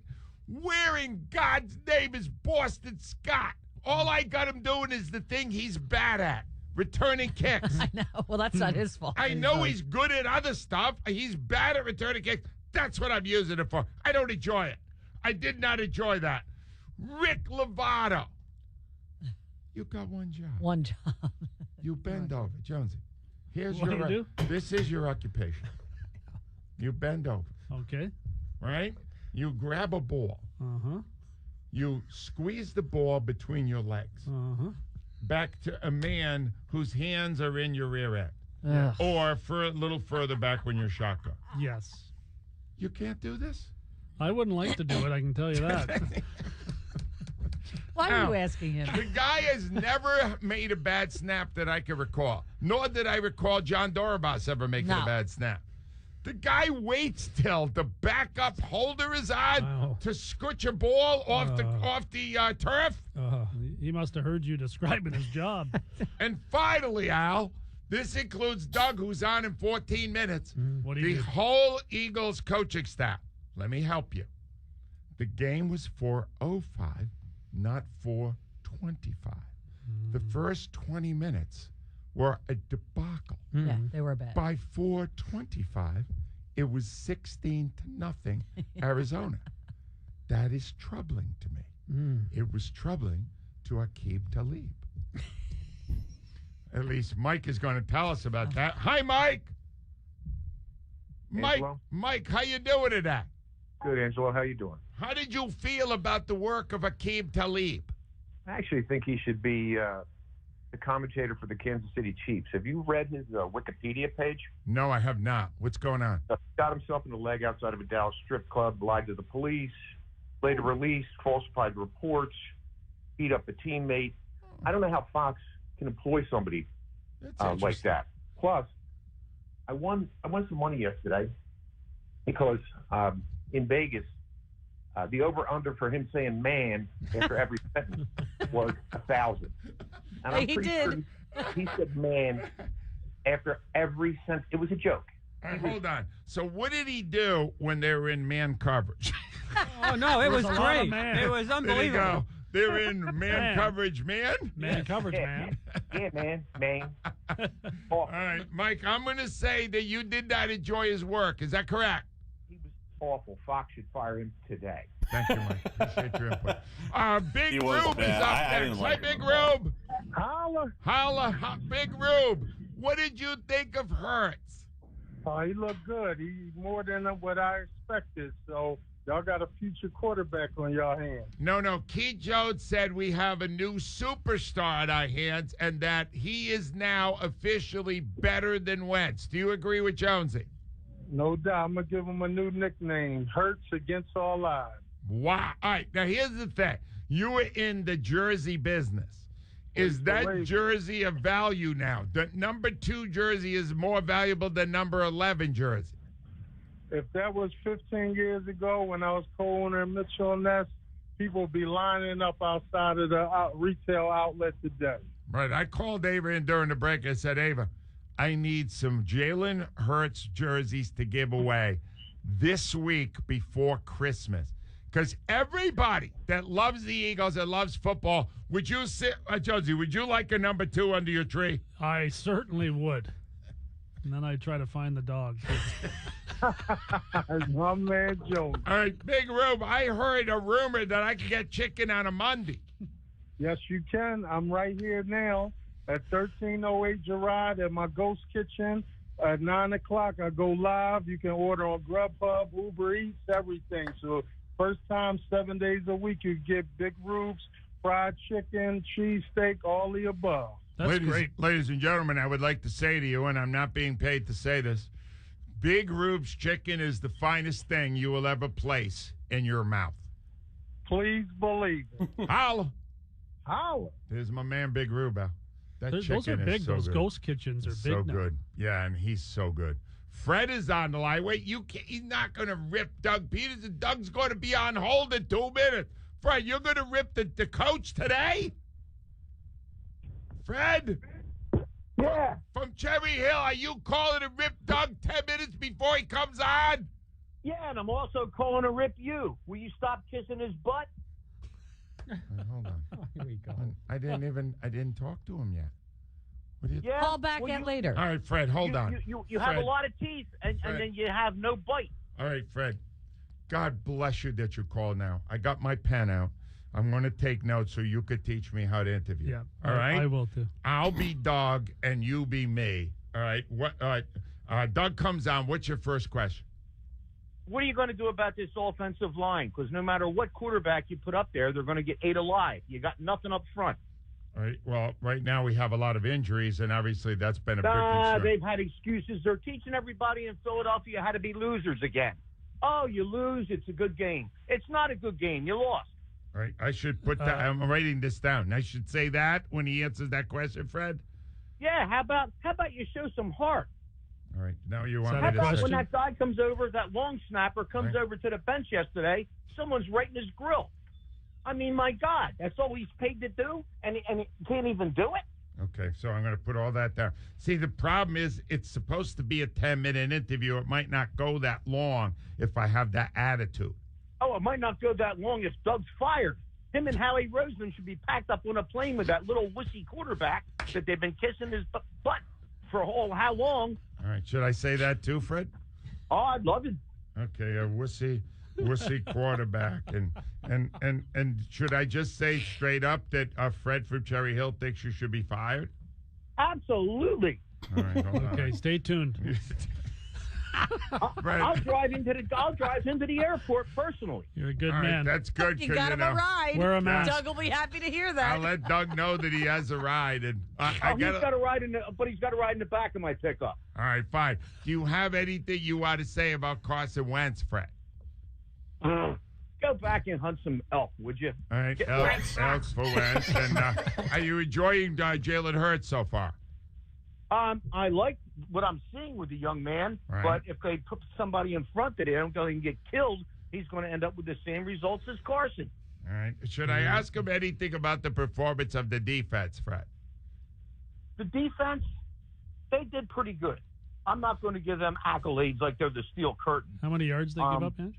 Where in God's name is Boston Scott? All I got him doing is the thing he's bad at. Returning kicks. I know. Well, that's not his fault. I know he's good at other stuff. He's bad at returning kicks. That's what I'm using it for. I don't enjoy it. I did not enjoy that. Rick Lovato. You got one job. One job. You bend over, Jonesy. Here's What do your you do? This is your occupation. You bend over. Okay. Right? You grab a ball. Uh-huh. You squeeze the ball between your legs. Uh-huh. Back to a man whose hands are in your rear end. Ugh. Or for a little further back when you're shotgun. Yes. You can't do this? I wouldn't like to do it, I can tell you that. Why are you asking him? The guy has never made a bad snap that I can recall. Nor did I recall John Dorabas ever making a bad snap. The guy waits till the backup holder is on to scooch a ball off the turf. He must have heard you describing his job. And finally, Al, this includes Doug, who's on in 14 minutes. What do you The do? whole Eagles coaching staff. Let me help you. The game was 4:05, not 4:25. The first 20 minutes were a debacle. Yeah, they were bad. By 4:25, it was 16-0 Arizona. That is troubling to me. It was troubling to Aqib Talib. At least Mike is going to tell us about that. Hi, Mike. Angelo? Mike, how you doing today? Good, Angelo. How you doing? How did you feel about the work of Aqib Talib? I actually think he should be the commentator for the Kansas City Chiefs. Have you read his Wikipedia page? No, I have not. What's going on? Got himself in the leg outside of a Dallas strip club, lied to the police, later released, falsified reports, beat up a teammate. I don't know how Fox can employ somebody like that. Plus, I won some money yesterday because in Vegas, the over-under for him saying "man" after every sentence was 1,000. And I'm He pretty did. sure he said "man" after every sentence. It was a joke. All right, hold on. So what did he do when they were in man coverage? Oh no, it was a lot of great. man. It was There you unbelievable. go. They're in man coverage, man? Man coverage, man. Yeah, man. All right, Mike, I'm going to say that you did not enjoy his work. Is that correct? Awful. Fox should fire him today. Thank you, Mike. Appreciate your input. Big He was Rube is bad. up I next. didn't Hi, like Big him at Rube. Holla. Big Rube. What did you think of Hurts? He looked good. He's more than what I expected. So y'all got a future quarterback on y'all hands. No. Keith Jones said we have a new superstar on our hands and that he is now officially better than Wentz. Do you agree with Jonesy? No doubt. I'm going to give him a new nickname, Hurts Against All Odds. Wow. All right. Now, here's the thing. You were in the jersey business. Is that jersey of value now? The number 2 jersey is more valuable than number 11 jersey. If that was 15 years ago when I was co-owner of Mitchell & Ness, people would be lining up outside of the retail outlet today. Right. I called Ava in during the break. I said, Ava, I need some Jalen Hurts jerseys to give away this week before Christmas. Because everybody that loves the Eagles and loves football, would you sit, Jonesy, would you like a number 2 under your tree? I certainly would. And then I try to find the dog. My man Jones. All right, Big Rube, I heard a rumor that I could get chicken on a Monday. Yes, you can. I'm right here now at 1308 Gerard at my ghost kitchen. At 9 o'clock, I go live. You can order on Grubhub, Uber Eats, everything. So first time, 7 days a week, you get Big Rube's, fried chicken, cheesesteak, all the above. That's great. Ladies and gentlemen, I would like to say to you, and I'm not being paid to say this, Big Rube's chicken is the finest thing you will ever place in your mouth. Please believe it. Holla. Holla. There's my man, Big Rube. That Those chicken are big. is so Those good. ghost kitchens are It's big so now. good. Yeah, and he's so good. Fred is on the line. Wait, he's not going to rip Doug Peterson. Doug's going to be on hold in 2 minutes. Fred, you're going to rip the coach today? Fred? Yeah. From Cherry Hill, are you calling to rip Doug 10 minutes before he comes on? Yeah, and I'm also calling to rip you. Will you stop kissing his butt? Wait, hold on. Here we go. I didn't talk to him yet. What do you Yeah. Call back well, later. All right, Fred, hold on. You have Fred. a lot of teeth, and then you have no bite. All right, Fred. God bless you that you called now. I got my pen out. I'm going to take notes so you could teach me how to interview. Yeah. All right? I will too. I'll be Doug and you be me. All right? What? Doug comes on. What's your first question? What are you going to do about this offensive line? Because no matter what quarterback you put up there, they're going to get ate alive. You got nothing up front. All right. Well, right now we have a lot of injuries, and obviously that's been a big concern. They've had excuses. They're teaching everybody in Philadelphia how to be losers again. Oh, you lose, it's a good game. It's not a good game. You lost. All right. I should put that. I'm writing this down. I should say that when he answers that question, Fred. Yeah. How about you show some heart? All right. Now you want How me to about say. when that guy comes over, that long snapper comes over to the bench yesterday, someone's right in his grill. I mean, my God, that's all he's paid to do, and he can't even do it? Okay, so I'm going to put all that down. See, the problem is it's supposed to be a 10-minute interview. It might not go that long if I have that attitude. Oh, it might not go that long if Doug's fired. Him and Howie Roseman should be packed up on a plane with that little wussy quarterback that they've been kissing his butt for how long? All right, should I say that too, Fred? Oh, I'd love it. Okay, a wussy quarterback, and should I just say straight up that Fred from Cherry Hill thinks you should be fired? Absolutely. All right, hold on. Okay, stay tuned. I'll drive him to the airport personally. You're a good All right, man. that's good. You 'cause, got him a ride. Wear a mask. Doug will be happy to hear that. I'll let Doug know that he has a ride, and He's got a ride in the back of my pickup. All right, fine. Do you have anything you want to say about Carson Wentz, Fred? Go back and hunt some elk, would you? All right, elk for Wentz. And are you enjoying Jalen Hurts so far? I like what I'm seeing with the young man, Right. but if they put somebody in front that they don't go and get killed, he's going to end up with the same results as Carson. All right. Should I ask him anything about the performance of the defense, Fred? The defense, they did pretty good. I'm not going to give them accolades like they're the steel curtain. How many yards they give up, Ange?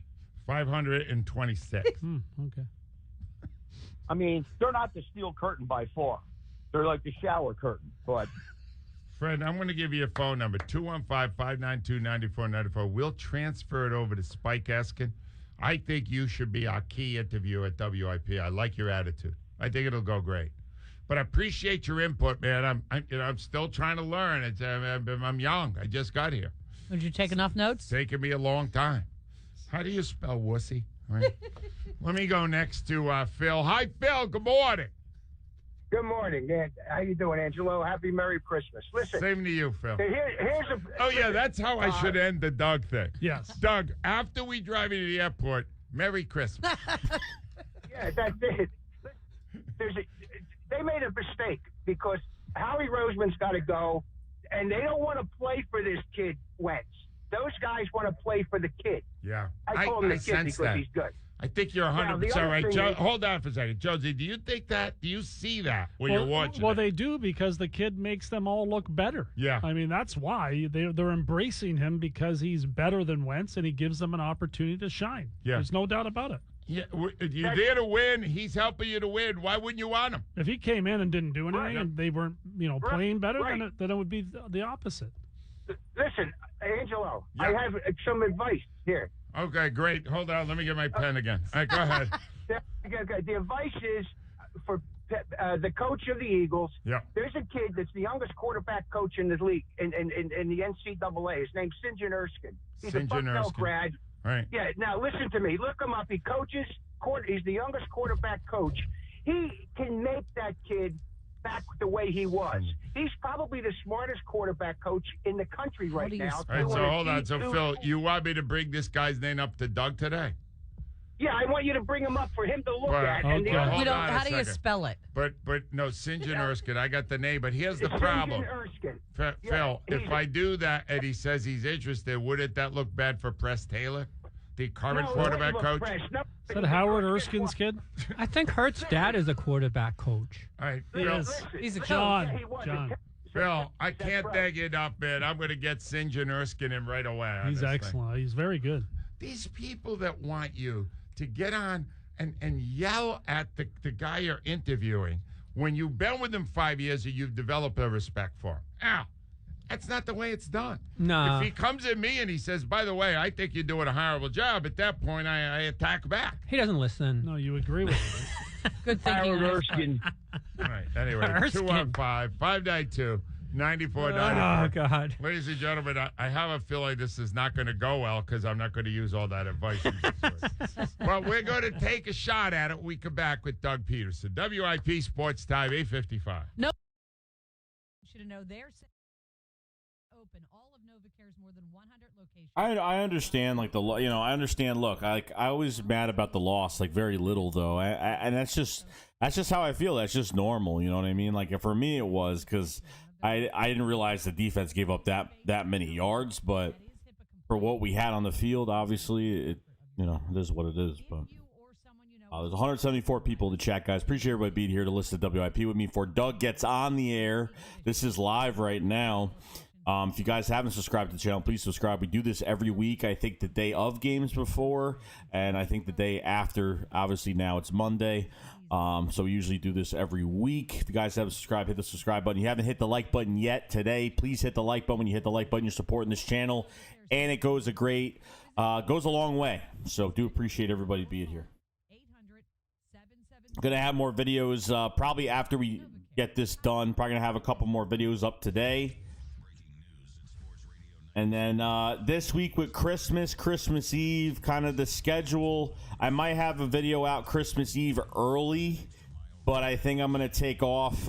526. Okay. I mean, they're not the steel curtain by far. They're like the shower curtain, but... Fred, I'm going to give you a phone number, 215-592-9494. We'll transfer it over to Spike Eskin. I think you should be our key interviewer at WIP. I like your attitude. I think it'll go great. But I appreciate your input, man. I'm still trying to learn. I'm young. I just got here. Did you take enough notes? It's taken me a long time. How do you spell wussy? Right. Let me go next to Phil. Hi, Phil. Good morning. Good morning, man. How you doing, Angelo? Happy Merry Christmas. Listen. Same to you, Phil. Here's yeah, that's how I should end the Doug thing. Yes. Doug, after we drive you to the airport, Merry Christmas. Yeah, that's it. They made a mistake because Howie Roseman's got to go, and they don't want to play for this kid, Wentz. Those guys want to play for the kid. Yeah. I call him the kid sense because that. he's good. I think you're 100% right. Hold on for a second. Josie, do you think that? Do you see that when you're watching Well, it? they do because the kid makes them all look better. Yeah. I mean, that's why they're embracing him because he's better than Wentz and he gives them an opportunity to shine. Yeah. There's no doubt about it. Yeah, you're there to win. He's helping you to win. Why wouldn't you want him? If he came in and didn't do anything and they weren't, playing better, then it would be the opposite. Listen, Angelo, I have some advice here. Okay, great. Hold on. Let me get my pen again. All right, go ahead. The advice is for the coach of the Eagles. Yeah. There's a kid that's the youngest quarterback coach in the league, in the NCAA. His name's St. John Erskine. He's a Bucknell grad. Right. Yeah, now listen to me. Look him up. He coaches. He's the youngest quarterback coach. He can make that kid back the way he was. He's probably the smartest quarterback coach in the country right now. All right, so hold on. So, Phil, you want me to bring this guy's name up to Doug today? Yeah, I want you to bring him up for him to look at. Okay. And the Hold We don't. on a How do you second. spell it? But no, St. John Erskine. I got the name, but here's the St. problem. John Erskine. Phil, if he's- I do that and he says he's interested, wouldn't that look bad for Press Taylor, the current quarterback coach? Is that Howard Erskine's kid? I think Hurt's dad is a quarterback coach. All right, He Phil. is. He's a John. coach. John. Phil, I can't thank you enough, man. I'm going to get St. John Erskine in right away. on He's this thing. excellent. He's very good. These people that want you to get on and yell at the guy you're interviewing when you've been with him 5 years and you've developed a respect for him. Now, that's not the way it's done. Nah. If he comes at me and he says, by the way, I think you're doing a horrible job, at that point I attack back. He doesn't listen. No, you agree with him. Good thinking. Howard Erskine. All right, anyway, Erskine. 215-592-9494. Oh, God. Ladies and gentlemen, I have a feeling this is not going to go well because I'm not going to use all that advice. But we're going to take a shot at it. We come back with Doug Peterson. WIP Sports Time, 8:55. No. Should have known they're open. All of NovaCare's more than 100 locations. I understand, like I understand. Look, I always mad about the loss, like very little though, and that's just how I feel. That's just normal, you know what I mean? Like for me, it was because I didn't realize the defense gave up that many yards, but for what we had on the field, obviously, it is what it is. But there's 174 people to chat, guys. Appreciate everybody being here to listen to WIP with me. For Doug gets on the air, this is live right now. If you guys haven't subscribed to the channel, please subscribe. We do this every week. I think the day of games before, and I think the day after. Obviously, now it's Monday. So we usually do this every week. If you guys haven't subscribed, hit the subscribe button. If you haven't hit the like button yet today, please hit the like button. When you hit the like button, you're supporting this channel, and it goes a long way. So do appreciate everybody being here. Going to have more videos probably after we get this done. Probably going to have a couple more videos up today. And then this week with Christmas Eve, kind of the schedule. I might have a video out Christmas Eve early, but I think I'm going to take off.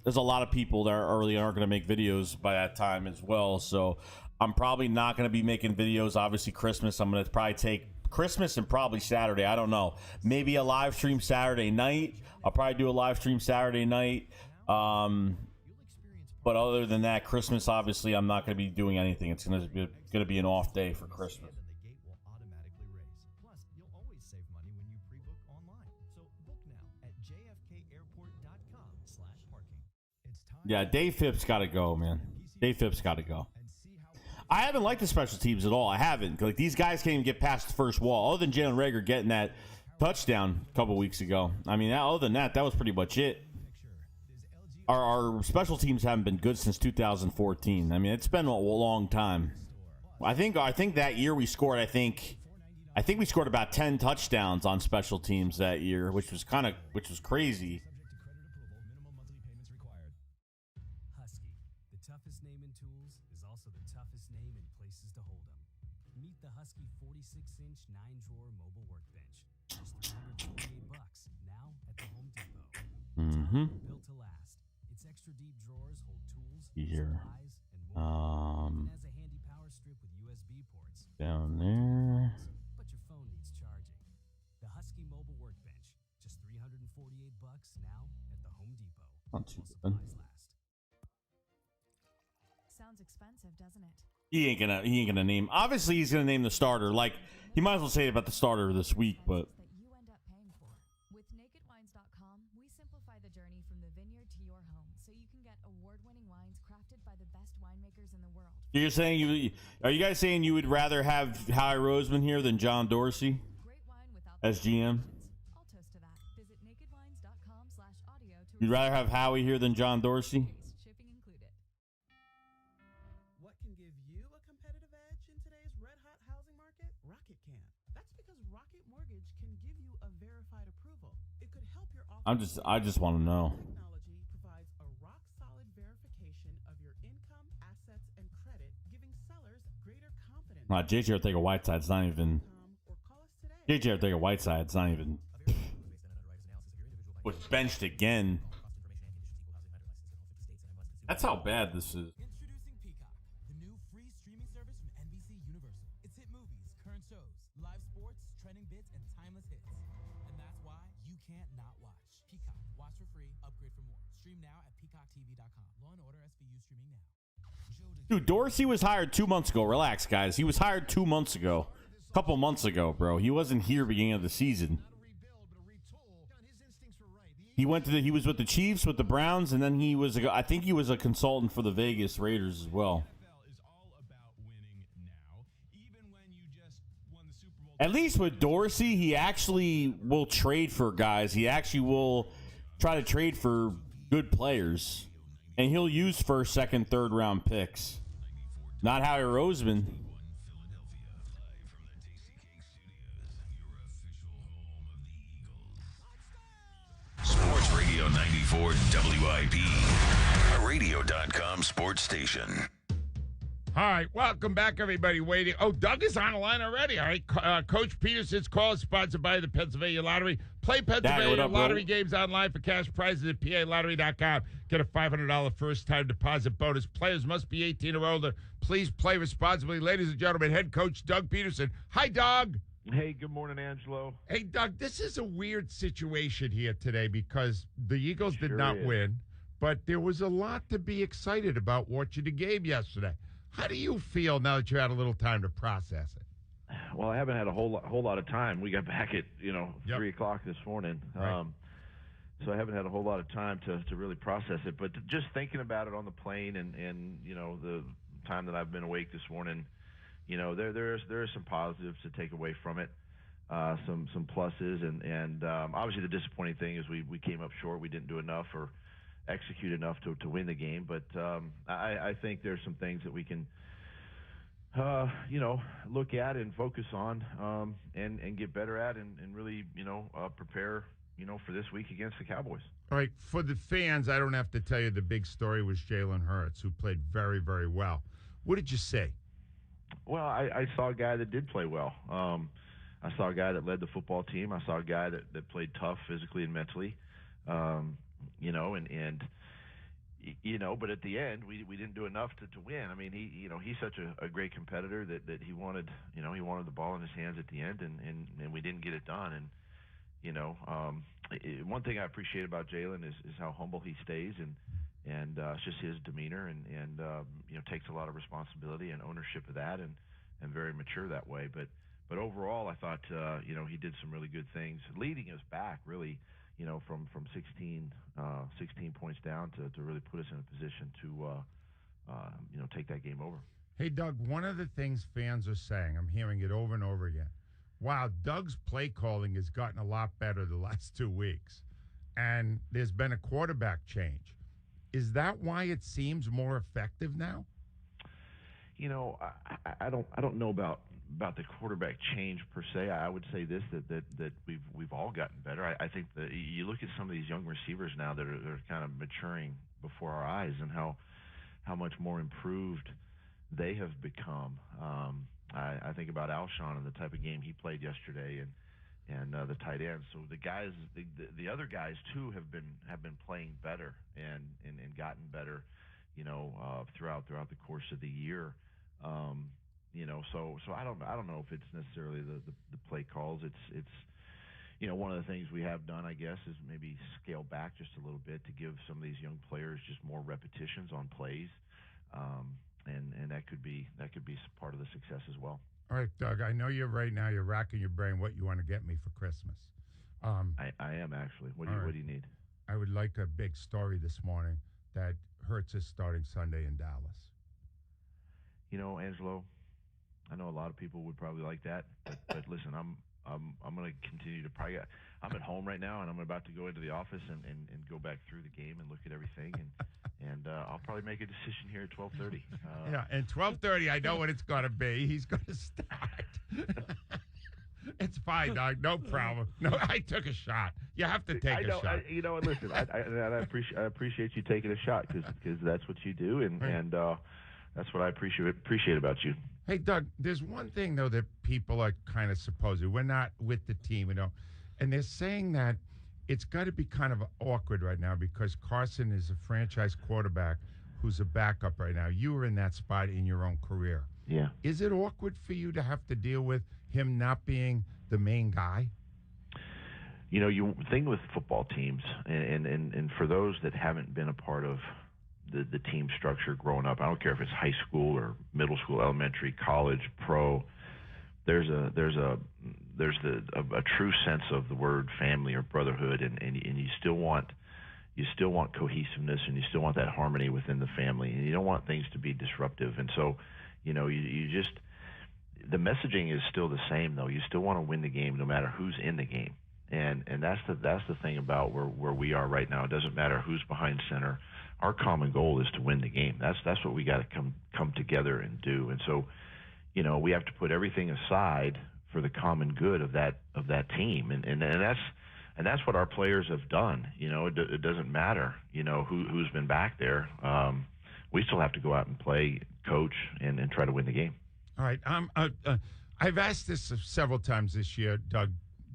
There's a lot of people that are early and aren't going to make videos by that time as well. So I'm probably not going to be making videos. Obviously, Christmas, I'm going to probably take Christmas and probably Saturday. I don't know. Maybe a live stream Saturday night. I'll probably do a live stream Saturday night. But other than that, Christmas, obviously, I'm not going to be doing anything. It's going to be an off day for Christmas. Yeah, Dave Phipps got to go, man. Dave Phipps got to go. I haven't liked the special teams at all. I haven't. Like, these guys can't even get past the first wall. Other than Jalen Reagor getting that touchdown a couple weeks ago. I mean, other than that was pretty much it. Our special teams haven't been good since 2014. I mean, it's been a long time. I think that year we scored. I think we scored about 10 touchdowns on special teams that year, which was crazy. Husky, the toughest name in tools is also the toughest name in places to hold them. Meet the Husky 46-inch 9-drawer mobile workbench. Just $348 now at the Home Depot. Built to last. Its extra deep drawers hold tools, Here. supplies, and more. Even has a handy power strip with USB ports. Down there. But your phone needs charging. The Husky mobile workbench, just $348 now at the Home Depot. Not too bad. Sounds expensive, doesn't it? He ain't gonna name. Obviously, he's gonna name the starter. Like, he might as well say it about the starter this week, but. With nakedwines.com, we simplify the journey from the vineyard to your home so you can get award-winning wines crafted by the best winemakers in the world. You're saying are you guys saying you would rather have Howie Roseman here than John Dorsey as GM? I'll toast to that. Visit nakedwines.com/audio to You'd rather have Howie here than John Dorsey? shipping included. What can give you a competitive edge in today's red-hot housing market? Rocket can. That's because Rocket Mortgage can give you a verified approval. It could help your office. I just want to know. Technology provides a rock-solid verification of your income, assets, and credit, giving sellers greater confidence. JJ Ortega-Whiteside's not even. JJ Ortega-Whiteside's not even. Was benched again. That's how bad this is. Introducing Peacock, the new free streaming service from NBC Universal. It's hit movies, current shows, live sports, trending bits, and timeless can't not watch. Peacock. Watch for free. Upgrade for more. Stream now at peacocktv.com. Law & Order SVU streaming now. Dude, Dorsey was hired 2 months ago. Relax, guys. He was hired 2 months ago. A couple months ago, bro. He wasn't here beginning of the season. He was with the Chiefs, with the Browns, and then I think he was a consultant for the Vegas Raiders as well. At least with Dorsey, he actually will trade for guys. He actually will try to trade for good players. And he'll use first, second, third round picks. Not Howie Roseman. Sports Radio 94 WIP, a radio.com sports station. All right, welcome back, everybody. Waiting. Oh, Doug is on the line already. All right, Coach Peterson's call is sponsored by the Pennsylvania Lottery. Play Pennsylvania Lottery games online for cash prizes at PALottery.com. Get a $500 first-time deposit bonus. Players must be 18 or older. Please play responsibly. Ladies and gentlemen, head coach Doug Peterson. Hi, Doug. Hey, good morning, Angelo. Hey, Doug, this is a weird situation here today because the Eagles did not win, but there was a lot to be excited about watching the game yesterday. How do you feel now that you had a little time to process it? Well, I haven't had a whole lot of time. We got back at 3 o'clock this morning, Right. so I haven't had a whole lot of time to really process it. But just thinking about it on the plane and the time that I've been awake this morning, there are some positives to take away from it, some pluses, and obviously the disappointing thing is we came up short. We didn't do enough or execute enough to win the game. But I think there's some things that we can look at and focus on and get better at and really prepare for this week against the Cowboys. All right, for the fans, I don't have to tell you the big story was Jalen Hurts, who played very, very well. What did you say? Well, I saw a guy that did play well. I saw a guy that led the football team. I saw a guy that played tough physically and mentally. But at the end, we didn't do enough to win. I mean, he's such a great competitor that he wanted the ball in his hands at the end, and we didn't get it done. And one thing I appreciate about Jalen is how humble he stays, and it's just his demeanor, and takes a lot of responsibility and ownership of that, and very mature that way. But overall, I thought he did some really good things, leading us back really. From 16 points down to really put us in a position to take that game over. Hey, Doug, one of the things fans are saying, I'm hearing it over and over again, wow, Doug's play calling has gotten a lot better the last 2 weeks, and there's been a quarterback change. Is that why it seems more effective now? I don't know about the quarterback change per se. I would say this that we've all gotten better. I think that you look at some of these young receivers now that are kind of maturing before our eyes, and how much more improved they have become. I think about Alshon and the type of game he played yesterday, and the tight ends. So the guys, the other guys too, have been playing better and gotten better, throughout the course of the year. So I don't know if it's necessarily the play calls. It's one of the things we have done, I guess, is maybe scale back just a little bit to give some of these young players just more repetitions on plays, and that could be part of the success as well. All right, Doug, I know you're racking your brain what you want to get me for Christmas. I am actually. What do you need? I would like a big story this morning that Hurts is starting Sunday in Dallas. Angelo, I know a lot of people would probably like that, but listen, I'm going to continue to probably. I'm at home right now, and I'm about to go into the office and go back through the game and look at everything, and I'll probably make a decision here at 12:30. Yeah, and 12:30, I know what it's going to be. He's going to start. It's fine, Doug. No problem. No, I took a shot. You have to take a shot. Listen, I appreciate you taking a shot because that's what you do, and that's what I appreciate about you. Hey, Doug, there's one thing, though, that people are kind of supposing. We're not with the team, and they're saying that it's got to be kind of awkward right now because Carson is a franchise quarterback who's a backup right now. You were in that spot in your own career. Yeah. Is it awkward for you to have to deal with him not being the main guy? you think with football teams, and for those that haven't been a part of the team structure growing up, I don't care if it's high school or middle school, elementary, college, pro. There's a true sense of the word family or brotherhood, and you still want cohesiveness, and you still want that harmony within the family, and you don't want things to be disruptive. And so, you just, the messaging is still the same though. You still want to win the game no matter who's in the game. And that's the thing about where we are right now. It doesn't matter who's behind center. Our common goal is to win the game. That's what we got to come together and do. And so, we have to put everything aside for the common good of that team. And that's what our players have done. It doesn't matter, who's been back there. We still have to go out and play, coach, and try to win the game. All right. I've asked this several times this year, Doug.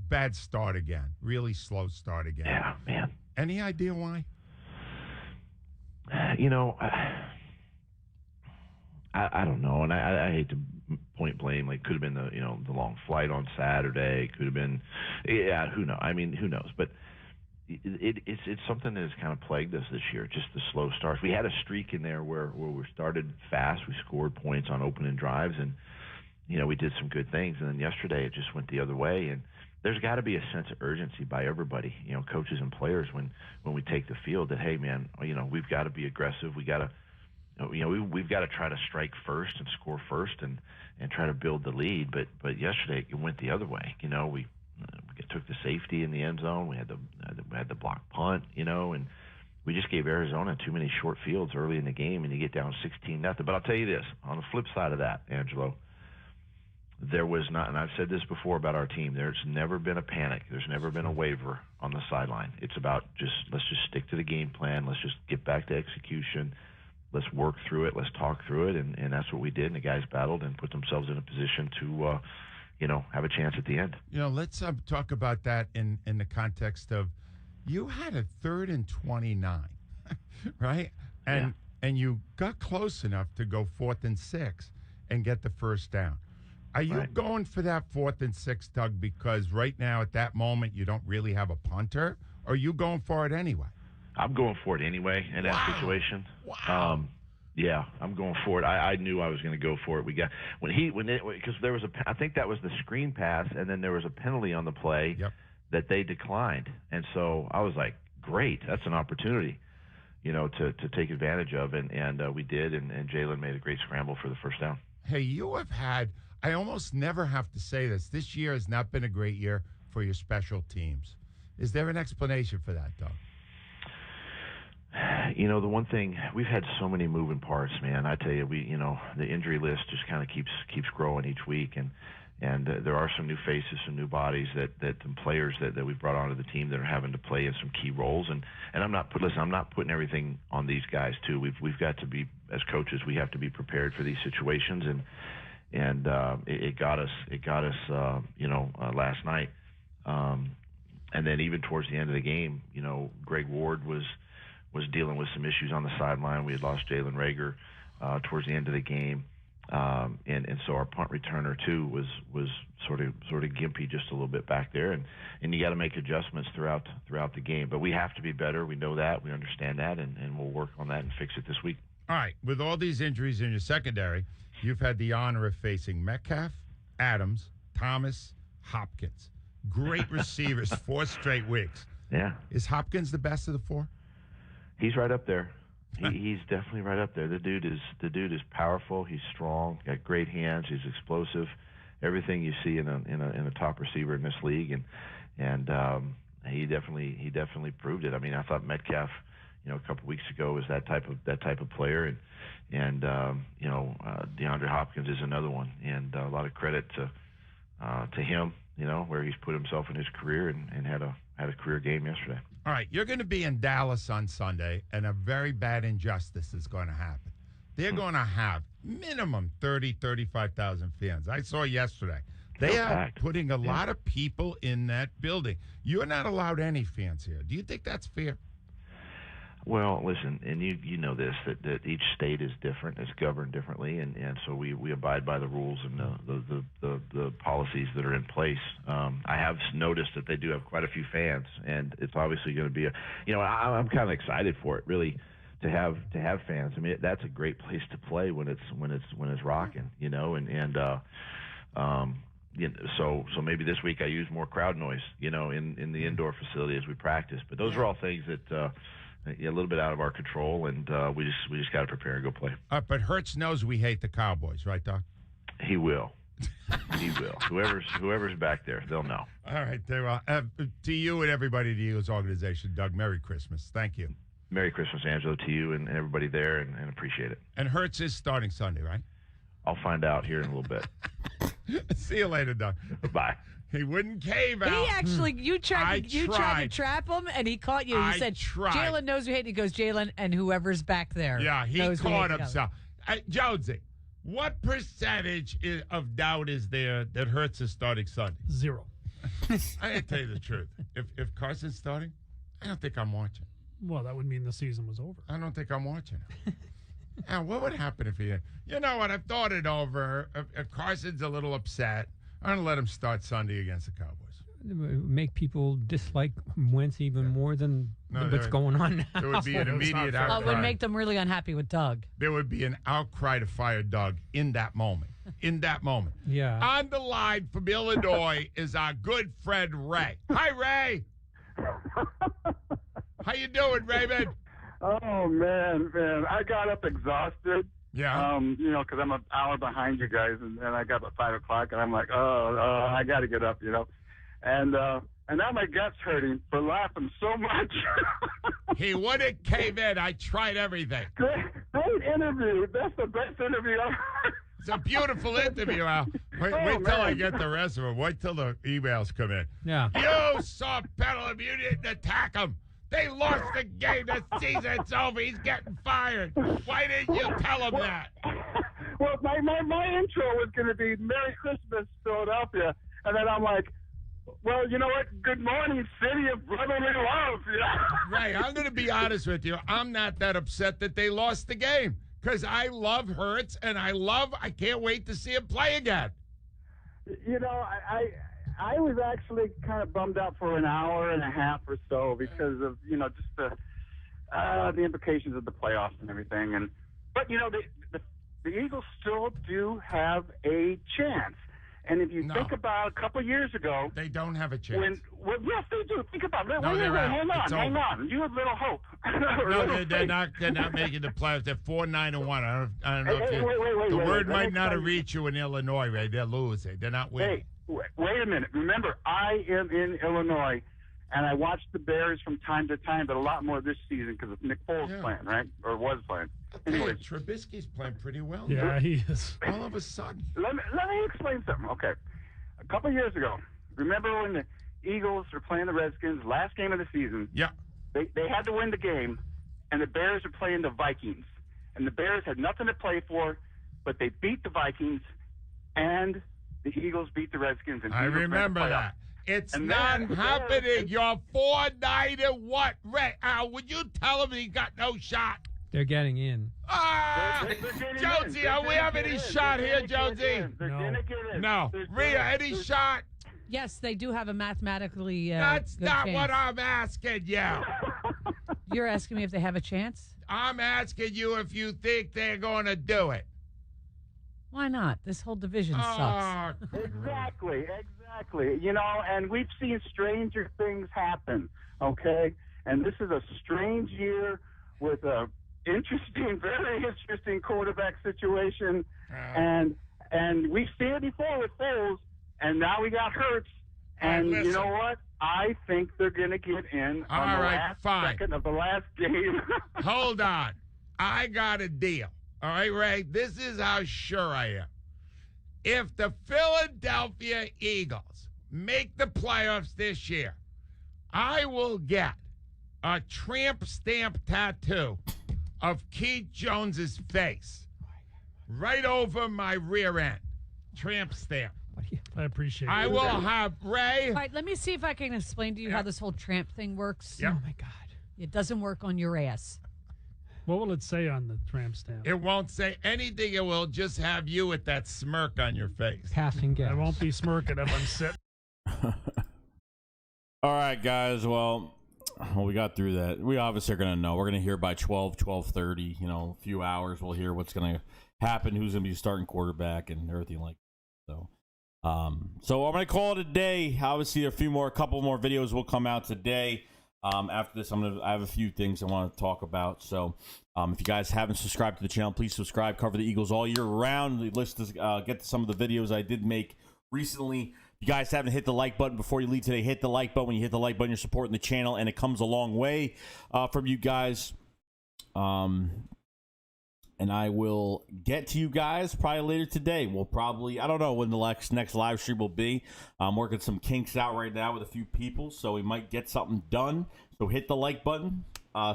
Bad start again. Really slow start again. Yeah, man. Any idea why? I don't know, and I hate to point blame. Like, could have been the long flight on Saturday. Could have been, who knows? I mean, who knows? But it's something that has kind of plagued us this year. Just the slow starts. We had a streak in there where we started fast. We scored points on opening drives, and we did some good things. And then yesterday it just went the other way. And there's got to be a sense of urgency by everybody, coaches and players, when we take the field, that, hey, man, we've got to be aggressive. We got to. We've got to try to strike first and score first and try to build the lead. But yesterday it went the other way. We took the safety in the end zone. We had the block punt. And we just gave Arizona too many short fields early in the game, and you get down 16-0. But I'll tell you this: on the flip side of that, Angelo, there was not, and I've said this before about our team, there's never been a panic. There's never been a waver on the sideline. It's about let's just stick to the game plan. Let's just get back to execution. Let's work through it. Let's talk through it. And that's what we did. And the guys battled and put themselves in a position to, have a chance at the end. Let's talk about that in the context of, you had a 3rd and 29, right? And you got close enough to go 4th and 6 and get the first down. Are you going for that 4th and 6, Doug, because right now at that moment you don't really have a punter? Or are you going for it anyway? I'm going for it anyway in that situation. Wow. I'm going for it. I knew I was going to go for it. We got because there was I think that was the screen pass, and then there was a penalty on the play that they declined, and so I was like, great, that's an opportunity, to take advantage of, and we did, and Jalen made a great scramble for the first down. Hey, you have had. I almost never have to say this. This year has not been a great year for your special teams. Is there an explanation for that, Doug? The one thing, we've had so many moving parts, man. I tell you, the injury list just kind of keeps growing each week, and there are some new faces, some new bodies that some players that we've brought onto the team that are having to play in some key roles. And I'm not putting everything on these guys too. We've got to be, as coaches, we have to be prepared for these situations, and it got us last night, and then even towards the end of the game, Greg Ward was dealing with some issues on the sideline. We had lost Jalen Rager towards the end of the game, and so our punt returner too was sort of gimpy just a little bit back there, and you got to make adjustments throughout the game. But we have to be better. We know that. We understand that, and we'll work on that and fix it this week. All right. With all these injuries in your secondary, you've had the honor of facing Metcalf, Adams, Thomas, Hopkins. Great receivers, 4 straight weeks. Yeah. Is Hopkins the best of the 4? He's right up there. He's definitely right up there. The dude is powerful. He's strong. Got great hands. He's explosive. Everything you see in a top receiver in this league, and he definitely proved it. I mean, I thought Metcalf, a couple weeks ago, was that type of player, and DeAndre Hopkins is another one, and a lot of credit to him. Where he's put himself in his career and had a career game yesterday. All right, you're going to be in Dallas on Sunday, and a very bad injustice is going to happen. They're going to have minimum 35,000 fans. I saw yesterday. They are putting a lot of people in that building. You're not allowed any fans here. Do you think that's fair? Well, listen, and you know this, that each state is different, it's governed differently, and so we abide by the rules and the policies that are in place. I have noticed that they do have quite a few fans, and it's obviously going to be I'm kind of excited for it, really, to have fans. I mean, that's a great place to play when it's rocking, So maybe this week I use more crowd noise, in the indoor facility as we practice. But those are all things that a little bit out of our control, and we just got to prepare and go play. But Hurts knows we hate the Cowboys, right, Doc? He will. He will. Whoever's back there, they'll know. All right, they will. To you and everybody at the Eagles organization, Doug, Merry Christmas. Thank you. Merry Christmas, Angelo, to you and everybody there, and appreciate it. And Hurts is starting Sunday, right? I'll find out here in a little bit. See you later, Doug. Bye. He wouldn't cave out. He actually, you tried to trap him, and he caught you. He said, Jalen knows we hate. He goes, Jalen, and whoever's back there. Yeah, he caught himself. Jonesy, what percentage of doubt is there that Hurts is starting Sunday? 0. I gotta tell you the truth. If Carson's starting, I don't think I'm watching. Well, that would mean the season was over. I don't think I'm watching. Now, what would happen if he? You know what? I've thought it over. If Carson's a little upset, I'm gonna let him start Sunday against the Cowboys. Make people dislike Wentz even more than what's going on now. There would be an immediate outcry. It would make them really unhappy with Doug. There would be an outcry to fire Doug in that moment. Yeah. On the line from Illinois is our good friend Ray. Hi, Ray. How you doing, Raymond? Oh, man. I got up exhausted. Yeah. Because I'm an hour behind you guys, and I got up at 5 o'clock, and I'm like, I got to get up, And now my gut's hurting for laughing so much. He wouldn't cave in. I tried everything. Great interview. That's the best interview I've heard. It's a beautiful interview, Al. Wait till I get the rest of them. Wait till the emails come in. Yeah. You saw Petalum. You didn't attack them. They lost the game. The season's over. He's getting fired. Why didn't you tell him that? Well, my intro was going to be Merry Christmas, Philadelphia. And then I'm like, well, you know what? Good morning, city of brotherly love. Ray, I'm going to be honest with you. I'm not that upset that they lost the game because I love Hurts and I can't wait to see him play again. I was actually kind of bummed out for an hour and a half or so because of, just the implications of the playoffs and everything. But the Eagles still do have a chance. And if you think about a couple of years ago, they don't have a chance. Yes, they do. Think about it. No, they're out. Hang on. You have little hope. No, they're not making the playoffs. They're 4-9-1. I don't know if the word might not have reached you in Illinois, Ray. They're losing. They're not winning. Hey, wait a minute. Remember, I am in Illinois, and I watch the Bears from time to time, but a lot more this season because of Nick Foles playing, right? Or was playing. Anyway, Trubisky's playing pretty well. Yeah, he is. All of a sudden. Let me explain something. Okay. A couple of years ago, remember when the Eagles were playing the Redskins, last game of the season? Yeah. They had to win the game, and the Bears were playing the Vikings. And the Bears had nothing to play for, but they beat the Vikings, and the Eagles beat the Redskins. And I remember that. It's not happening. You're 4-9-1. Ray, Al, would you tell him he got no shot? They're getting in. Jonesy, are we have any shot here, Jonesy? No. Rhea, any shot? Yes, they do have a mathematically That's good not chance. what I'm asking you. You're asking me if they have a chance? I'm asking you if you think they're going to do it. Why not? This whole division sucks. Exactly. And we've seen stranger things happen, okay? And this is a strange year with a very interesting quarterback situation. And we've seen it before with Foles, and now we got Hurts. And you know what? I think they're going to get in on the last second of the last game. Hold on. I got a deal. All right, Ray, this is how sure I am. If the Philadelphia Eagles make the playoffs this year, I will get a tramp stamp tattoo of Keith Jones's face right over my rear end. Tramp stamp. I appreciate it. I will have Ray. All right, let me see if I can explain to you how this whole tramp thing works. Yep. Oh, my God. It doesn't work on your ass. What will it say on the tramp stamp? It won't say anything. It will just have you with that smirk on your face. Passing gas. I won't be smirking if I'm sitting. All right, guys. Well, we got through that. We obviously are going to know. We're going to hear by 12:30, a few hours. We'll hear what's going to happen, who's going to be starting quarterback and everything like that. So I'm going to call it a day. Obviously, a couple more videos will come out today. After this, I have a few things I want to talk about. So if you guys haven't subscribed to the channel, please subscribe. Cover the Eagles all year round. Let's get to some of the videos I did make recently. If you guys haven't hit the like button before you leave today, hit the like button. When you hit the like button, you're supporting the channel, and it comes a long way from you guys. And I will get to you guys probably later today. I don't know when the next live stream will be. I'm working some kinks out right now with a few people, so we might get something done. So hit the like button,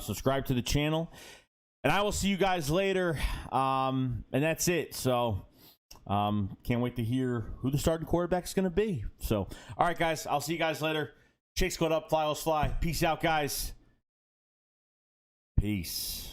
subscribe to the channel, and I will see you guys later. And that's it. So can't wait to hear who the starting quarterback is going to be. So, all right, guys, I'll see you guys later. Shakes going up, fly, let's fly. Peace out, guys. Peace.